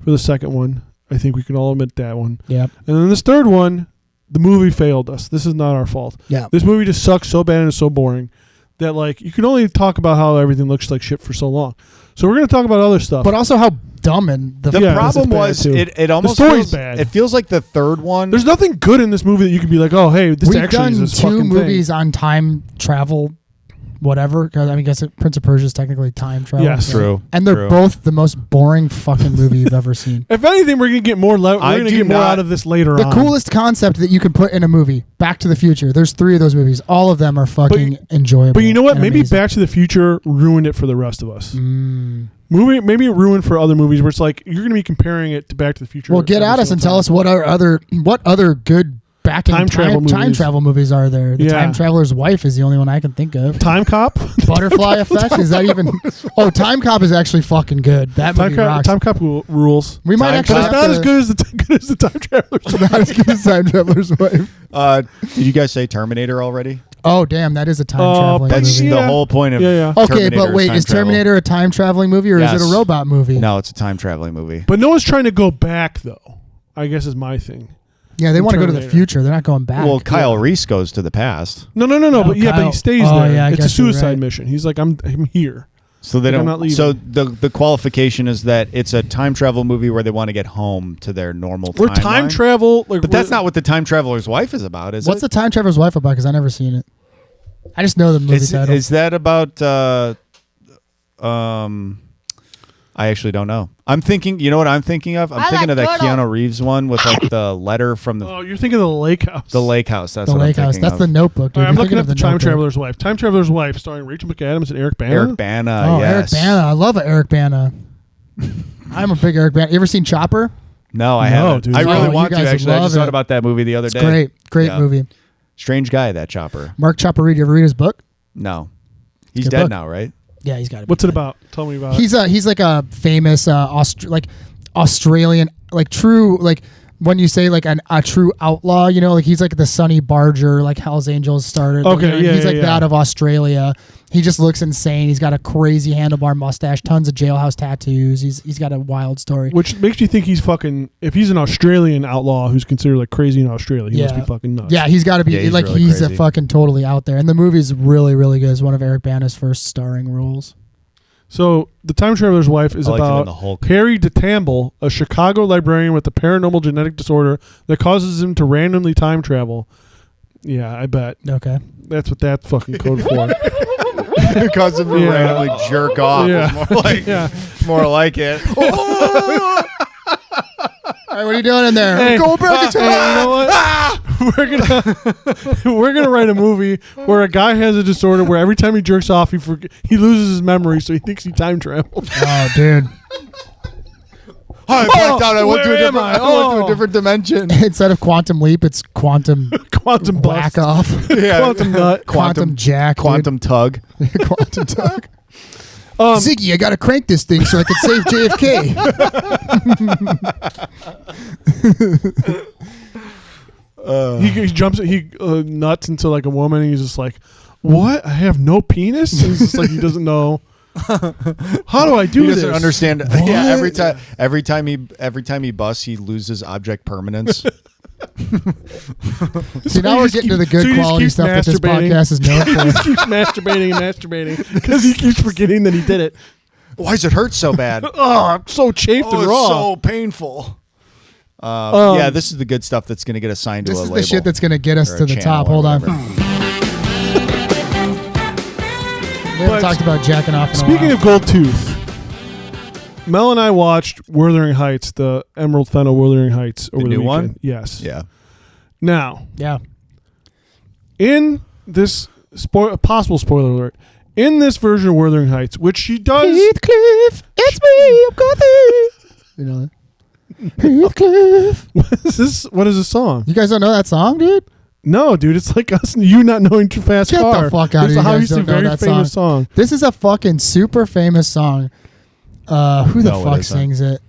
for the second one. I think we can all admit that one. Yep. And then this third one, the movie failed us. This is not our fault. Yeah. This movie just sucks so bad and is so boring that you can only talk about how everything looks like shit for so long. So we're gonna talk about other stuff. But also how dumb and the Yeah, problem this is was bad, too. it almost story's feels bad. It feels like the third one. There's nothing good in this movie that you could be like, oh, hey, this We've actually done is this two fucking movies thing. on time travel, whatever. 'Cause, I guess Prince of Persia is technically time travel. Yes. True. And they're True. both the most boring fucking movie you've ever seen. If anything, we're gonna get more. We're I gonna do get more not- out of this later The on. coolest concept that you can put in a movie, Back to the Future. There's 3 of those movies. All of them are fucking enjoyable. But you know what? and Maybe amazing. Back to the Future ruined it for the rest of us. Mm. Maybe it ruined for other movies where it's like you're gonna be comparing it to Back to the Future. Well, get every at us single and tell time. us what other good back in Time travel movies. travel movies are there. The Yeah. Time Traveler's Wife is the only one I can think of. Time Cop. Butterfly Effect, is that even? Oh, Time Cop is actually fucking good. That movie rocks. Time Cop rules. We might Time actually But it's have not to, as good as the Time Traveler's. not as good as Time Traveler's Wife. Did you guys say Terminator already? Oh damn, that is a time traveling That's movie. the whole point of Yeah. Okay, Terminator but wait, time is travel. Terminator a time traveling movie or is Yes. it a robot movie? No, it's a time traveling movie. But no one's trying to go back though. I guess is my thing. Yeah, they want to go to the Terminator. future. They're not going back. Well, Kyle Reese goes to the past, No. But but Kyle- he stays oh, there. yeah, I It's a guess you're suicide right. mission. He's like, I'm here. so they Like, I'm don't. not leaving. So the qualification is that it's a time travel movie where they want to get home to their normal. We're time timeline. travel. Like, But that's not what the time traveler's wife is about, is What's it? the Time Traveler's Wife about? Because I never seen it. I just know the movie title. Is that about? I actually don't know. I'm thinking. You know what I'm thinking of? I'm I thinking like of that Turtle. Keanu Reeves one with like the letter from Oh, you're thinking of the Lake House. the lake house. That's the what Lake I'm House. thinking That's of. the Notebook, dude. All right, I'm You're looking thinking up of the the Time Notebook. Traveler's Wife. Time Traveler's Wife, starring Rachel McAdams and Eric Bana. Eric Bana. Oh, yes. Eric Bana. I love Eric Bana. I'm a big Eric Bana. You ever seen Chopper? No, I No, haven't. dude. I Oh, really you want to guys would actually. I love just thought it. about that movie the other It's day. great Yeah. movie. Strange guy, that Chopper. Mark Chopper Reed. You ever read his book? No, he's Good dead book. now, right? Yeah, he's got it. What's it about? Tell me about it. He's like a famous Australian, like true, like when you say like a true outlaw, you know, like he's like the Sonny Barger, like Hell's Angels started. Okay, you know, yeah, he's yeah, like yeah. that of Australia. He just looks insane. He's got a crazy handlebar mustache, tons of jailhouse tattoos. He's got a wild story. Which makes you think he's fucking. If he's an Australian outlaw who's considered like crazy in Australia, he must be fucking nuts. Yeah, he's got to be Yeah, he's like really he's crazy. a fucking totally out there. And the movie's really really good. It's one of Eric Bana's first starring roles. So the Time Traveler's Wife is I liked him in about the Hulk. Harry DeTamble, a Chicago librarian with a paranormal genetic disorder that causes him to randomly time travel. Yeah, I bet Okay. that's what that fucking code for. Because of Yeah. randomly jerk off. Yeah. Is more like, Yeah. more like it. All right, what are you doing in there? Hey, Go back to hey, you know what? we're gonna write a movie where a guy has a disorder where every time he jerks off, he loses his memory, so he thinks he time traveled. Oh, dude. I blacked out. I went to a where am different. I? I went to Oh. a different dimension. Instead of quantum leap, it's quantum Quantum whack bust. off. Yeah. Quantum nut. Quantum jack. dude. Quantum tug. Quantum tug. Um, Ziggy, I gotta crank this thing so I can save JFK. he jumps. He nuts into like a woman. And he's just like, "What? I have no penis." And he's just like he doesn't know. How do I do He this? doesn't understand. What? Yeah, every time he busts, he loses object permanence. See, now we're getting to the good so he just quality keeps stuff that this masturbating. podcast is known He just for. keeps masturbating and masturbating because he keeps forgetting that he did it. Why does it hurt so bad? Oh, I'm so chafed and it's raw. so painful. Yeah, this is the good stuff that's going to get assigned to This a is label. the shit that's gonna get us or to a the channel top. or Hold on. whatever. We haven't talked about jacking off in a Speaking while. of Gold Tooth, Mel and I watched Wuthering Heights, the Emerald Fennel Wuthering Heights over the new weekend. one? Yes. Yeah. Now, Yeah. in this possible spoiler alert, in this version of Wuthering Heights, which she does, Heathcliff, it's me, I'm Gothi. You know that? Heathcliff. what is this song? You guys don't know that song, dude? No, dude, it's like us and you not knowing Too Fast Get Car. the fuck out of It's here. a You guys obviously don't know very that famous song. This is a fucking super famous song. Who the No, what fuck is that? sings it?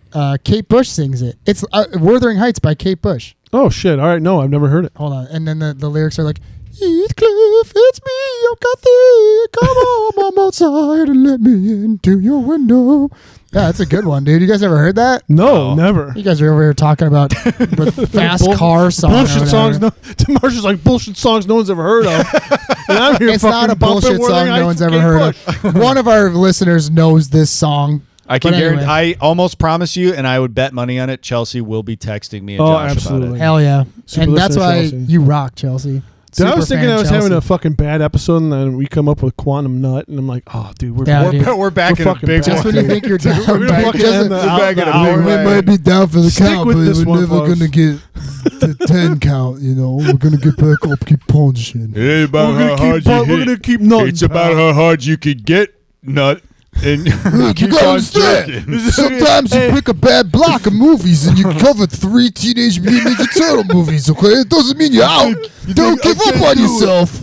Kate Bush sings it. It's Wuthering Heights by Kate Bush. Oh shit! All right, no, I've never heard it. Hold on. And then the lyrics are like, Heathcliff, it's me, I'm Gothi. Come on, I'm outside and let me into your window. Yeah, that's a good one, dude. You guys ever heard that? No, never. You guys are over here talking about the fast car song. or Bullshit songs. whatever. No, Marsha's like bullshit songs no one's ever heard of. And I'm here It's fucking not a bumping bullshit Wuthering song Heights no one's with ever Kate heard Bush. of. One of our listeners knows this song. I can But anyway. guarantee. I almost promise you, and I would bet money on it. Chelsea will be texting me and Oh, Josh absolutely. about it. Hell yeah. Super And that's listener, why Chelsea. you rock, Chelsea. Dude, I was Super thinking fan I was Chelsea. having a fucking bad episode, and then we come up with Quantum Nut, and I'm like, oh, dude, we're Yeah, we're, dude. We're back We're in a fucking big back. Just one. when you think you're down, We're gonna right? fucking Just end the we're back the in a hour. big we way. might be down for the Stick count, with but this we're one, never folks. gonna get the 10 count. You know, we're gonna get back up, keep punching. It ain't about We're gonna keep nutting. It's about pal. how hard you could get nut. And Look, you gotta understand. Sometimes you pick a bad block of movies and you cover 3 Teenage Mutant Ninja Turtle movies, okay? It doesn't mean you're out. Don't give up on yourself.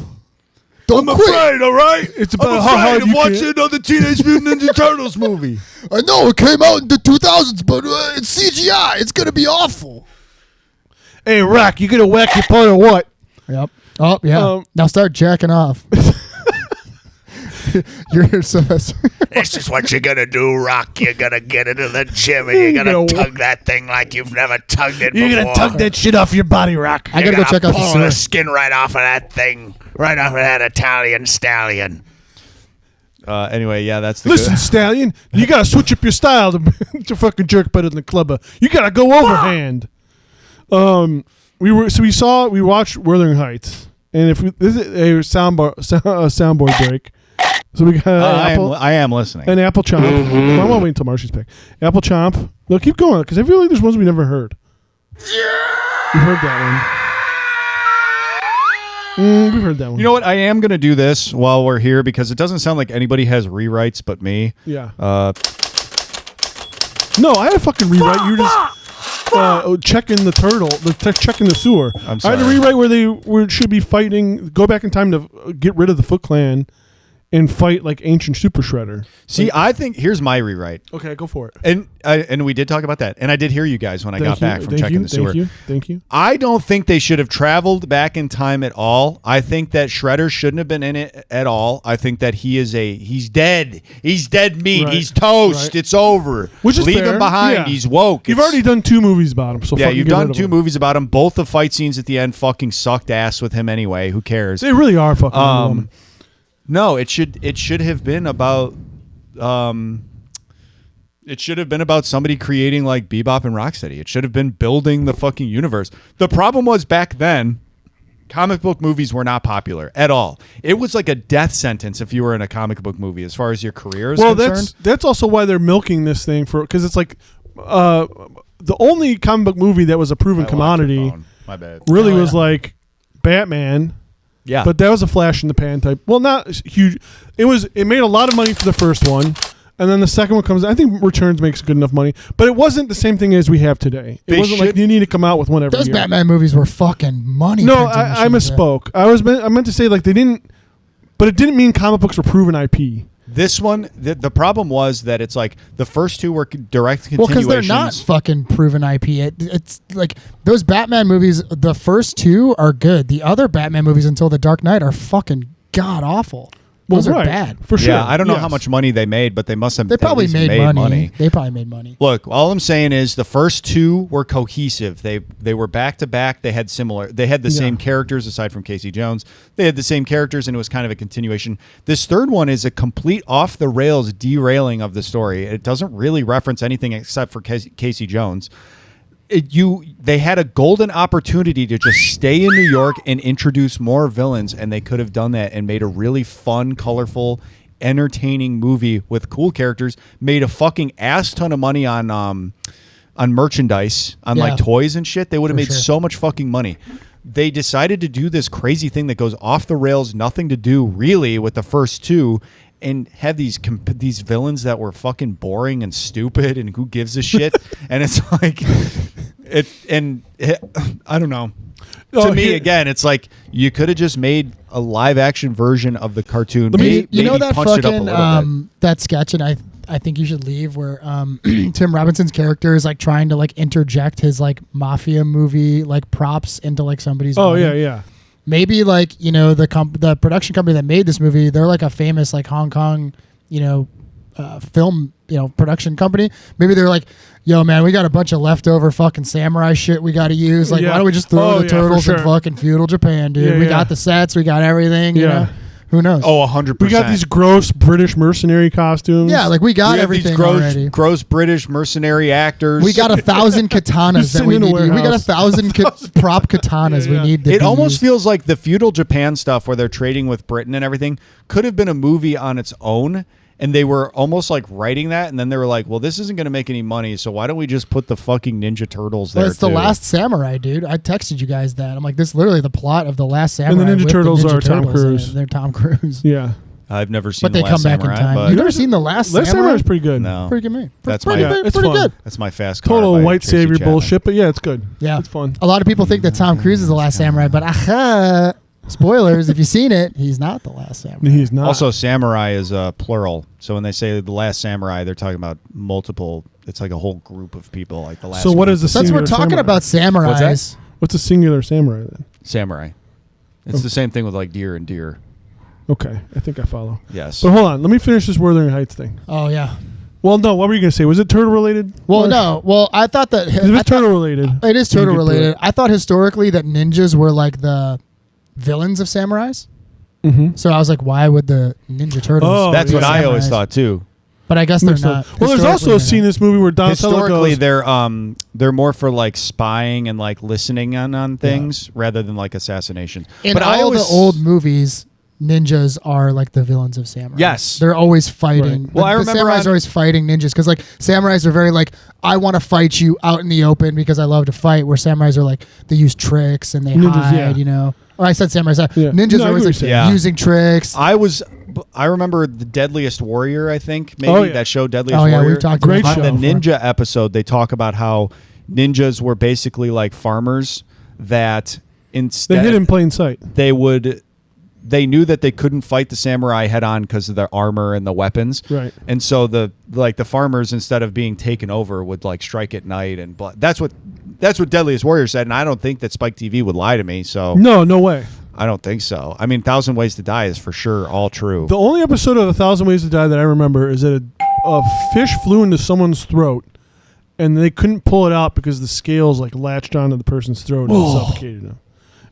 Don't quit. All right. It's about how hard you can. another Teenage Mutant Ninja Turtles movie. I know it came out in the 2000s, but it's CGI. It's going to be awful. Hey, Rock, you gonna whack your butt or what? Yep. Oh, yeah. Now start jacking off. You're Sylvester. This is what you're gonna do, Rock. You're gonna get into the gym and you're gonna tug that thing like you've never tugged it before. You're gonna tug that shit off your body, Rock. I gotta go check out the pull sewer. the skin right off of that thing, right off of that Italian stallion. Anyway, yeah, that's the Listen, Stallion, you gotta switch up your style to fucking jerk better than the clubber. You gotta go overhand. We watched Wuthering Heights, and if this is a soundboard break. So we got I am listening. An apple chomp. I won't wait until Marcy's pick. Apple chomp. No, keep going because I feel like there's ones we never heard. We've heard that one. We've heard that one. You know what? I am going to do this while we're here because it doesn't sound like anybody has rewrites but me. Yeah. No, I had a fucking rewrite. You were just checking the turtle, checking the sewer. I'm sorry. I had a rewrite where they should be fighting, go back in time to get rid of the Foot Clan and fight like ancient Super Shredder. See, I think here's my rewrite. Okay, go for it. And we did talk about that, and I did hear you guys when I got back from checking the sewer. Thank you. I don't think they should have traveled back in time at all. I think that Shredder shouldn't have been in it at all. I think that he's dead. He's dead meat. Right. He's toast. Right. It's over. Which is Leave fair. him behind. Yeah. He's woke. You've already done 2 movies about him. So yeah, fucking you've get rid done of 2 him. movies about him. Both the fight scenes at the end fucking sucked ass with him anyway. Who cares? They really are fucking. No, it should have been about it should have been about somebody creating like Bebop and Rocksteady. It should have been building the fucking universe. The problem was back then comic book movies were not popular at all. It was like a death sentence if you were in a comic book movie as far as your career is concerned. That's also why they're milking this thing for, because it's like the only comic book movie that was a proven commodity My bad. really was like Batman. Yeah. But that was a flash in the pan type. Well, not huge. It made a lot of money for the first one. And then the second one comes. I think Returns makes good enough money, but it wasn't the same thing as we have today. It wasn't like you need to come out with one every Those year. Batman movies were fucking money. No, I misspoke. I meant to say like they didn't, but it didn't mean comic books were proven IP. This one, the problem was that it's like the first 2 were direct continuations. Well, because they're not fucking proven IP. It's like those Batman movies. The first 2 are good. The other Batman movies until The Dark Knight are fucking god awful. Those are bad. For sure. Yeah, I don't know how much money they made, but they must have. They probably at least made money. They probably made money. Look, all I'm saying is the first 2 were cohesive. They were back to back. They had the same characters aside from Casey Jones. They had the same characters, and it was kind of a continuation. This third one is a complete off the rails derailing of the story. It doesn't really reference anything except for Casey Jones. They had a golden opportunity to just stay in New York and introduce more villains, and they could have done that and made a really fun, colorful, entertaining movie with cool characters. Made a fucking ass ton of money on merchandise, on like toys and shit. They would have made so much fucking money. They decided to do this crazy thing that goes off the rails, nothing to do really with the first 2. And have these villains that were fucking boring and stupid, and who gives a shit? And it's like, I don't know. To me, again, it's like you could have just made a live action version of the cartoon. You know that fucking that sketch, and I think you should leave, where Tim Robinson's character is like trying to like interject his like mafia movie like props into like somebody's. Oh movie. yeah. Maybe like, you know, the production company that made this movie, they're like a famous like Hong Kong, you know, film, you know, production company. Maybe they're like, yo man, we got a bunch of leftover fucking samurai shit we got to use. Like, why don't we just throw the turtles in fucking feudal Japan, dude? We got the sets, we got everything. You know? Who knows? Oh, 100%. We got these gross British mercenary costumes. Yeah, like we got everything already. Gross British mercenary actors. We got 1,000 katanas that we need. We got 1,000 prop katanas we need. It almost feels like the feudal Japan stuff where they're trading with Britain and everything could have been a movie on its own. And they were almost like writing that, and then they were like, well, this isn't going to make any money, so why don't we just put the fucking Ninja Turtles there? Well, it's The Last Samurai, dude. I texted you guys that. I'm like, this is literally the plot of The Last Samurai. And the Ninja Turtles are Tom Cruise. They're Tom Cruise. Yeah. I've never seen But they The come Last back Samurai, in time. but You've never seen The Last Last Samurai? Samurai is pretty good. no, Pretty good movie. That's pretty, my- pretty, it's pretty fun. good. that's my fast car. Total by white Tracy savior Chapman. bullshit, but yeah, it's good. Yeah. It's fun. A lot of people think that Tom Cruise is The Last Samurai, but spoilers, if you've seen it, he's not The Last Samurai. He's not. Also, samurai is plural. So when they say The Last Samurai, they're talking about multiple. It's like a whole group of people, like the last. So what group. is the Since we're singular talking samurai? about samurais, What's What's a singular samurai then? samurai? It's the same thing with like deer and deer. Okay, I think I follow. Yes. But hold on, let me finish this Wuthering Heights thing. oh yeah. Well, no, what were you going to say? Was it turtle related? Well, Marsh? no. Well, I thought that If it's turtle related. it is you turtle get to related. it. I thought historically that ninjas were like the villains of samurais. Mhm. So I was like, why would the Ninja Turtles? Oh, That's be what I always samurais? thought too. But I guess they're Mixed up. not. Well, there's also a scene in this movie where Donatello Historically, goes, they're more for like spying and like listening on things rather than like assassinations. In but all I always, the old movies, ninjas are like the villains of samurai. Yes. They're always fighting. Right. Well, I remember the samurais on- are always fighting ninjas because like samurais are very like, I want to fight you out in the open because I love to fight. Where samurais are like, they use tricks and they Ninjas, hide. yeah. You know. Or I said samurais. Yeah. Ninjas No, I are always agree like with you. Yeah. using tricks. I remember the Deadliest Warrior. I think maybe Oh, yeah. that show Deadliest Oh, yeah, Warrior. we've talked Great about show. that On the before. ninja episode, they talk about how ninjas were basically like farmers that they instead hid in plain sight. they knew that they couldn't fight the samurai head on because of their armor and the weapons. Right. And so the farmers, instead of being taken over, would like strike at night and that's what Deadliest Warrior said. And I don't think that Spike TV would lie to me. So No way. I don't think so. I mean, 1,000 Ways to Die is for sure all true. The only episode of 1,000 Ways to Die that I remember is that a fish flew into someone's throat, and they couldn't pull it out because the scales like latched onto the person's throat and suffocated them.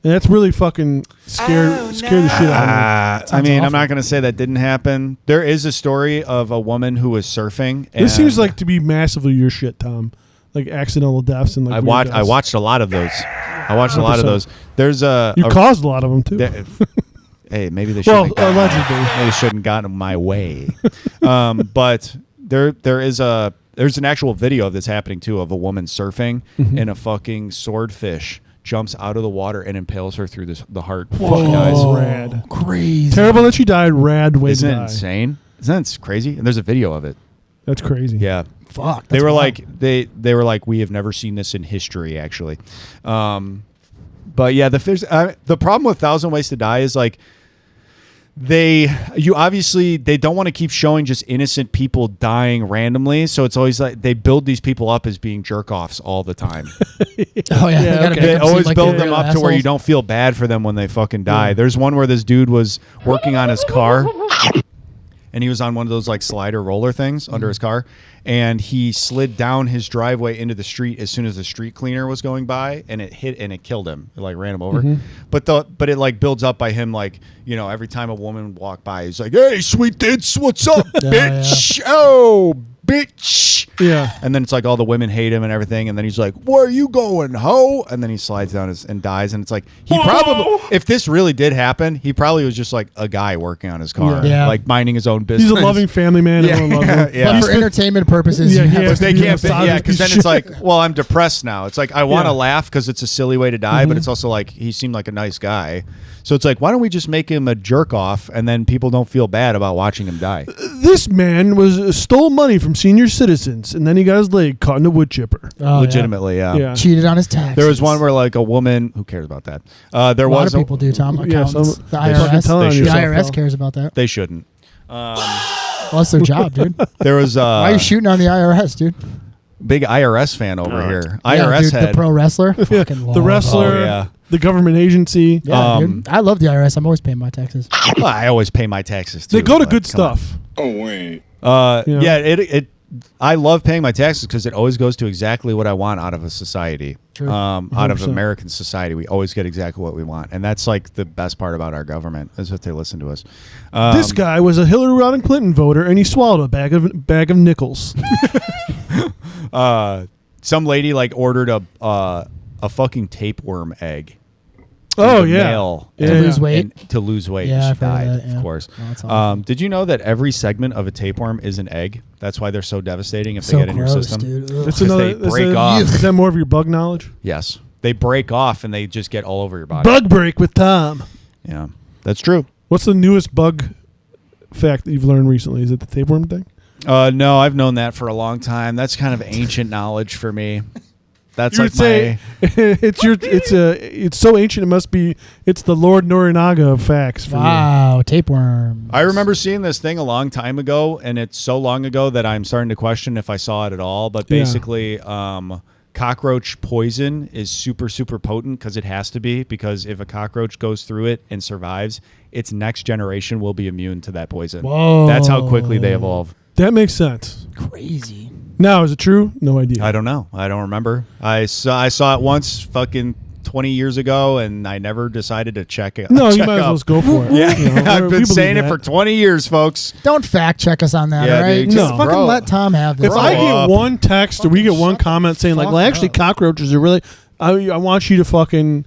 And that's really fucking scared the shit out of me. I mean, I'm not going to say that didn't happen. There is a story of a woman who was surfing. And This seems like to be massively your shit, Tom. Like accidental deaths and like weird I deaths. watched a lot of those. I watched a lot of 100%. those. There's You caused a lot of them too. Hey, maybe they Well, shouldn't. allegedly. Maybe they shouldn't gotten my way. But there's an actual video of this happening too, of a woman surfing and a fucking swordfish jumps out of the water and impales her through the heart. Whoa. Rad. Crazy. Terrible that she died. Rad way Isn't to it die. insane? Isn't that crazy? And there's a video of it. That's crazy. Yeah. Fuck. They that's were wild. like they were like, we have never seen this in history, actually. But yeah, the problem with 1,000 Ways to Die is like they don't want to keep showing just innocent people dying randomly, so it's always like they build these people up as being jerk offs all the time. Oh yeah. They, gotta make They them seem always like build they're them real up to where you assholes. don't feel bad for them when they fucking die. There's one where this dude was working on his car. And he was on one of those like slider roller things under his car, and he slid down his driveway into the street as soon as the street cleaner was going by, and it hit and it killed him. It like ran him over. But it like builds up by him, like, you know, every time a woman walked by, he's like, "Hey, sweet tits, what's up, bitch? Oh, bitch." Yeah. And then it's like all the women hate him and everything, and then he's like, "Where are you going, ho?" And then he slides down and dies, and it's like he probably, if this really did happen, he probably was just like a guy working on his car, Yeah. like minding his own business. He's a loving family man. Yeah. Everyone loves him. Yeah. But for entertainment purposes, Yeah, you he have has to to They be can't, misogyny because then shit. it's like, well, I'm depressed now. It's like I want to Yeah. laugh because it's a silly way to die, but it's also like he seemed like a nice guy. So it's like, why don't we just make him a jerk off, and then people don't feel bad about watching him die? This man stole money from senior citizens, and then he got his leg caught in a wood chipper. Oh, Legitimately, yeah. Yeah. cheated on his taxes. There was one where like a woman, who cares about that? There a lot was of people do, Tom. Yeah, Accountants. some- the they fucking IRS. tell on The yourself, IRS though. cares about that. They shouldn't. Well, that's their job, dude. There was Why are you shooting on the IRS, dude? big IRS fan over here. Yeah, IRS dude, head. the pro wrestler. Fucking love The wrestler, Oh, yeah. the government agency. Yeah, dude. I love the IRS. I'm always paying my taxes. Well, I always pay my taxes too. They go to but good come on. stuff. Yeah, Yeah. it. I love paying my taxes because it always goes to exactly what I want out of a society. True. Out of 100%. American society, we always get exactly what we want, and that's like the best part about our government is that they listen to us. This guy was a Hillary Rodham Clinton voter, and he swallowed a bag of nickels. Some lady like ordered a fucking tapeworm egg. Oh in the yeah, mail Yeah, To yeah. lose weight. and to lose weight. Yeah, and I've she heard died, of that, yeah. of course. Oh, that's awful. Did you know that every segment of a tapeworm is an egg? That's why they're so devastating if So they get in your gross, system. dude. Ugh. That's 'Cause another. they break that's off. Is that more of your bug knowledge? Yes, they break off and they just get all over your body. Bug break with Tom. Yeah, that's true. What's the newest bug fact that you've learned recently? Is it the tapeworm thing? No, I've known that for a long time. That's kind of ancient knowledge for me. That's You like would say it's so ancient. It must be. It's the Lord Norinaga of facts. For Wow, tapeworm. I remember seeing this thing a long time ago, and it's so long ago that I'm starting to question if I saw it at all. But basically, cockroach poison is super, super potent because it has to be. Because if a cockroach goes through it and survives, its next generation will be immune to that poison. Whoa. That's how quickly they evolve. That makes sense. Crazy. Now, is it true? No idea. I don't know. I don't remember. I saw it once fucking 20 years ago, and I never decided to check it. No, you check might as well up. just go for it. Yeah, You know, I've we been believe saying it that. for 20 years, folks. Don't fact check us on that, Yeah, all right? dude, Just no. fucking Bro. let Tom have this. If I Grow get up. one text or we get one shut comment saying like, fuck well, actually, up. cockroaches are really. I want you to fucking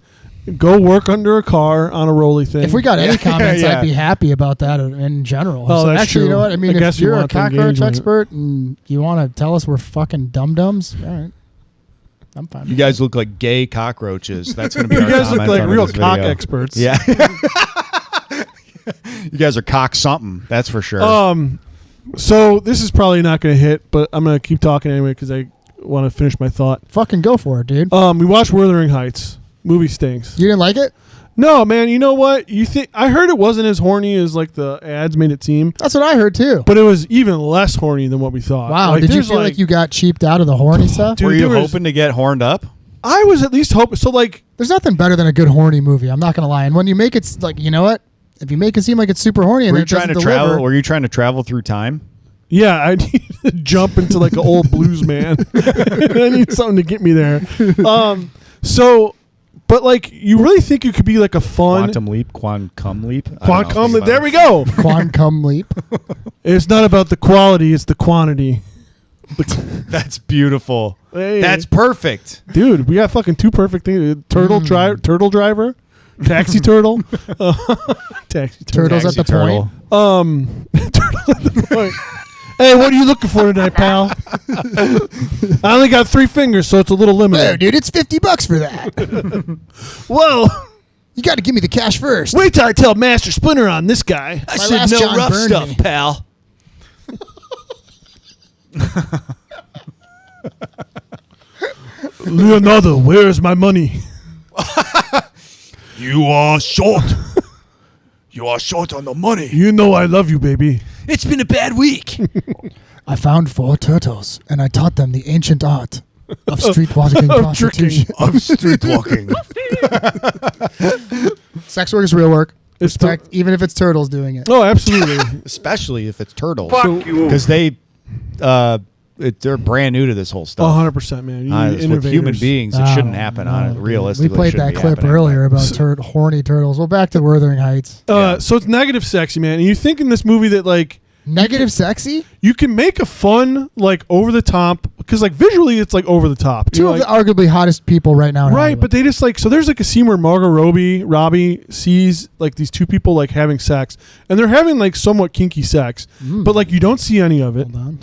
go work under a car on a rolly thing. If we got any comments, Yeah. I'd be happy about that in general. Oh, So that's actually, you true. know what? I mean, I guess if you you're a want the cockroach engagement. expert and you want to tell us we're fucking dum-dums, all right. I'm fine. You guys look like gay cockroaches. That's going to be you our guys look comment like under real this cock video. experts. Yeah. You guys are cock something. That's for sure. So this is probably not going to hit, but I'm going to keep talking anyway because I want to finish my thought. Fucking go for it, dude. We watched Wuthering Heights. Movie stinks. You didn't like it? No, man. You know what? You think I heard it wasn't as horny as like the ads made it seem, That's what I heard too. but it was even less horny than what we thought. Wow, Like, did you there's, feel like you got cheaped out of the horny stuff? Dude, Were you there was- hoping to get horned up? I was at least hoping. So like, There's nothing better than a good horny movie. I'm not gonna lie. And when you make it like, you know what? If you make it seem like it's super horny and Were then you it trying to doesn't travel? deliver, Were you trying to travel through time? yeah, I need to jump into like an old blues man. I need something to get me there. So, but like, you really think it could be like a fun Quantum leap, quantum leap. I don't know. quantum? There we go. quantum leap. It's not about the quality; it's the quantity. That's beautiful. Hey. That's perfect. Dude, we got fucking two perfect things: turtle driver, taxi turtle, taxi turtle. Turtles at the Turtle. point. Turtle at the point. Hey, what are you looking for tonight, pal? I only got 3 fingers, so it's a little No, limited. dude, it's $50 for that. Whoa! You got to give me the cash first. Wait till I tell Master Splinter on this guy. I My said last no John rough burned stuff, me. pal. Leonardo, where's my money? You are short. You are short on the money. You know I love you, baby. It's been a bad week. I found 4 turtles, and I taught them the ancient art of streetwalking Of prostitution. Of street walking. Sex work is real work. It's Respect, even if it's turtles doing it. Oh, absolutely. Especially if it's turtles. Fuck you. Because they're brand new to this whole stuff. 100%, man. You need With innovators. human beings, it Oh, shouldn't happen on it. no, Realistically, we played shouldn't that be clip happening, earlier but- about horny turtles. Well, back to Wuthering Heights. So it's negative sexy, man. And you think in this movie that like Negative sexy? you can make a fun like over the top because like visually it's like over the top. Two You're of like, the arguably hottest people right now. in right, Hollywood. but they just like so there's like a scene where Margot Robbie sees like these two people like having sex and they're having like somewhat kinky sex, but like you don't see any of it. Hold on.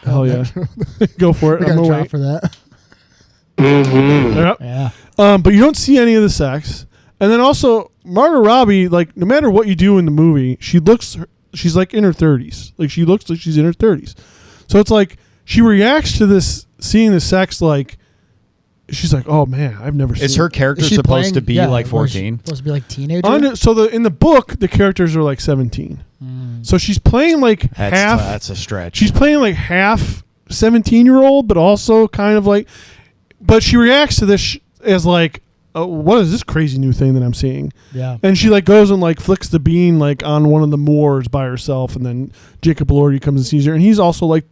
Hell yeah, go for it. We I'm got a gonna drop wait. for that. Yep. Yeah. But you don't see any of the sex. And then also Margot Robbie, like no matter what you do in the movie, she's like in her 30s. Like she looks like she's in her 30s. So it's like she reacts to this, seeing the sex, like she's like, oh man, I've never seen. Is her character Is she supposed playing- to be yeah, like or is she 14? Supposed to be like teenager. So in the book, the characters are like 17. So she's playing like half. That's a stretch. She's playing like half 17-year-old, but also kind of like. But she reacts to this as like, what is this crazy new thing that I'm seeing? Yeah. And she like goes and like flicks the bean like on one of the moors by herself, and then Jacob Elordi comes and sees her, and he's also like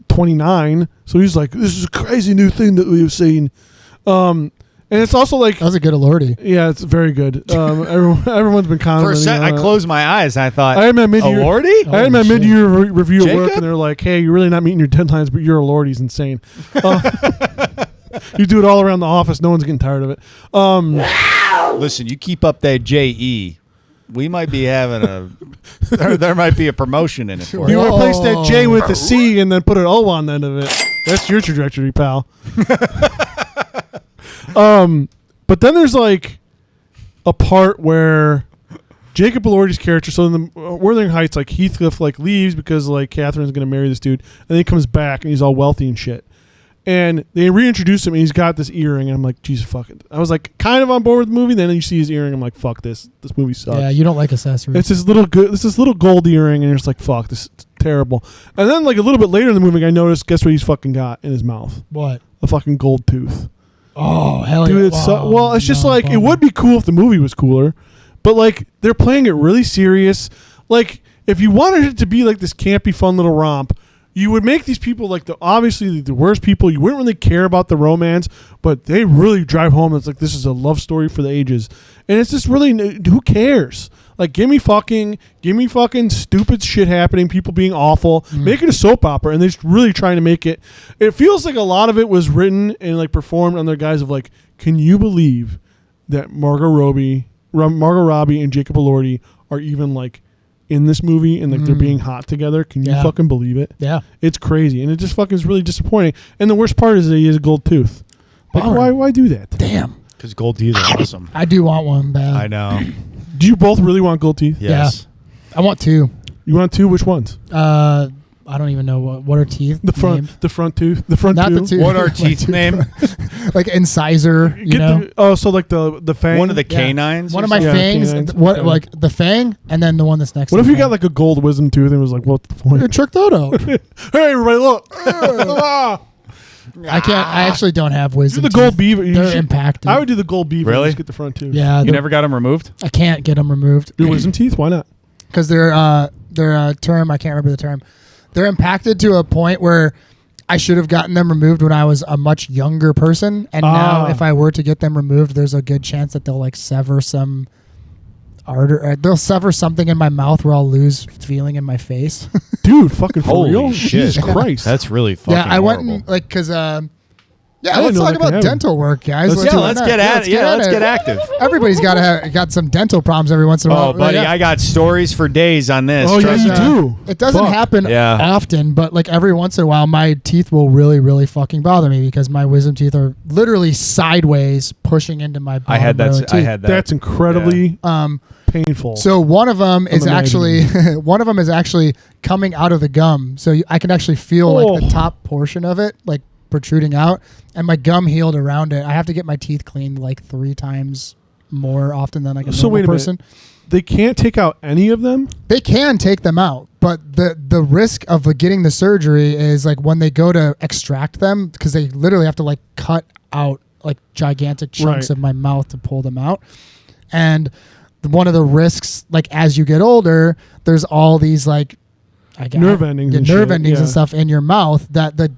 29, so he's like, this is a crazy new thing that we've seen. And it's also like That was a good Elordi. yeah, it's very good. Everyone's been For commenting. a sec, I closed my eyes. I thought, I had my mid-year Lordy? I had my Holy shit. mid-year review of work, Jacob? and they're like, "Hey, you're really not meeting your deadlines, but your Lordy's insane. You do it all around the office. No one's getting tired of it." Listen, you keep up that JE. We might be having there might be a promotion in it for You you. replace that J with a C and then put an O on the end of it. That's your trajectory, pal. But then there's like a part where Jacob Elordi's character. So in the Wuthering Heights, like Heathcliff like leaves because like Catherine's going to marry this dude, and then he comes back and he's all wealthy and shit. And they reintroduce him, and he's got this earring, and I'm like, Jesus, fuck it. I was like, kind of on board with the movie. Then you see his earring, I'm like, fuck this. This movie sucks. Yeah, you don't like accessories. It's this little gold earring, and you're just like, fuck, this is terrible. And then like a little bit later in the movie, I noticed, guess what he's fucking got in his mouth? What? A fucking gold tooth. Oh, hell Dude, yeah. it's well, it's just like, it would be cool if the movie was cooler, but like they're playing it really serious. Like if you wanted it to be like this campy, fun little romp, you would make these people like obviously the worst people. You wouldn't really care about the romance, but they really drive home. It's like this is a love story for the ages, and it's just really who cares? Like give me fucking stupid shit happening, people being awful. Make it a soap opera, and they're just really trying to make it. It feels like a lot of it was written and like performed under guise of like, can you believe that Margot Robbie and Jacob Elordi are even like in this movie and like they're being hot together? Can you fucking believe it? Yeah, it's crazy, and it just fucking is really disappointing. And the worst part is that he has a gold tooth. Like why do that? Damn. Because gold teeth are awesome. I do want one bad. I know. Do you both really want gold teeth? Yes. Yeah. I want 2. You want 2? Which ones? I don't even know what are teeth. The front tooth. The front Not two. the two. What are teeth named? Like incisor. You know. So like the fang. One of the canines. One of my fangs. canines. What like the fang, and then the one that's next. What to if the you got fang. like a gold wisdom tooth and it was like, what's the point? Check that out. Hey everybody, look. I can't. I actually don't have Do wisdom. the gold teeth. beaver. They're impacted. I would do the gold beaver. Really? Just get the front tooth. Yeah. You never got them removed? I can't get them removed. Your wisdom teeth? Why not? Because they're a term. I can't remember the term. They're impacted to a point where I should have gotten them removed when I was a much younger person, and now if I were to get them removed, there's a good chance that they'll like sever some artery. They'll sever something in my mouth where I'll lose feeling in my face. Dude, fucking for Holy real? shit. Jesus Christ. That's really fucking Yeah, I went horrible. and like because I let's didn't know talk that could about happen. dental work, guys. Let's why let's not? get at it. Yeah, let's get active. Everybody's got some dental problems every once in a while. Oh, buddy, Yeah. I got stories for days on this. Oh, yeah, Trust you me. do. It doesn't Fuck. happen Yeah. often, but like every once in a while, my teeth will really, really fucking bother me because my wisdom teeth are literally sideways pushing into my bottom I had row of that. I teeth. had that. That's incredibly painful. So one of them is actually imagining. coming out of the gum. So I can actually feel like the Oh. top portion of it like protruding out, and my gum healed around it. I have to get my teeth cleaned like 3 times more often than like a normal wait a person. minute. They can't take out any of them? They can take them out, but the risk of getting the surgery is like when they go to extract them, because they literally have to like cut out like gigantic chunks Right. of my mouth to pull them out. And one of the risks, like as you get older, there's all these like Nerve endings and nerve shit, endings and yeah. stuff in your mouth that the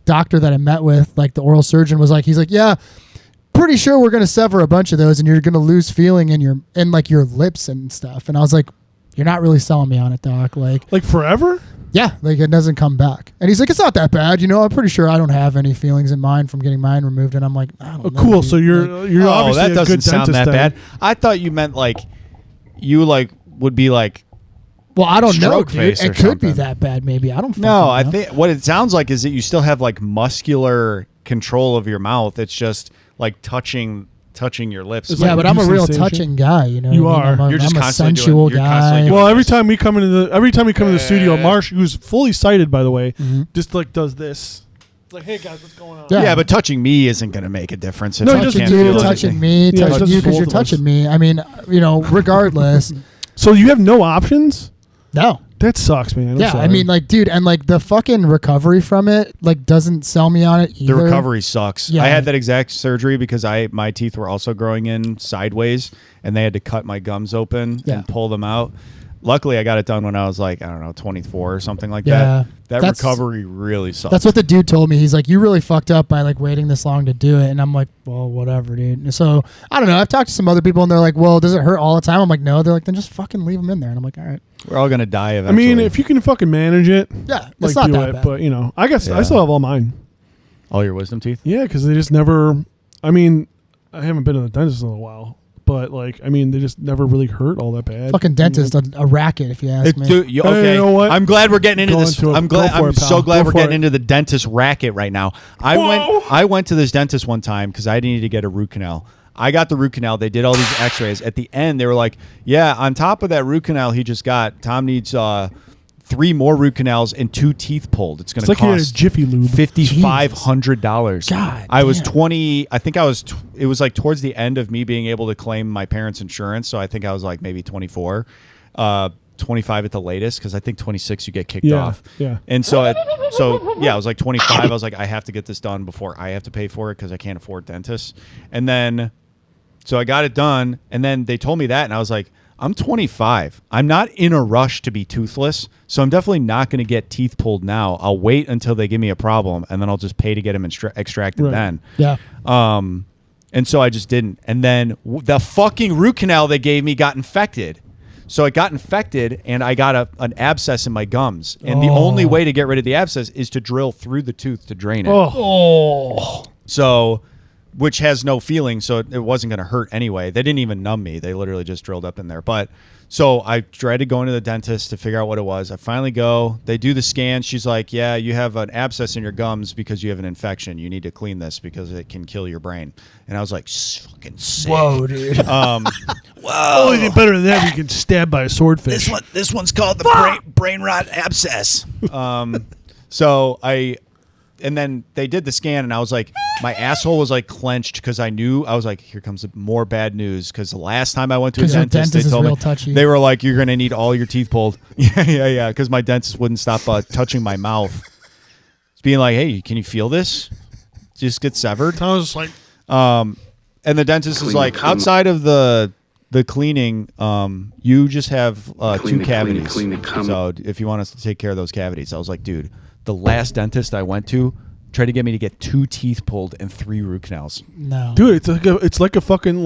doctor that I met with, like the oral surgeon, was like, he's like, yeah, pretty sure we're gonna sever a bunch of those and you're gonna lose feeling in like your lips and stuff. And I was like, you're not really selling me on it, doc. Like forever? Yeah, like it doesn't come back. And he's like, it's not that bad, I'm pretty sure I don't have any feelings in mine from getting mine removed. And I'm like, I don't know, Cool. dude. So you're obviously that a doesn't good sound dentist that then. bad. I thought you meant like you like would be like. Well, I don't know, stroke dude. face It or could be something. that bad, maybe. I don't fucking No, I know. think what it sounds like is that you still have like muscular control of your mouth. It's just like touching your lips. It's Yeah, like but a I'm a real sensation. touching guy, you know. You what I mean? are. I'm You're just a constantly sensual doing- you're guy. constantly doing- Well, every time we come into the studio, Marsh, who's fully sighted, by the way, just like does this. It's like, hey guys, what's going on? Yeah. but touching me isn't going to make a difference. If No, I he doesn't can't do feel it. touching anything. me, Yeah, touching touches you because both you're of us. touching me. I mean, regardless. So you have no options? No. That sucks, man. I'm Yeah, sorry. I mean, like, dude, and like the fucking recovery from it, like, doesn't sell me on it either. The recovery sucks. Yeah. I had that exact surgery because my teeth were also growing in sideways, and they had to cut my gums open and pull them out. Luckily, I got it done when I was like, I don't know, 24 or something like Yeah. that. That That's- recovery really sucks. That's what the dude told me. He's like, you really fucked up by like waiting this long to do it. And I'm like, well, whatever, dude. So I don't know. I've talked to some other people and they're like, well, does it hurt all the time? I'm like, no. They're like, then just fucking leave them in there. And I'm like, all right. We're all gonna die I eventually. mean, if you can fucking manage it, Yeah, like, it's not do that it. bad. But I guess I Yeah. still have all mine. all your wisdom teeth. Yeah, because they just never. I mean, I haven't been to the dentist in a while, but like, I mean, they just never really hurt all that bad. Fucking dentist, a racket, if you ask me. Dude, Hey, okay, you know what? I'm glad we're getting into Go this. into it. I'm glad. Go for I'm it, pal. so glad Go we're for getting it. into the dentist racket right now. I went to this dentist one time because I needed to get a root canal. I got the root canal. They did all these x-rays. At the end, they were like, yeah, on top of that root canal he just got, Tom needs 3 more root canals and 2 teeth pulled. It's going to like you had a cost Jiffy Lube. $5,500. God I was damn. 20. I think it was like towards the end of me being able to claim my parents' insurance. So I think I was like maybe 24, 25 at the latest, because I think 26 you get kicked off. Yeah. And so I was like 25. I was like, I have to get this done before I have to pay for it because I can't afford dentists. And then, so I got it done, and then they told me that, and I was like, I'm 25. I'm not in a rush to be toothless, so I'm definitely not going to get teeth pulled now. I'll wait until they give me a problem, and then I'll just pay to get them extracted then. Yeah. And so I just didn't. And then the fucking root canal they gave me got infected. So it got infected, and I got an abscess in my gums. And the only way to get rid of the abscess is to drill through the tooth to drain it. So, which has no feeling, so it wasn't going to hurt anyway. They didn't even numb me. They literally just drilled up in there. But so I dreaded going to the dentist to figure out what it was. I finally go. They do the scan. She's like, yeah, you have an abscess in your gums because you have an infection. You need to clean this because it can kill your brain. And I was like, fucking sick. Whoa, dude. Only thing better than that, we can stab by a swordfish. This one's called the brain rot abscess. And then they did the scan, and I was like, my asshole was like clenched because I was like, here comes more bad news. Because the last time I went to a dentist, they told me they were like, you're gonna need all your teeth pulled. Yeah. Because my dentist wouldn't stop touching my mouth. It's being like, hey, can you feel this? Just get severed. I was just like, and the dentist is like, outside of the cleaning, you just have 2 cavities. So if you want us to take care of those cavities, I was like, dude, the last dentist I went to tried to get me to get 2 teeth pulled and 3 root canals. No, dude, it's like a fucking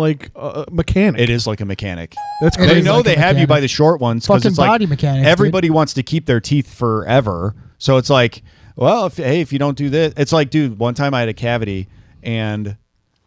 mechanic. It is like a mechanic. That's They crazy. know they have you by the short ones because Fucking it's like body mechanics, everybody wants to keep their teeth forever. So it's like, well, if you don't do this, it's like, dude, one time I had a cavity and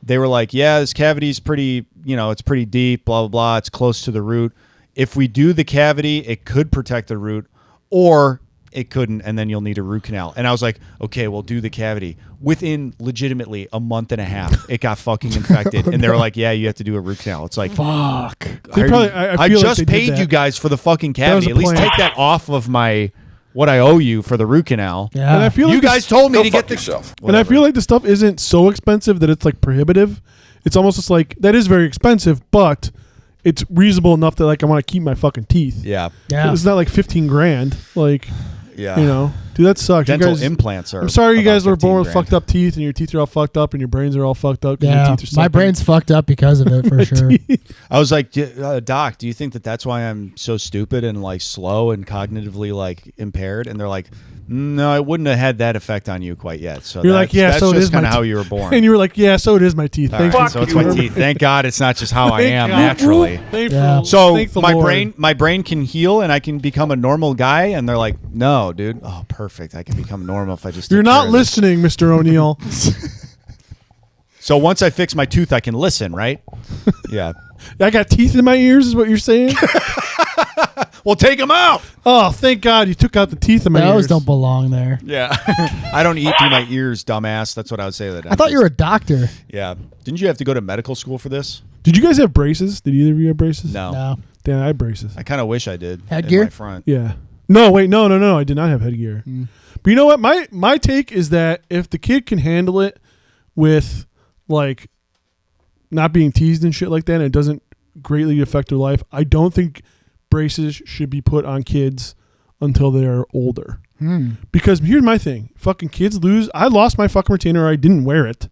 they were like, yeah, this cavity's pretty, it's pretty deep, blah, blah, blah. It's close to the root. If we do the cavity, it could protect the root, or it couldn't, and then you'll need a root canal. And I was like, okay, we'll do the cavity. Within legitimately a month and a half, it got fucking infected. And they were like, yeah, you have to do a root canal. It's like, fuck. I feel like just they did paid that. you guys for the fucking That was cavity. a At least plan. take that off of what I owe you for the root canal. Yeah. And I feel like You guys told me to get the yourself. And I feel like the stuff isn't so expensive that it's like prohibitive. It's almost just like, that is very expensive, but it's reasonable enough that like I want to keep my fucking teeth. Yeah. Yeah. It's not like 15 grand. Like, Yeah. dude, that sucks. Dental you guys, implants are. I'm sorry you about guys were 15 born with grand. fucked up teeth and your teeth are all fucked up and your brains are all fucked up. 'cause your Yeah, teeth are my sucking. brain's fucked up because of it for sure. I was like, Doc, do you think that that's why I'm so stupid and like slow and cognitively like impaired? And they're like, no, I wouldn't have had that effect on you quite yet. So You're like, yeah, that's so it just is my kind of how teeth. you were born. And you were like, yeah, so it is my teeth. All Thanks. right, so it's my teeth. Thank God it's not just how I Thank am God. naturally. Yeah. So Thank the my Lord. brain can heal and I can become a normal guy. And they're like, no, dude. Oh, perfect. I can become normal if I just. You're take care not of this. listening, Mr. O'Neill. So once I fix my tooth, I can listen, right? Yeah. I got teeth in my ears, is what you're saying? Well, take them out. Oh, thank God you took out the teeth in my Those ears. don't belong there. Yeah. I don't eat through my ears, dumbass. That's what I would say to the I thought you dentist. were a doctor. Yeah. Didn't you have to go to medical school for this? Did you guys have braces? Did either of you have braces? No. No. Dan, I had braces. I kind of wish I did. Headgear? In my front. Yeah. No, wait, no. I did not have headgear. But you know what? My take is that if the kid can handle it with like not being teased and shit like that, and it doesn't greatly affect their life, I don't think braces should be put on kids until they are older. Because here's my thing: fucking kids lose. I lost my fucking retainer. Or I didn't wear it,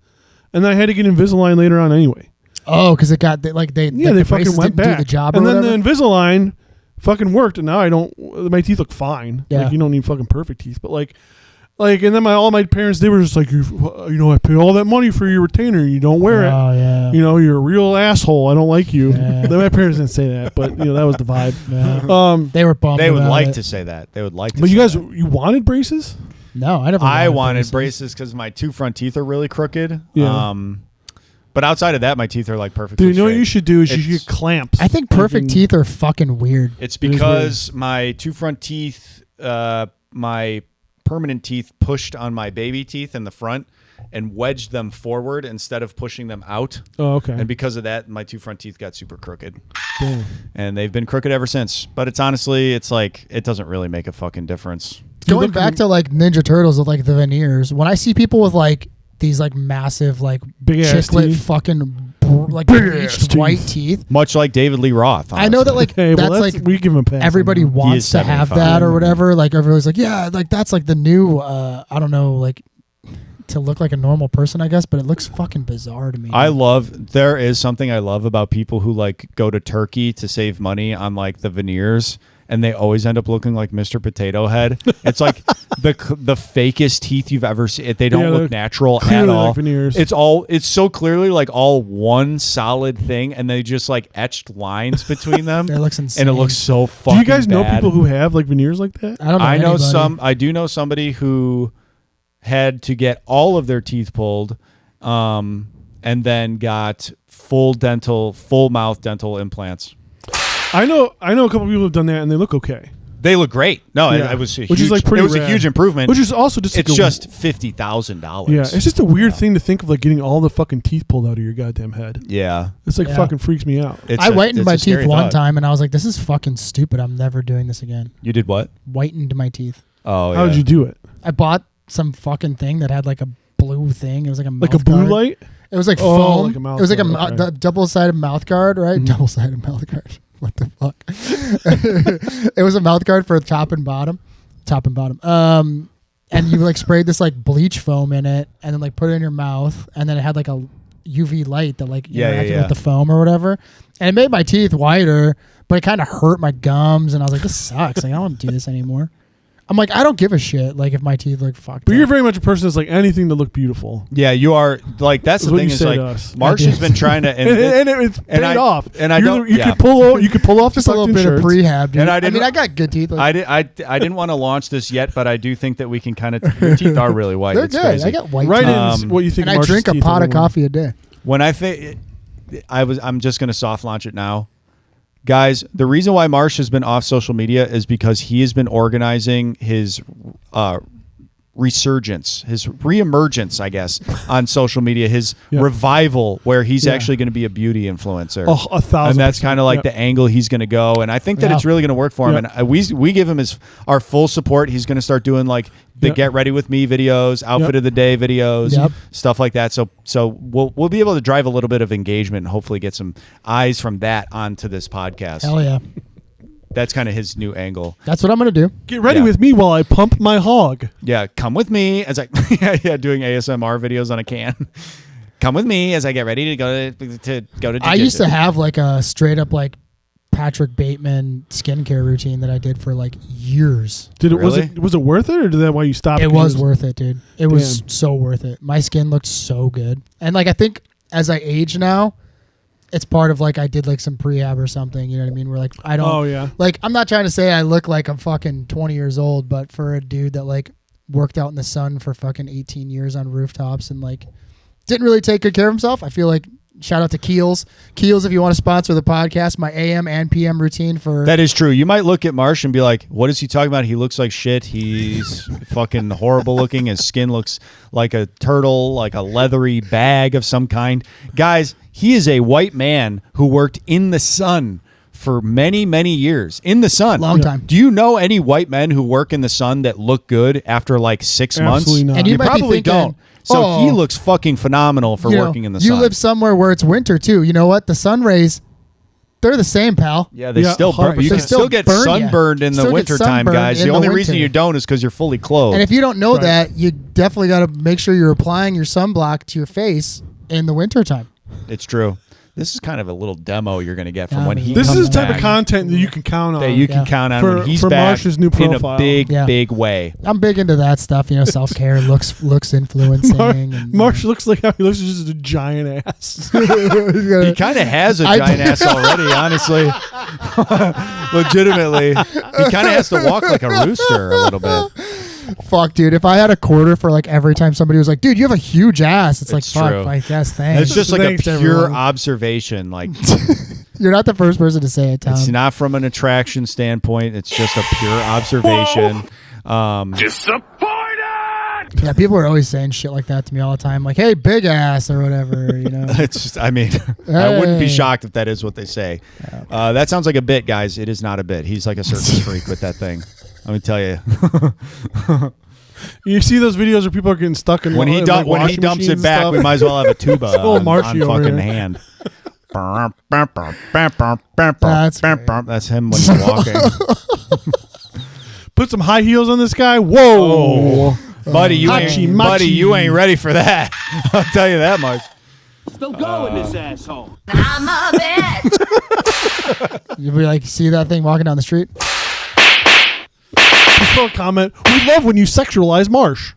and then I had to get Invisalign later on anyway. Oh, because it got they They fucking went back. do the job, and or then whatever? the Invisalign fucking worked, and now I don't. My teeth look fine. Yeah. Like, you don't need fucking perfect teeth, but like, and then all my parents, they were just like, I paid all that money for your retainer, and you don't wear it. Oh yeah. You're a real asshole. I don't like you. Yeah. Then my parents didn't say that, but that was the vibe. Yeah. They were bummed. They would about like it. to say that. They would like to But you say guys, that. you wanted braces? No, I never. I wanted braces because my 2 front teeth are really crooked. Yeah. But outside of that, my teeth are like perfectly Dude, you know what straight. you should do is you It's- should get clamps. I think perfect teeth are fucking weird. It's because my 2 front teeth, my permanent teeth pushed on my baby teeth in the front, and wedged them forward instead of pushing them out. Oh, okay. And because of that, my 2 front teeth got super crooked. Damn. And they've been crooked ever since. But it's honestly, it's like, it doesn't really make a fucking difference. Going back to like Ninja Turtles with like the veneers, when I see people with like these like massive like Big ass chiclet teeth. fucking like bleached white teeth. Much like David Lee Roth. I know that like Hey, well, that's like we give him a pass. everybody on that. wants to have 75. that or whatever. Like everybody's like, yeah, like that's like the new I don't know, like to look like a normal person, I guess, but it looks fucking bizarre to me. There is something I love about people who like go to Turkey to save money on like the veneers, and they always end up looking like Mr. Potato Head. It's like the fakest teeth you've ever seen. They don't look natural at all. Like veneers. It's so clearly like all one solid thing, and they just like etched lines between them. It looks insane. And it looks so Do fucking you guys know bad. people who have like veneers like that? I don't know. I know anybody. I do know somebody who had to get all of their teeth pulled, and then got full mouth dental implants. I know a couple people who've done that and they look okay. They look great. No, Yeah. it was a Which huge, is like pretty it was a rad. huge improvement. Which is also just it's like just $50,000. Yeah, it's just a weird thing to think of, like getting all the fucking teeth pulled out of your goddamn head. Yeah, It's like Yeah. fucking freaks me out. It's I a- whitened it's my a teeth scary one thought. time and I was like, this is fucking stupid. I'm never doing this again. You did what? Whitened my teeth. Oh, yeah. How did you do it? I bought some fucking thing that had like a blue thing. It was like a Like a mouth blue guard. light? It was like Oh, foam. like a mouth it was like a guard, okay. the double-sided mouth guard, right? Mhm. Double-sided mouth guard. What the fuck? It was a mouth guard for top and bottom. And you like sprayed this like bleach foam in it, and then like put it in your mouth, and then it had like a UV light that like interacted with the foam or whatever, and it made my teeth whiter, but it kind of hurt my gums, and I was like, this sucks. Like I don't want to do this anymore. I'm like, I don't give a shit. Like if my teeth look fucked But up. you're very much a person that's like anything to look beautiful. Yeah, you are like that's That's the what thing you is say like to us. Marsh I has did. been trying to And it's paid off. And I You're don't. you yeah. could pull off just a little bit of prehab, dude. And I I didn't- mean, I got good teeth. Like, I didn't want to launch this yet, but I do think that we can kind of. Your teeth are really white. they're It's good. crazy. I got white Right teeth. in what you think. And I Marsh's drink a teeth pot are of doing. coffee a day. When I think I'm just going to soft launch it now. Guys, the reason why Marsh has been off social media is because he has been organizing his resurgence, his reemergence, I guess, on social media, his revival, where he's actually going to be a beauty influencer. Oh, 1,000%. And that's kind of like the angle he's going to go. And I think that it's really going to work for him. And we give him our full support. He's going to start doing like the Get Ready With Me videos, Outfit of the Day videos, stuff like that. So we'll be able to drive a little bit of engagement and hopefully get some eyes from that onto this podcast. Hell yeah. That's kind of his new angle. That's what I'm going to do. Get ready with me while I pump my hog. Yeah, come with me as I doing ASMR videos on a can. Come with me as I get ready to go to I used to have like a straight up like Patrick Bateman skincare routine that I did for like years. Was it worth it, or did that why you stopped? It was worth it, dude. It was so worth it. My skin looked so good. And like I think as I age now, it's part of like I did like some prehab or something, you know what I mean? Where like I don't like I'm not trying to say I look like I'm fucking 20 years old, but for a dude that like worked out in the sun for fucking 18 years on rooftops and like didn't really take good care of himself, I feel like shout out to Keels. Keels, if you want to sponsor the podcast, my AM and PM routine for That is true. You might look at Marsh and be like, what is he talking about? He looks like shit. He's fucking horrible looking. His skin looks like a turtle, like a leathery bag of some kind. Guys, he is a white man who worked in the sun for many, many years. In the sun. Long time. Do you know any white men who work in the sun that look good after like 6 months? Absolutely not. And you might be probably thinking, don't. So oh, he looks fucking phenomenal for you know, working in the you sun. live somewhere where it's winter too. You know what? The sun rays, they're the same, pal. Yeah, they still burn. You 100%. can still get burn ya. sunburned in the Still get wintertime, sunburned guys. in The only reason winter. you don't is because you're fully clothed. And if you don't know that, you definitely got to make sure you're applying your sunblock to your face in the wintertime. It's true. This is kind of a little demo you're going to get from when he This comes is the type back. of content that you can count on. that you can count on For- when he's for back Marsh's new in a profile. big, Yeah. big way. I'm big into that stuff, you know, self-care, looks influencing. and, Marsh looks like how he looks just a giant ass. He kind of has a giant ass already, honestly. Legitimately. He kind of has to walk like a rooster a little bit. Fuck, dude. If I had a quarter for like every time somebody was like, dude, you have a huge ass. It's like, fuck, true. I guess, thanks. It's just like a Thanks, pure everyone. observation. Like, You're not the first person to say it, Tom. it's not from an attraction standpoint. It's just a pure observation. Disappointed! that? Yeah, people are always saying shit like that to me all the time. Like, hey, big ass or whatever, you know. It's just, I mean, I wouldn't be Hey. shocked if that is what they say. That sounds like a bit, guys. It is not a bit. He's like a circus freak with that thing. Let me tell you. You see those videos where people are getting stuck in when he like, when he washing dumps it machines back, and we stuff. might as well have a tuba Little on Marshy over fucking here. hand. That's him when he's walking. Put some high heels on this guy. Whoa. Buddy, you Machi, ain't, machi. buddy, you ain't ready for that. I'll tell you that much. Still going this asshole. I'm a bitch. You'll be like, see that thing walking down the street? People comment, we love when you sexualize Marsh.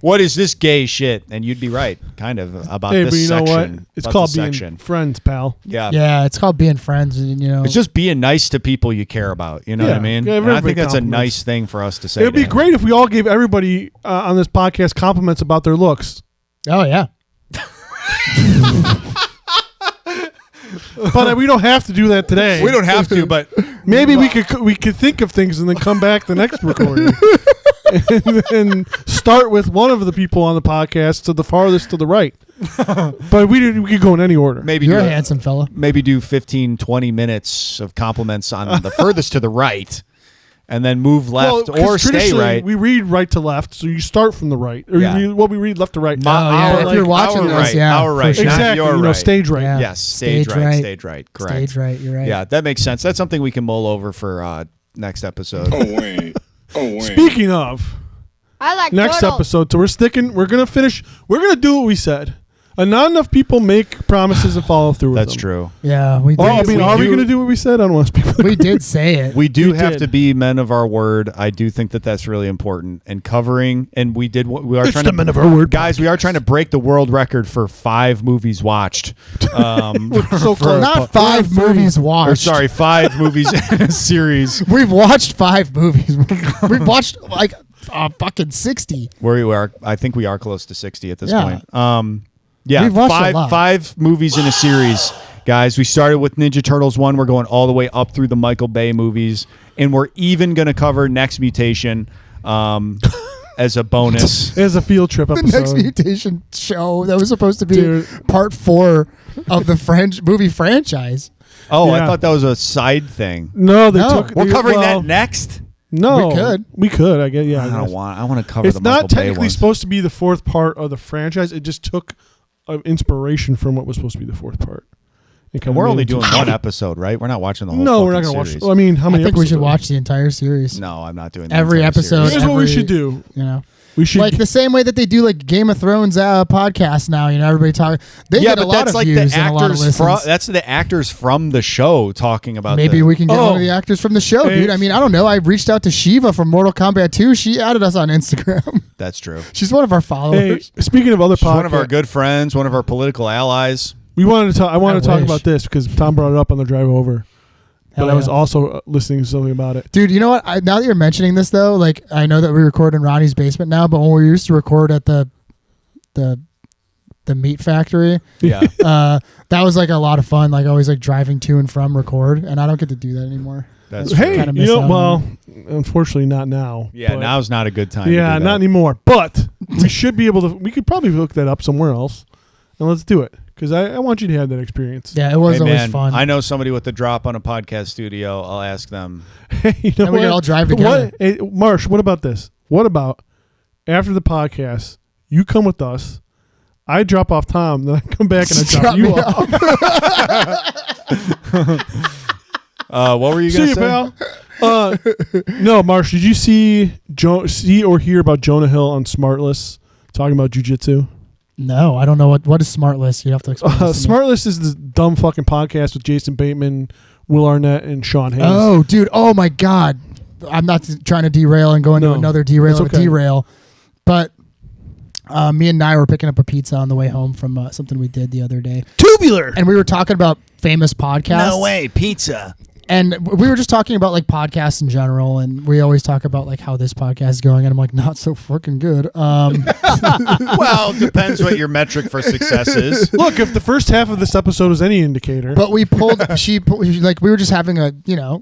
What is this gay shit? And you'd be right, kind of, about Hey, this but you know section. what? It's about called this being section. friends, pal. Yeah. Yeah, it's called being friends, and you know. It's just being nice to people you care about. You know what I Yeah, mean? give And I everybody think that's a compliments. nice thing for us to say. It would be to great if we all gave everybody on this podcast compliments about their looks. Oh yeah. But we don't have to do that today. We don't have to, but Maybe we could think of things and then come back the next recording and then start with one of the people on the podcast to the farthest to the right. But we could go in any order. maybe You're do a handsome fella. maybe do 15, 20 minutes of compliments on the furthest to the right, and then move left 'cause or stay traditionally, right. We read right to left, so you start from the right, or Yeah. we read left to right. yeah, if you're watching our this, right, yeah, our for right, sure. not Exactly, your right. stage right. Yeah. Yes, stage right. Correct. Stage right. You're right. Yeah, that makes sense. That's something we can mull over for next episode. Speaking of I like next turtles. episode, so we're gonna finish. We're gonna do what we said. And not enough people make promises and follow through with That's them. true. Yeah, we did. Oh, I mean, are we going to do what we said? I don't want to speak. We did say it. We do We have did. to be men of our word. I do think that that's really important. And covering, and we did. We are It's trying the to Men of Our Word guys. We are trying to break the world record for 5 movies watched. so close. Not 5 movies watched. Or sorry, 5 movies in a series. We've watched 5 movies. We've watched like fucking 60. Where we are, I think we are close to 60 at this Yeah. point. Yeah, We've watched a lot. 5 movies in a series, guys. We started with Ninja Turtles 1. We're going all the way up through the Michael Bay movies, and we're even going to cover Next Mutation as a bonus. As a field trip The episode. Next Mutation show that was supposed to be Dude. part 4 of the movie franchise. Oh, I Yeah. thought that was a side thing. No, they No. took. We're covering well, that next. No, We could. We could. I guess. Yeah. I I don't guess. want. I want to cover It's the Michael not Bay technically ones. supposed to be the 4th part of the franchise. It just took inspiration from what was supposed to be the 4th part. It kinda And we're made only it doing into- one episode, right? We're not watching the whole. No, we're not fucking going to watch. series. I mean, how I many? think we should episodes? watch the entire series. No, I'm not doing the Every entire episode. series. Here's what we every- should do. You know, We should like the same way that they do like Game of Thrones podcast now. You know, everybody talk. They Yeah, get a but lot that's of like views the and a lot of actors listens. from. That's the actors from the show talking about. Maybe the, we can get one Oh. of the actors from the show, Hey. dude. I mean, I don't know. I reached out to Shiva from Mortal Kombat 2. She added us on Instagram. That's true. She's one of our Hey, followers. speaking of other She's podcasts, one of our good friends, one of our political allies. we wanted to talk. I wanted to talk wish. about this because Tom brought it up on the drive over. But Hell I was yeah. also listening to something about it. Dude, you know what? Now that you're mentioning this, though, like I know that we record in Ronnie's basement now, but when we used to record at the meat factory, Yeah. that was like a lot of fun. Like always, like driving to and from record, and I don't get to do that anymore. That's Hey, Kinda you miss know, out well, unfortunately not now. Yeah, but- now's not a good time. Yeah, to do not that. anymore. But we should be able to. We could probably look that up somewhere else, and let's do it because I want you to have that experience. Yeah, it was Hey, always man, fun. I know somebody with the drop on a podcast studio. I'll ask them. You know And we could what? all drive together. What? Hey, Marsh, what about this? What about after the podcast, you come with us, I drop off Tom, then I come back and I drop you me off. What were you See gonna you, say? pal. No, Marsh, did you see or hear about Jonah Hill on Smartless talking about jujitsu? No, I don't know what is Smartless. You have to explain. this to me. Smartless is this dumb fucking podcast with Jason Bateman, Will Arnett, and Sean Hayes. Oh, dude. Oh my God. I'm not trying to derail and go into No, another derail it's of a okay. derail, but me and Nye were picking up a pizza on the way home from something we did the other day, Tubular. and we were talking about famous podcasts. No way, pizza. And we were just talking about like podcasts in general, and we always talk about like how this podcast is going, and I'm like, not so fucking good. Well, depends what your metric for success is. Look, if the first half of this episode is any indicator. But we pulled. Like we were just having a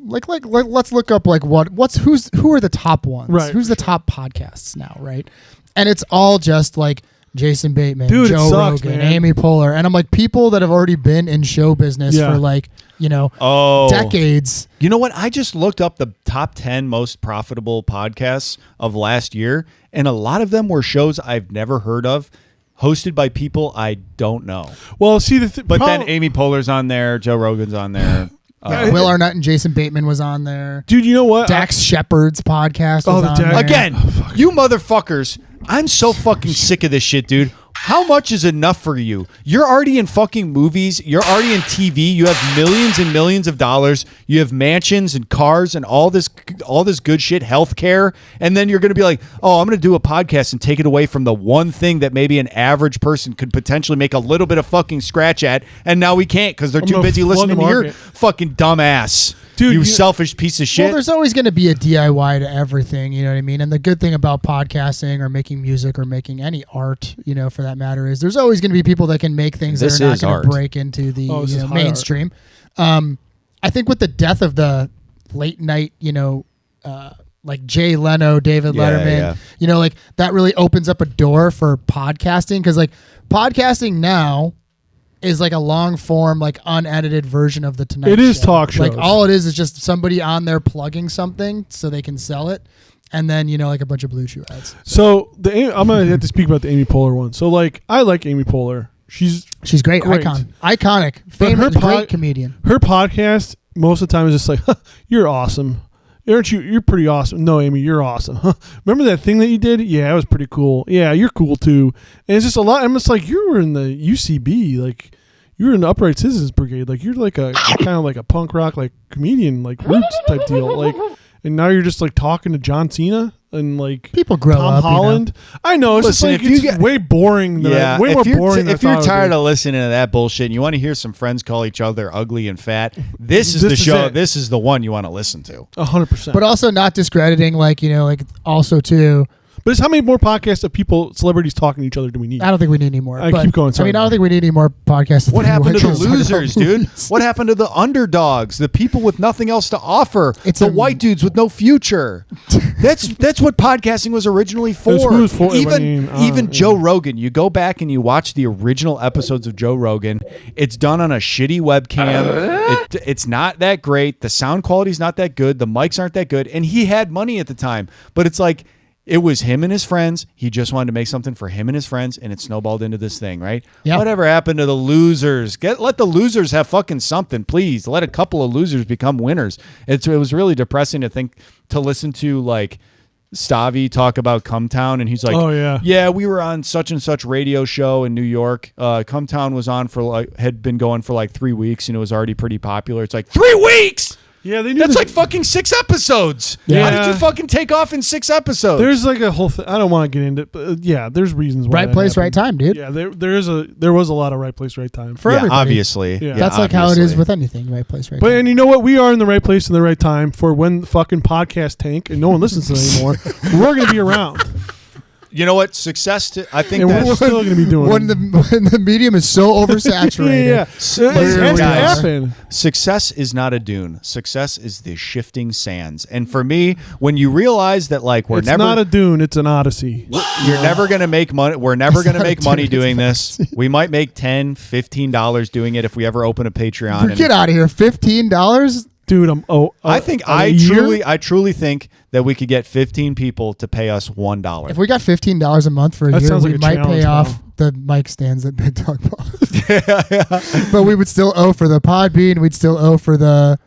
like let's look up like who are the top ones? Right. Who's the top podcasts now? Right. And it's all just like Jason Bateman, Dude, Joe it sucks, Rogan, man. Amy Poehler, and I'm like people that have already been in show business for like decades. You know what? I just looked up the top 10 most profitable podcasts of last year, and a lot of them were shows I've never heard of, hosted by people I don't know. Well, see but then Amy Poehler's on there, Joe Rogan's on there. Will Arnett and Jason Bateman was on there. Dude, you know what? Dax Shepard's podcast was on there. Again, you motherfuckers. I'm so fucking sick of this shit, dude. How much is enough for you? You're already in fucking movies. You're already in TV. You have millions and millions of dollars. You have mansions and cars and all this good shit, healthcare. And then you're going to be like, oh, I'm going to do a podcast and take it away from the one thing that maybe an average person could potentially make a little bit of fucking scratch at. And now we can't because they're too busy listening to your fucking dumb ass. Dude, you selfish piece of shit. Well, there's always going to be a DIY to everything, you know what I mean? And the good thing about podcasting or making music or making any art, you know, for that matter, is there's always going to be people that can make things that are not going to break into the mainstream. I think with the death of the late night, like Jay Leno, David Letterman, like that really opens up a door for podcasting because like podcasting now is like a long form, like unedited version of the Tonight Show. It is talk shows. Like all it is just somebody on there plugging something so they can sell it, and then like a bunch of Blue Chew ads. So I'm gonna have to speak about the Amy Poehler one. So like I like Amy Poehler. She's great. Iconic, famous, great comedian. Her podcast most of the time is just like, huh, you're awesome. Aren't you? You're pretty awesome. No, Amy, you're awesome. Huh? Remember that thing that you did? Yeah, it was pretty cool. Yeah, you're cool too. And it's just a lot. I'm just like, you were in the UCB, like you were in the Upright Citizens Brigade, like you're like a kind of like a punk rock like comedian, like roots type deal, like. And now you're just like talking to John Cena and like people grow Tom up. Holland. I know it's Listen, just like it's way boring. Way more boring. If you're tired of listening to that bullshit and you want to hear some friends call each other ugly and fat, this is the show. This is the one you want to listen to. 100%. But also not discrediting, like like also too. But it's how many more podcasts of celebrities talking to each other do we need? I don't think we need any more. I keep going. I mean, I don't think we need any more podcasts. What happened to the losers, dude? What happened to the underdogs? The people with nothing else to offer? It's the white dudes with no future. That's what podcasting was originally for. Even Joe Rogan. You go back and you watch the original episodes of Joe Rogan. It's done on a shitty webcam. It's not that great. The sound quality's not that good. The mics aren't that good. And he had money at the time. But it's like, it was him and his friends. He just wanted to make something for him and his friends, and it snowballed into this thing, right? Yep. Whatever happened to the losers? Let the losers have fucking something, please. Let a couple of losers become winners. It was really depressing to listen to like Stavi talk about Cumtown, and he's like, "Oh yeah, we were on such and such radio show in New York. Cumtown was on had been going for like 3 weeks, and it was already pretty popular. It's like 3 weeks." Yeah, that's like fucking 6 episodes. Yeah. How did you fucking take off in 6 episodes? There's like a whole thing. I don't want to get into it, but yeah, there's reasons why. Right place, right time, dude. Yeah, there was a lot of right place, right time for everybody. Obviously. Yeah. That's like how it is with anything, right place, right time. And you know what? We are in the right place in the right time for when the fucking podcast tank and no one listens to it anymore. We're going to be around. You know what? Success. I think and that's we're still going to be doing when the medium is so oversaturated. yeah. It has to happen. Success is not a dune. Success is the shifting sands. And for me, when you realize that like it's not a dune, it's an odyssey. You're never going to make money. We're never going to make money doing this. We might make $10, $15 doing it if we ever open a Patreon. Get out of here! $15. Dude, I truly think that we could get 15 people to pay us $1. If we got $15 a month for a year, we might pay off the mic stands at Big Dog Ball. But we would still owe for the Podbean. We'd still owe for the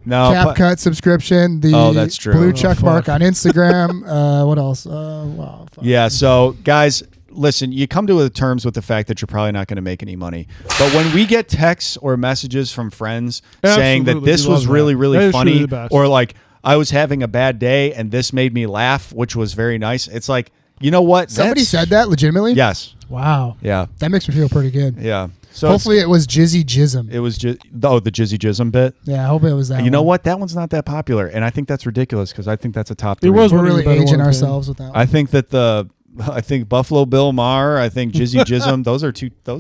CapCut subscription. That's true. Blue check mark on Instagram. What else? Wow. Yeah. So guys, listen, you come to terms with the fact that you're probably not going to make any money. But when we get texts or messages from friends saying that this was really, really funny, or like I was having a bad day and this made me laugh, which was very nice. It's like, you know what? Somebody said that legitimately? Yes. Wow. Yeah. That makes me feel pretty good. Yeah. So hopefully it was Jizzy Jism. it was just the Jizzy Jism bit. Yeah, I hope it was that. You know one. what? That one's not that popular, and I think that's ridiculous because I think that's a top 3. It was We're one of the really better aging ones, ourselves with that one. I think that I think Buffalo Bill Maher, I think Jizzy Jism, those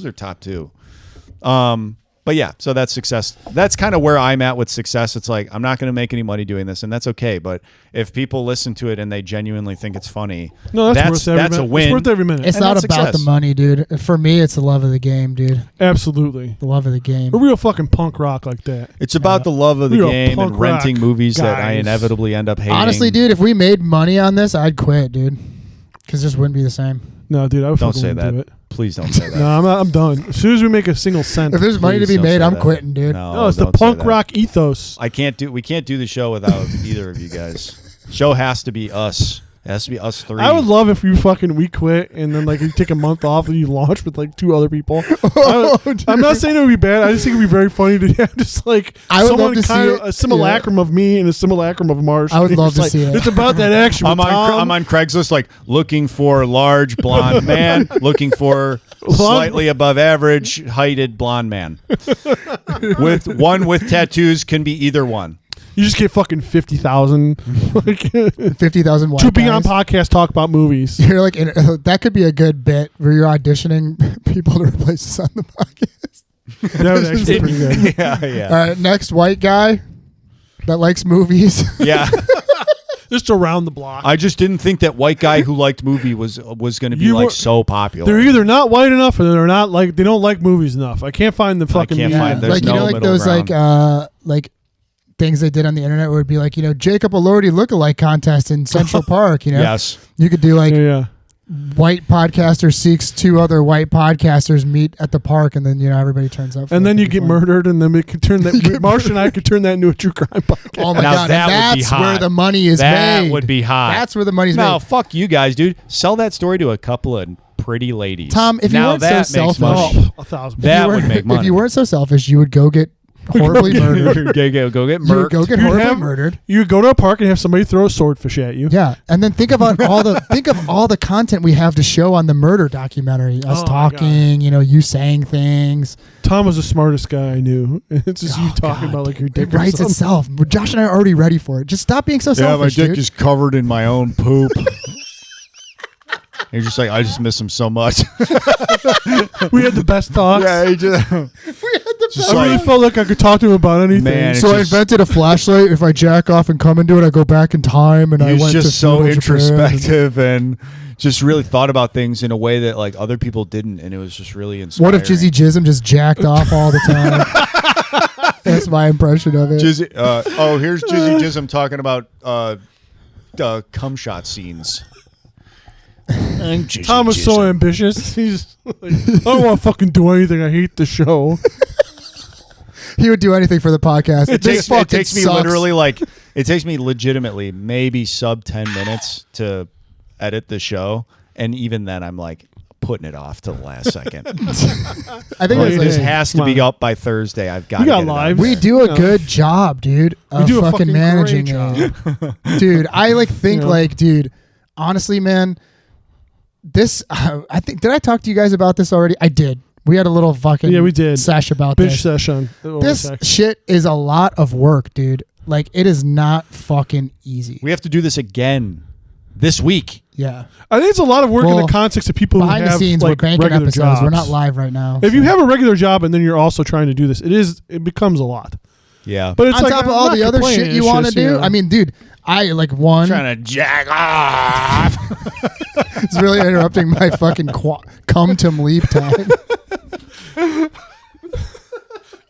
are top 2. But yeah, so that's success. That's kind of where I'm at with success. It's like I'm not going to make any money doing this, and that's okay. But if people listen to it and they genuinely think it's funny, No, that's worth every a minute. win. It's worth every minute. It's And not that's about the success. money, dude. For me, it's the love of the game, dude. Absolutely. The love of the game. A real fucking punk rock like that. It's about the love of the We are game and punk renting rock movies that I guys. inevitably end up hating. Honestly, dude, if we made money on this, I'd quit, dude. Because this wouldn't be the same. No, dude, I would Don't fucking say wouldn't do that. it. Please don't say that. No, I'm done. As soon as we make a single cent. If there's money to Please be don't made, say I'm that. quitting, dude. No, it's the don't say punk that. rock ethos. We can't do the show without either of you guys. Show has to be us. It has to be us 3. I would love if we quit and then like you take a month off and you launch with like 2 other people. I'm not saying it would be bad. I just think it would be very funny to have just like I would someone love to kind see of it. a simulacrum of me and a simulacrum of Marsh. I would It's love to like, see it. It's about that action. I'm with Tom. on Craigslist like looking for large blonde man, looking for slightly above average heighted blonde man. with tattoos can be either one. You just get fucking 50,000. Like, 50,000 white to be on guys. podcast talk about movies. You're like, that could be a good bit where you're auditioning people to replace us on the podcast. That would actually be pretty good. Yeah. All right, next white guy that likes movies. Yeah. Just around the block. I just didn't think that white guy who liked movie was going to be You like were- so popular. They're either not white enough or they're not like they don't like movies enough. I can't find the fucking. can't media. find- there's like you no know, like middle those ground. like things they did on the internet where it'd be like, you know, Jacob Elordi lookalike contest in Central Park. You know, Yes. you could do like Yeah. white podcaster seeks 2 other white podcasters meet at the park, and then you know everybody turns up. for And it. then you It'd be get fun. murdered, and then we could turn that. Marsh and I could turn that into a true crime podcast. Oh my Now god, that and would be that's hot. where the money is That made. would be hot. That's where the money's No, made. fuck you guys, dude. Sell that story to a couple of pretty ladies. Tom, if you now weren't so that makes selfish- money. Oh, 1,000. That If you would were- make money. If you weren't so selfish, you would go get horribly murdered. go get You would go murked. get horribly murdered. You would go to a park and have somebody throw a swordfish at you. Yeah, and then think about all the content we have to show on the murder documentary. Us Oh, my talking, you know, you saying things. Tom was the smartest guy I knew. It's just you talking about like your dick. It or writes something. itself. Josh and I are already ready for it. Just stop being so selfish, dude. is covered in my own poop. You're just like, I just miss him so much. We had the best talks. he just, just I really like, felt like I could talk to him about anything. Man, So I just- invented a flashlight. If I jack off and come into it, I go back in time, and I he's went just to so feudal Japan, introspective and just really thought about things in a way that like other people didn't, and it was just really and inspiring. what if Jizzy Jism just jacked off all the time? That's my impression of it. Jizzy, here's Jizzy Jism talking about cum shot scenes. Tom was so ambitious. He's like, I don't want to fucking do anything. I hate the show. He would do anything for the podcast. It This takes me fucking sucks. literally like it takes me legitimately maybe sub 10 minutes to edit the show, and even then I'm like putting it off to the last second. I think Like, it's this like, has to be up by Thursday. I've got We to got get it out lives. there. we do a good job, dude. Of do a fucking fucking managing great it. Dude, I like think Yeah. like, dude, honestly, man, this I think did I talk to you guys about this already? I did. We had a little fucking Yeah, we did. sesh about Bitch this. session. This shit is a lot of work, dude. Like it is not fucking easy. We have to do this again this week. Yeah. I think it's a lot of work in Well, the context of people who Behind have the scenes, like we're banking regular episodes. jobs. We're not live right now. If you have a regular job and then you're also trying to do this, it becomes a lot. Yeah. But it's on like, top of I'm all not the other complaining, shit you it's want to just, you do, know. I mean, dude, I like one. trying to jack off. It's really interrupting my fucking cum leap time.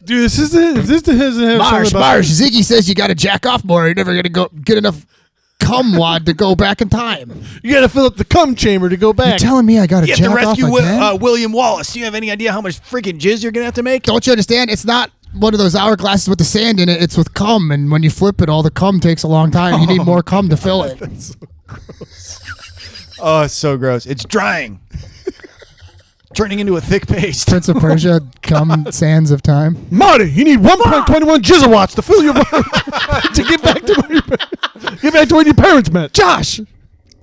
Dude, this is it. If this doesn't have Marsh, something about- Ziggy says you got to jack off more. You're never gonna go get enough cum wad to go back in time. You got to fill up the cum chamber to go You're back. telling me I got to You jack have to rescue off again? William Wallace. Do you have any idea how much freaking jizz you're gonna have to make? Don't you understand? It's not one of those hourglasses with the sand in it. It's with cum, and when you flip it, all the cum takes a long time. You need more cum to fill it. Oh, it's so gross. It's drying. Turning into a thick paste. Prince of Persia, cum sands of time. Marty, you need 1.21 jizzawatts to fill your to get back to where your parents met. Josh,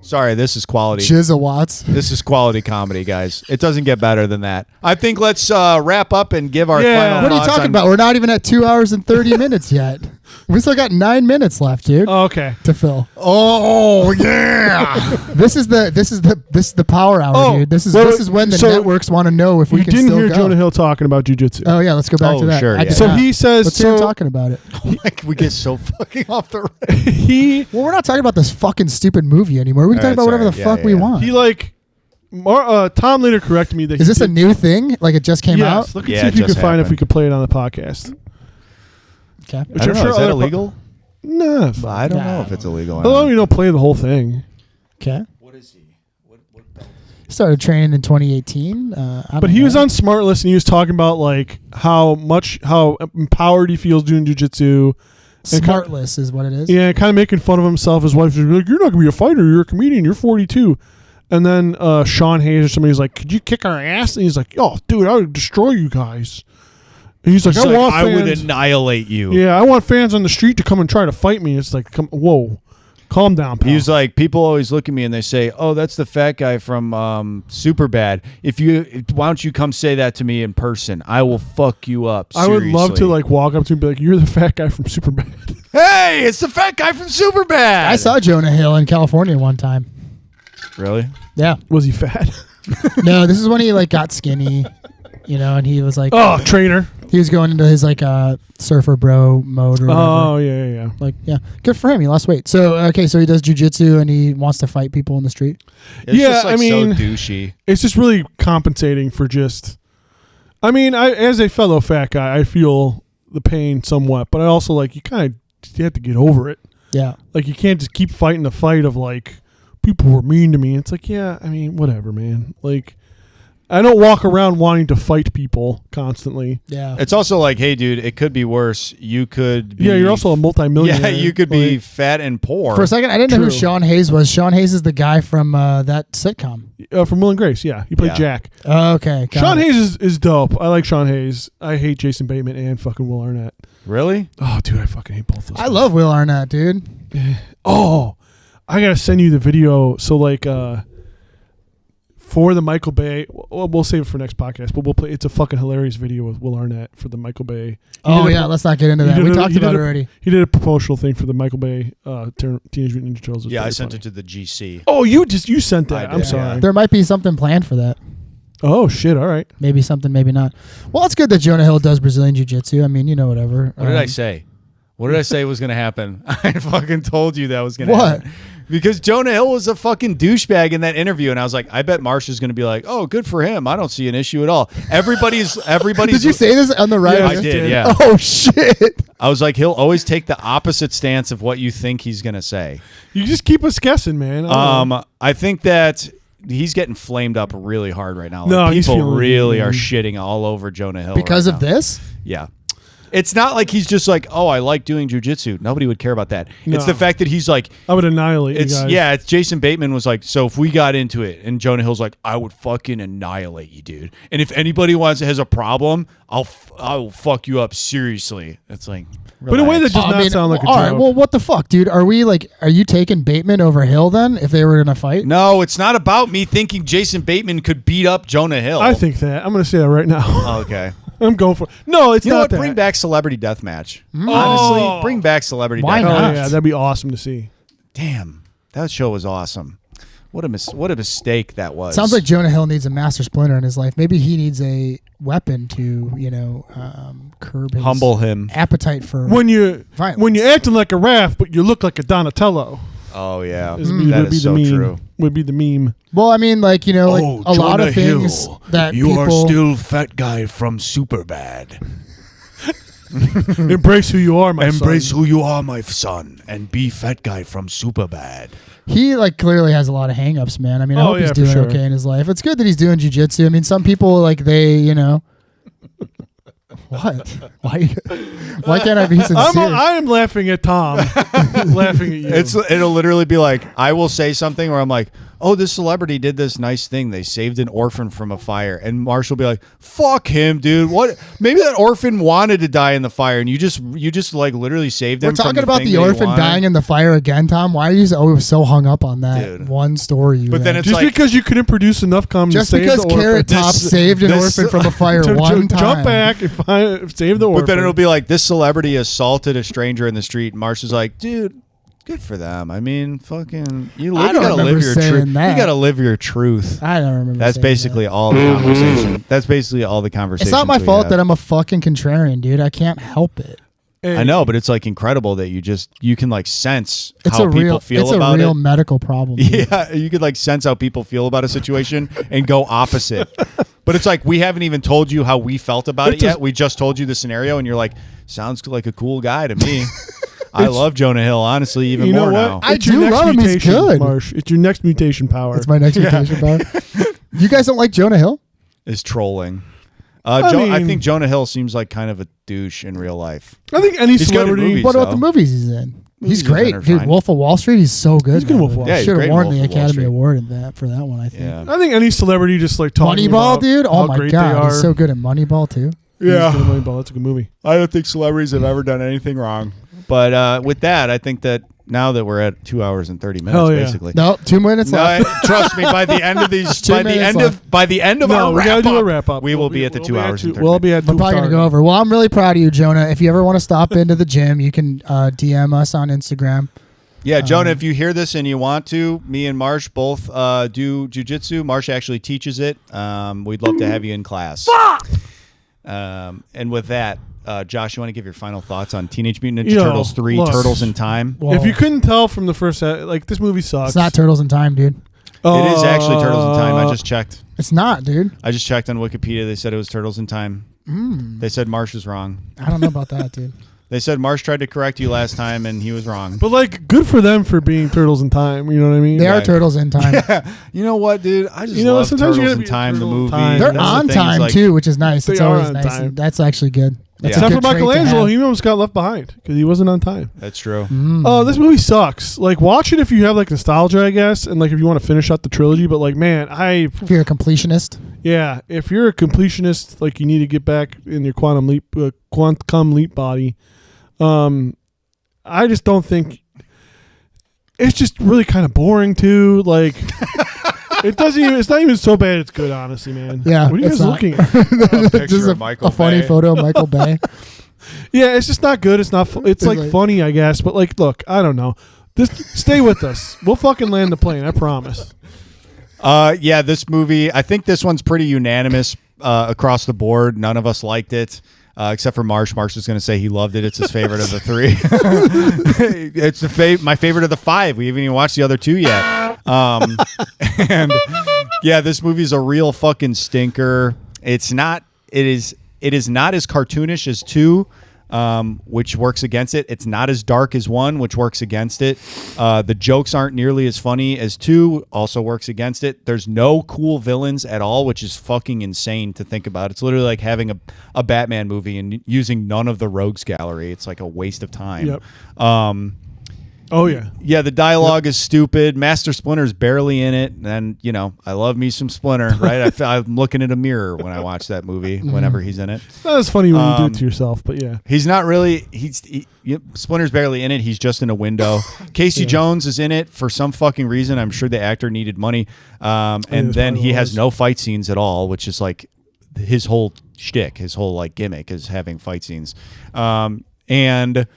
Sorry, this is quality. Jizzawatts. This is quality comedy, guys. It doesn't get better than that. I think let's wrap up and give our final What are you thoughts talking on- about? We're not even at 2 hours and 30 minutes yet. We still got 9 minutes left, dude. Oh, okay. To fill. Oh yeah. This is the power hour, dude. This is when the networks want to know if we you can didn't still hear go. Jonah Hill talking about jujitsu. Oh yeah, let's go back to that. Sure, I yeah. did So not. he says. Let's hear him talking about it. We get so fucking off the. Well, we're not talking about this fucking stupid movie anymore. We can talk Alright, about whatever sorry. the fuck we want. He Tom later corrected me that. Is this a new thing? Like it just came out? Yes. Look and see if you can find if we could play it on the podcast. Okay. I don't know, is that illegal? No. I don't know if it's illegal. How long you don't play the whole thing? Okay. What is he? What belt? Started training in 2018. But he was on Smartless and he was talking about like how empowered he feels doing jujitsu. Smartless is what it is. Yeah, kind of making fun of himself. His wife's like, "You're not gonna be a fighter. You're a comedian. You're 42." And then Sean Hayes or somebody's like, "Could you kick our ass?" And he's like, "Oh, dude, I would destroy you guys." And he's like, I would annihilate you. Yeah, I want fans on the street to come and try to fight me. It's like, whoa, calm down, pal. He's like, people always look at me and they say, "Oh, that's the fat guy from Superbad." Why don't you come say that to me in person? I will fuck you up. I would love to like walk up to him and be like, "You're the fat guy from Superbad." Hey, it's the fat guy from Superbad. I saw Jonah Hill in California one time. Really? Yeah. Was he fat? No, this is when he like got skinny, and he was like, "Oh, trainer." He was going into his like surfer bro mode or whatever. Oh yeah. Like good for him. He lost weight. So so he does jujitsu and he wants to fight people in the street. It's just, like, I mean, so douchey. It's just really compensating for just. I mean, as a fellow fat guy, I feel the pain somewhat, but I also like you have to get over it. Yeah. Like you can't just keep fighting the fight of like people were mean to me. It's like, yeah, I mean, whatever, man. Like I don't walk around wanting to fight people constantly. Yeah. It's also like, hey, dude, it could be worse. You could be... Yeah, you're also a multimillionaire. Yeah, you could be fat and poor. For a second, I didn't know who Sean Hayes was. Sean Hayes is the guy from that sitcom. From Will and Grace, yeah. He played Jack. Oh, okay. Sean Hayes is dope. I like Sean Hayes. I hate Jason Bateman and fucking Will Arnett. Really? Oh, dude, I fucking hate both those I love Will Arnett, dude. Oh, I gotta send you the video. So like, for the Michael Bay, we'll save it for next podcast. But we'll play. It's a fucking hilarious video with Will Arnett for the Michael Bay. Let's not get into that. We talked about it already. He did a promotional thing for the Michael Bay Teenage Mutant Ninja Turtles. Yeah, I sent it to the GC. Oh, you sent that. I'm did, sorry. There might be something planned for that. Oh shit! All right. Maybe something, maybe not. Well, it's good that Jonah Hill does Brazilian Jiu-Jitsu. I mean, whatever. What did I say? What did I say was going to happen? I fucking told you that was going to What? happen. Because Jonah Hill was a fucking douchebag in that interview, and I was like, I bet Marsha's going to be like, "Oh, good for him. I don't see an issue at all." Everybody's. Did you say this on the right? I did. Yeah. Oh shit! I was like, he'll always take the opposite stance of what you think he's going to say. You just keep us guessing, man. I think that he's getting flamed up really hard right now. No, he's people feeling really it, are man. shitting all over Jonah Hill Because right of now. this? Yeah. It's not like he's just like, "Oh, I like doing jujitsu." Nobody would care about that. No. It's the fact that he's like, I would annihilate you it's guys. yeah. It's Jason Bateman was like, "So if we got into it," and Jonah Hill's like, "I would fucking annihilate you, dude. And if anybody has a problem, I will fuck you up seriously." It's like, But in a way that does not sound like a all joke. right, well, what the fuck, dude? Are you taking Bateman over Hill then? If they were gonna fight? no, it's not about me thinking Jason Bateman could beat up Jonah Hill. I think that. I'm going to say that right now. Oh, okay. I'm going for No, it's You know not what? that. Bring back Celebrity Deathmatch. Oh. Honestly, bring back Celebrity Why Deathmatch. not? Oh, yeah, that'd be awesome to see. Damn, that show was awesome. What a mistake that was. Sounds like Jonah Hill needs a master splinter in his life. Maybe he needs a weapon to, curb his Humble him. appetite for When you're violence. acting like a Raph, but you look like a Donatello. Oh yeah, Would be the meme. true. Would be the meme. Well, I mean, like a lot of things that you people are still fat guy from Superbad. Embrace who you are, my Embrace son. who you are, my son, and be fat guy from Superbad. he clearly has a lot of hangups, man. I mean, I Oh, hope he's yeah, for doing sure. okay in his life. It's good that he's doing jiu-jitsu. I mean, some people what? Why can't I be sincere? I am laughing at Tom. Laughing at you. It'll literally be like, I will say something where I'm like, oh, this celebrity did this nice thing. They saved an orphan from a fire. And Marsh will be like, fuck him, dude. What? Maybe that orphan wanted to die in the fire, and you just like literally saved them. We're talking about the orphan dying in the fire again, Tom. Why are you always so hung up on that one story? You But read? then it's Just like, because you couldn't produce enough cum just to save because the orphan. Carrot Top saved an orphan from a fire To one time. Jump back and save the orphan. but then it'll be like, this celebrity assaulted a stranger in the street. And Marsh is like, dude, good for them. I mean, fucking, you I don't gotta live remember your saying truth. You that. gotta live your truth. I don't remember. That's saying basically that. all the conversation. That's basically all the conversation. It's not my fault that I'm a fucking contrarian, dude. I can't help it. I know, but it's like incredible that you can like sense It's how a people real, feel it's about a real it. medical problem. Dude. Yeah, you could like sense how people feel about a situation and go opposite. But it's like we haven't even told you how we felt about it yet. We just told you the scenario, and you're like, sounds like a cool guy to me. I love Jonah Hill, honestly, even you know more what? now. I It's your do next love him. He's mutation, good. Marsh. It's your next mutation power. That's my next mutation power. You guys don't like Jonah Hill? Is trolling. I I mean- think Jonah Hill seems like kind of a douche in real life. I think any He's good at celebrity. movies. What about though. the movies he's in? Movies He's great, are dude. fine. Wolf of Wall Street. He's so good. He's good in Wolf of Wall Yeah, he's Should great have in won Wolf the of Wall Academy Street. Award in that for that one. I think. Yeah. I think any celebrity just like talking Moneyball, about dude. how Oh my great god, they are. he's so good at Moneyball too. Yeah, he's good at Moneyball. That's a good movie. I don't think celebrities have ever done anything wrong. But with that, I think that now that we're at 2 hours and 30 minutes, Hell yeah. basically. No, 2 minutes No, left. trust me. By the end of these, 2 by the minutes end left. of by the end of No, our we gotta wrap do a up, wrap up. we will be at the 2 hours and 30 We'll be at. We're probably gonna go over. Well, I'm really proud of you, Jonah. If you ever want to stop into the gym, you can DM us on Instagram. Yeah, Jonah, if you hear this and you want to, me and Marsh both do jujitsu. Marsh actually teaches it. We'd love to have you in class. And with that, Josh, you want to give your final thoughts on Teenage Mutant Ninja Turtles 3, look, Turtles in Time? Well, If you couldn't tell from the first, like this movie sucks. it's not Turtles in Time, dude. It is actually Turtles in Time. I just checked. It's not, dude. I just checked on Wikipedia. They said it was Turtles in Time. They said Marsh was wrong. I don't know about that, dude. They said Marsh tried to correct you last time, and he was wrong. But like, good for them for being Turtles in Time. You know what I mean? They are Right. Turtles in Time. You know what, dude? I just know, love sometimes you Turtles gotta in be Time, the Turtle in movie. Time. They're That's the on thing, is time like- too, which is nice. They It's are always on nice. time. And that's actually good. That's Yeah. a Except good for trait to Michelangelo, have. he almost got left behind because he wasn't on time. That's true. Mm. This movie sucks. Like, watch it if you have like nostalgia, I guess, and like if you want to finish out the trilogy. But like, man, If you're a completionist, if you're a completionist, like you need to get back in your quantum leap body. I just don't think it's just really kind of boring too. Like, it doesn't even. It's not even so bad. It's good, honestly, man. yeah. What are you it's guys not. looking at? This is a funny photo of Michael Bay. Yeah, it's just not good. It's not. It's like like- funny, I guess. But like, look, I don't know. Just stay with us. We'll fucking land the plane. I promise. Yeah, this movie, I think this one's pretty unanimous across the board. None of us liked it. Except for Marsh. Marsh is going to say he loved it. It's his favorite of the three. It's my favorite of the five. We haven't even watched the other two yet. And yeah, this movie's a real fucking stinker. It is not as cartoonish as 2, which works against it. It's not as dark as 1, which works against it. The jokes aren't nearly as funny as 2, also works against it. There's no cool villains at all, which is fucking insane to think about. It's literally like having a Batman movie and using none of the rogues gallery. It's like a waste of time. Yep. Oh yeah. Yeah, the dialogue is stupid. Master Splinter's barely in it, and I love me some Splinter. Right, I'm looking at a mirror when I watch that movie. Whenever he's in it, It's not as funny when you do it to yourself, but yeah. he's not really. Splinter's barely in it. He's just in a window. Casey Jones is in it for some fucking reason. I'm sure the actor needed money, and that's then what he it has was. no fight scenes at all, which is like his whole shtick, his whole like gimmick is having fight scenes, and.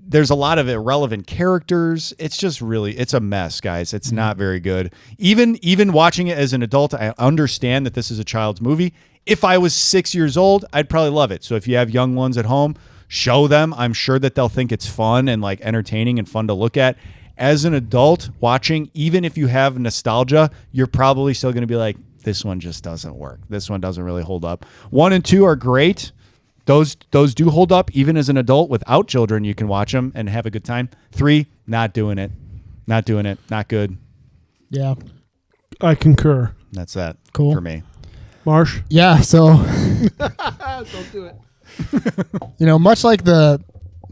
There's a lot of irrelevant characters. It's just it's a mess, guys. It's not very good. Even watching it as an adult, I understand that this is a child's movie. If I was 6 years old, I'd probably love it. So if you have young ones at home, show them. I'm sure that they'll think it's fun and like entertaining and fun to look at. As an adult watching, even if you have nostalgia, you're probably still going to be like, this one just doesn't work. This one doesn't really hold up. 1 and 2 are great. Those do hold up. Even as an adult without children, you can watch them and have a good time. 3, not doing it. Not doing it. Not good. yeah, I concur. That's that Cool. for me. Marsh. yeah. So, Don't do it. much like the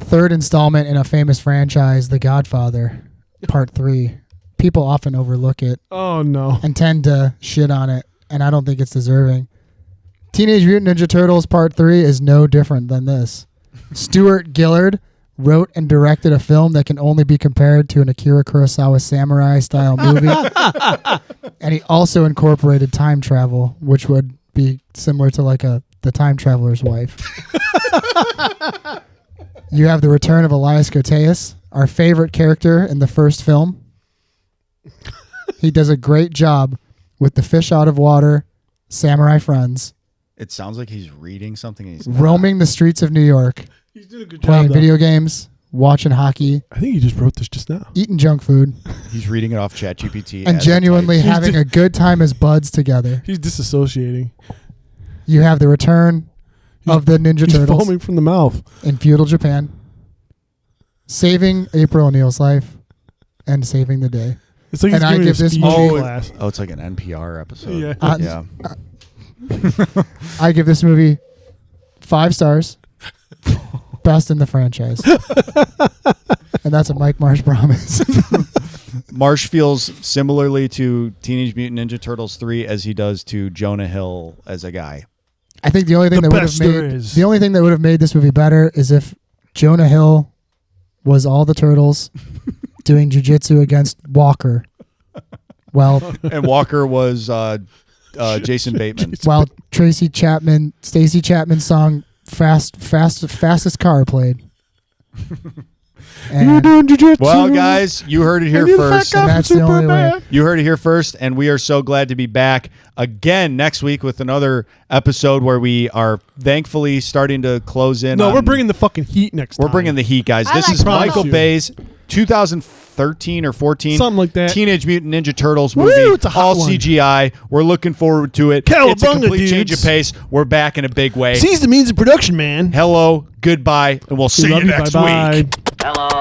third installment in a famous franchise, The Godfather, Part 3, people often overlook it Oh no. and tend to shit on it, and I don't think it's deserving. Teenage Mutant Ninja Turtles Part 3 is no different than this. Stuart Gillard wrote and directed a film that can only be compared to an Akira Kurosawa samurai-style movie. And he also incorporated time travel, which would be similar to like the time traveler's wife. You have the return of Elias Koteas, our favorite character in the first film. He does a great job with the fish out of water, samurai friends, It sounds like he's reading something. And he's roaming the streets of New York, He's doing a good playing job. video games, watching hockey, I think you just wrote this just now. eating junk food, He's reading it off ChatGPT. and as it genuinely types. having a good time as buds together. He's disassociating. You have the return of the Ninja He's Turtles foaming from the mouth. in feudal Japan, saving April O'Neil's life and saving the day. It's like he's And I giving give a this speech movie- class. Oh, it's like an NPR episode. Yeah. Yeah. I give this movie 5 stars. Best in the franchise. And that's a Mike Marsh promise. Marsh feels similarly to Teenage Mutant Ninja Turtles 3 as he does to Jonah Hill as a guy. I think the only thing The that would have best there made is. the only thing that would have made this movie better is if Jonah Hill was all the turtles doing jujitsu against Walker. Well, And Walker was Jason Bateman. while Stacey Chapman's song Fastest Car played. And doing jiu-jitsu. Well, guys, you heard it here first. and that's the only way. You heard it here first, and we are so glad to be back again next week with another episode where we are thankfully starting to close in. No, on- we're bringing the fucking heat next time. We're bringing the heat, guys. I This like is Promise Michael You. Bay's 2013 or 14, Something like that. Teenage Mutant Ninja Turtles Woo, movie. it's a hot all one. CGI. We're looking forward to it. It's a Cowabunga, complete change of dudes. pace. We're back in a big way. Seize the means of production, man. Hello, goodbye, and we'll see We you love next Bye-bye. week. Hello.